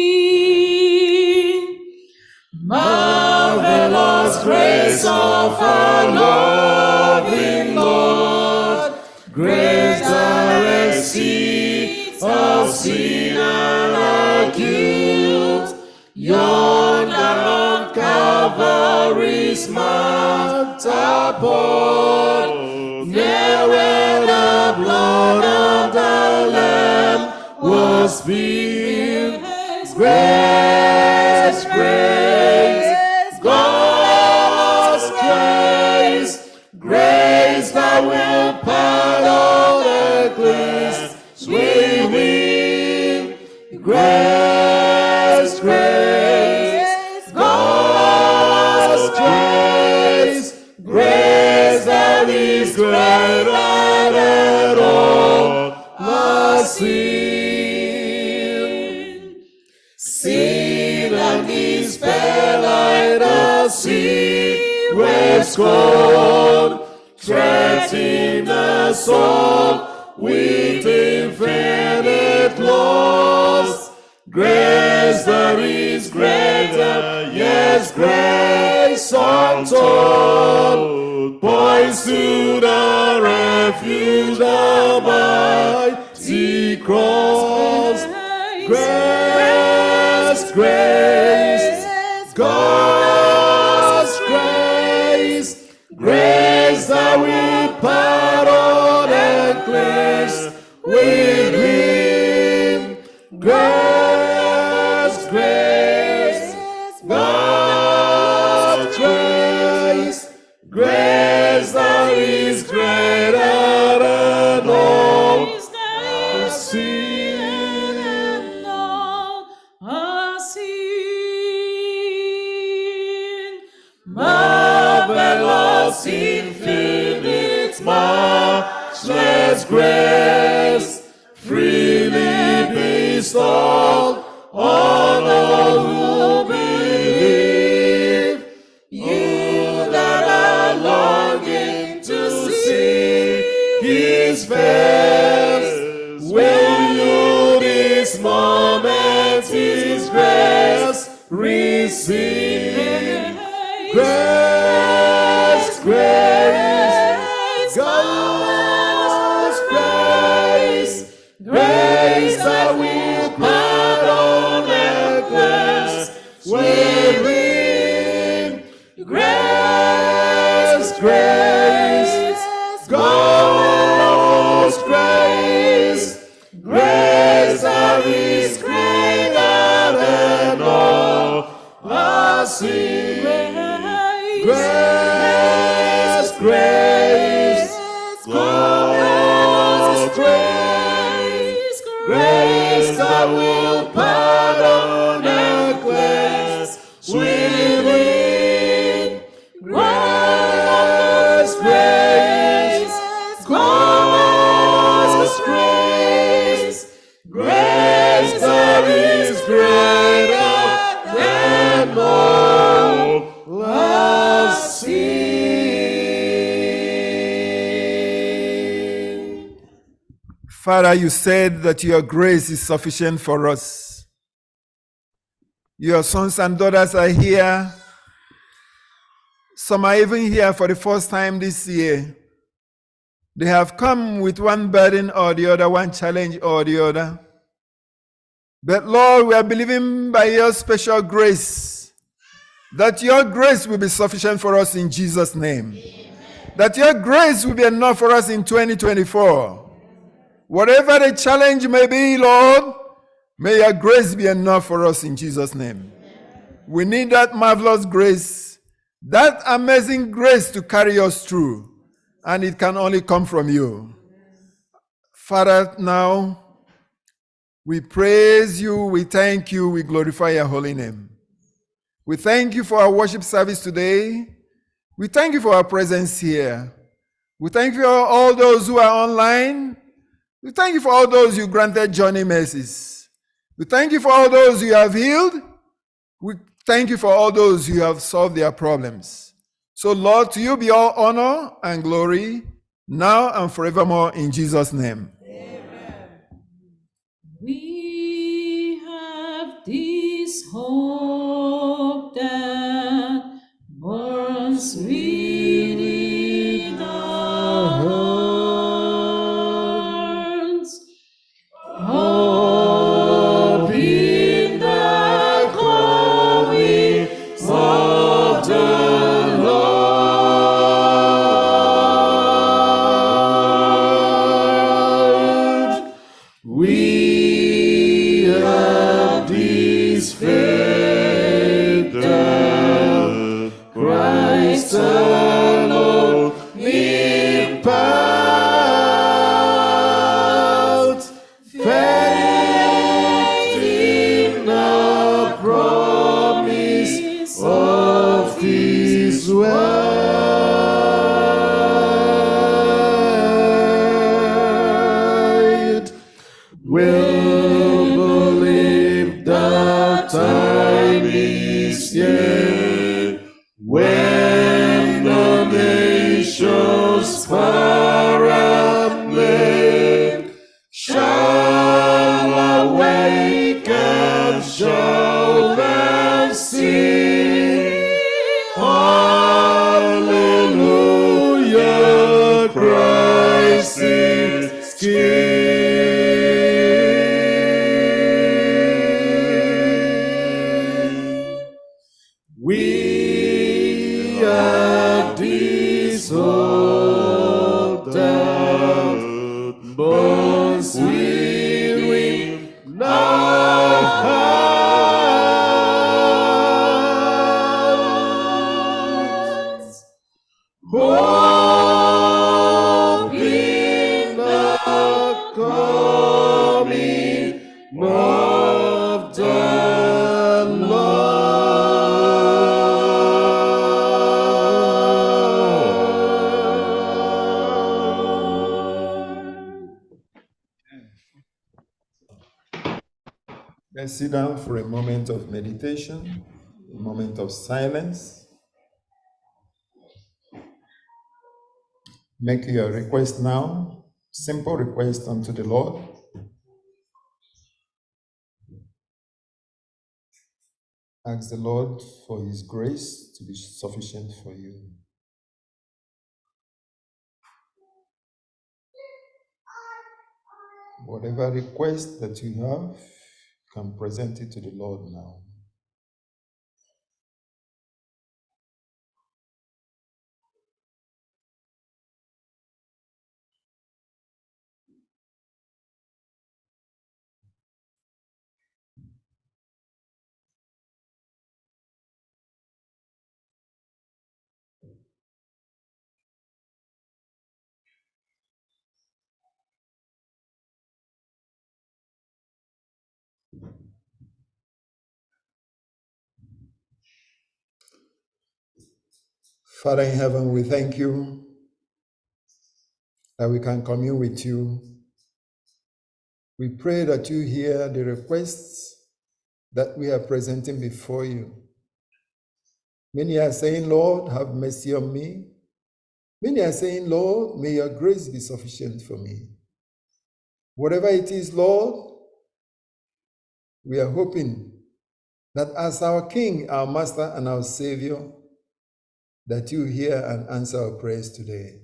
Marvelous grace of our loving Lord. Grace that exceeds our sin and our guilt. Yonder on Calvary's mount upon, there where the blood of the Lamb was spilled. Grace, grace, God's grace, grace that will pardon and cleanse, sweet wind. Grace, grace, God's grace, grace that is greater than all our sin. Sin and despair like the sea waves cold, threaten the soul with infinite loss. Grace that is greater, yes, grace untold, points to the refuge, the mighty cross. Grace, grace, God's grace, grace that will pardon and cleanse with Him. Grace, grace, God's grace, grace that is greater than all our sin. Marvelous, infinite, matchless grace, freely bestowed on all who believe. You that are longing to see His face, will you this moment His grace receive? Grace, grace, God's grace, grace that will pardon and cleanse with Him. Grace, grace, God's grace, grace that is greater than all our sin. Grace, grace, God's grace, grace that will pardon and cleanse with Him. Grace, grace, God's grace, grace that is greater than all our sin. Father, you said that your grace is sufficient for us. Your sons and daughters are here. Some are even here for the first time this year. They have come with one burden or the other, one challenge or the other. But Lord, we are believing by your special grace that your grace will be sufficient for us in Jesus' name. Amen. That your grace will be enough for us in 2024. Whatever the challenge may be, Lord, may your grace be enough for us in Jesus' name. We need that marvelous grace, that amazing grace to carry us through, and it can only come from you. Father, now we praise you, we thank you, we glorify your holy name. We thank you for our worship service today. We thank you for our presence here. We thank you for all those who are online. We thank you for all those you granted journey mercies. We thank you for all those you have healed. We thank you for all those who have solved their problems. So, Lord, to you be all honor and glory, now and forevermore, in Jesus' name. We have this hope that burns within our hearts. Hope in the coming of the Lord. We have this faith that Christ alone imparts, faith in the promise of His word. We'll believe that time is here when the nations far and near shall awake and shout and sing, Hallelujah, Christ is King. We have this hope that burns within our hearts. Hope in the coming of the Let's sit down for a moment of meditation, a moment of silence. Make your request now, simple request unto the Lord. Ask the Lord for His grace to be sufficient for you. Whatever request that you have, you can present it to the Lord now. Father in heaven, we thank you that we can commune with you. We pray that you hear the requests that we are presenting before you. Many are saying, Lord, have mercy on me. Many are saying, Lord, may your grace be sufficient for me. Whatever it is, Lord, we are hoping that as our King, our Master, and our Savior, that you hear and answer our prayers today.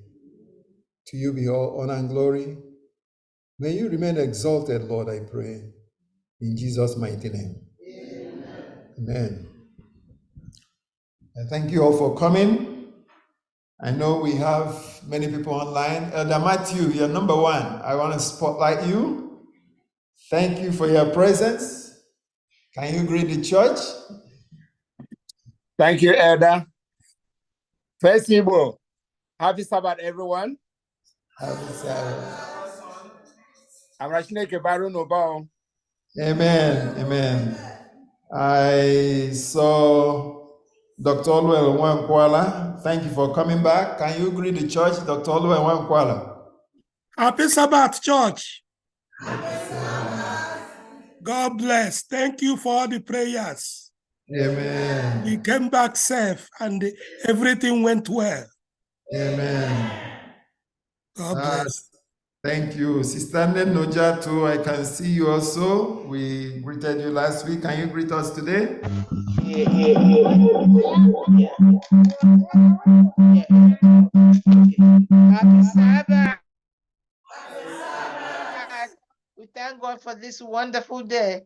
To you be all honor and glory. May you remain exalted, Lord, I pray. In Jesus' mighty name. Amen. Amen. I thank you all for coming. I know we have many people online. Elder Matthew, you're number one. I want to spotlight you. Thank you for your presence. Can you greet the church? Thank you, Elder. First Igbo, happy Sabbath, everyone. Happy Sabbath. Amen. Amen. I saw Dr. Oluwele Nwankwala. Thank you for coming back. Can you greet the church, Dr. Oluwele Nwankwala? Happy Sabbath, church. God bless. Thank you for all the prayers. Amen. We came back safe and everything went well. Amen. God bless. Thank you. Sister Noja too, I can see you also. We greeted you last week. Can you greet us today? Happy Sabbath. We thank God for this wonderful day.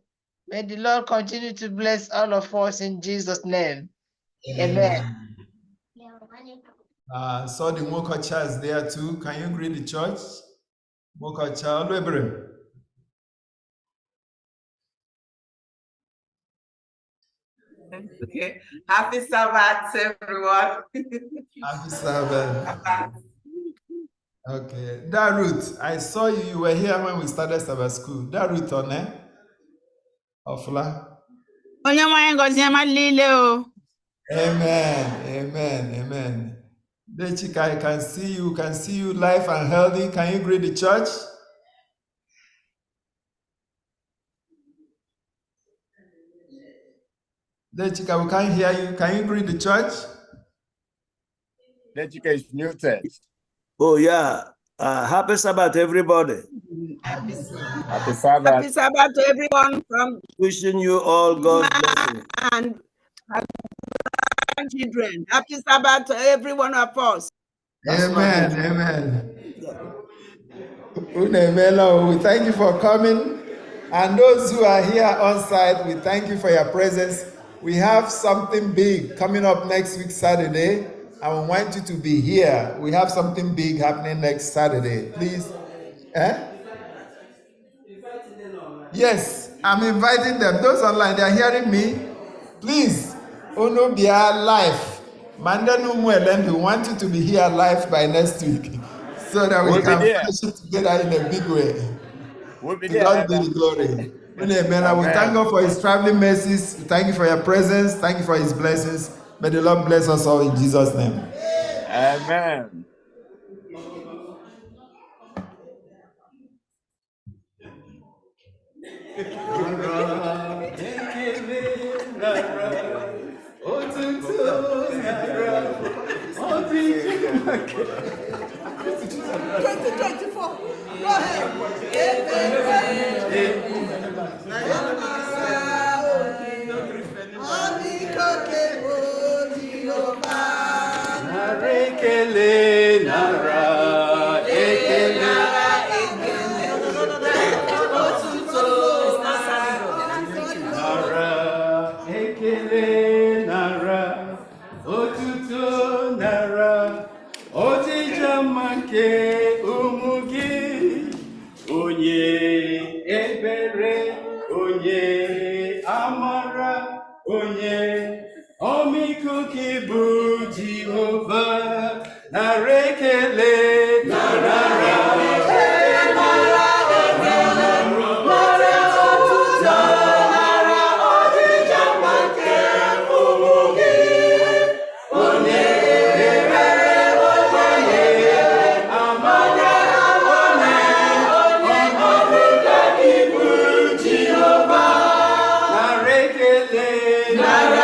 May the Lord continue to bless all of us in Jesus' name. Amen. Saw the Mokacha is there too. Can you greet the church? Mokacha, Olwebre. Okay. Happy Sabbath, everyone. Happy Sabbath. Okay. Darut, I saw you. You were here when we started Sabbath school. Darut, on Ofla. Amen. Amen. Amen. Dechika, I can see you. Can see you live and healthy. Can you greet the church? Dechika, we can't hear you. Can you greet the church? Dechika is muted. Oh, yeah. Happy Sabbath, everybody. Happy Sabbath. Happy Sabbath to everyone from Wishing you all God's blessing. And children. Happy Sabbath to every one of us. Amen. Amen. We thank you for coming. And those who are here on site, we thank you for your presence. We have something big coming up next week, Saturday. I want you to be here. We have something big happening next Saturday. Please. Yes, I'm inviting them. Those online, they are hearing me. Please, Onobia live. We want you to be here live by next week so that we can fellowship together in a big way. To God be the glory. Amen. We thank God for His traveling mercies. We thank you for your presence. Thank you for His blessings. May the Lord bless us all in Jesus' name. Amen. Go Nara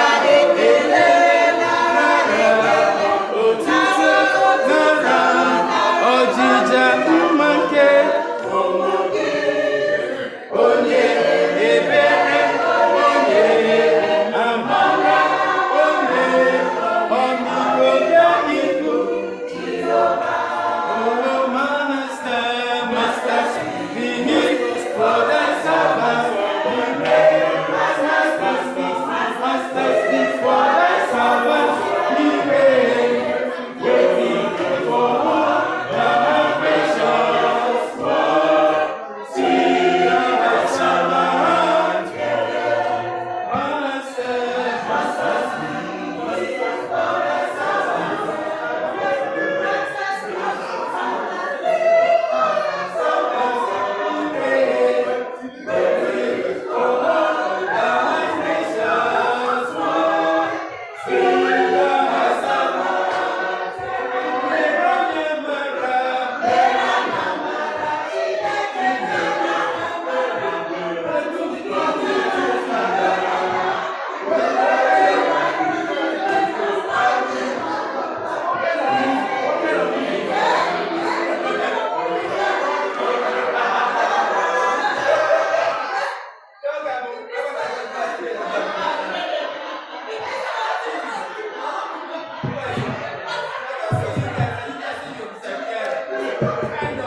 And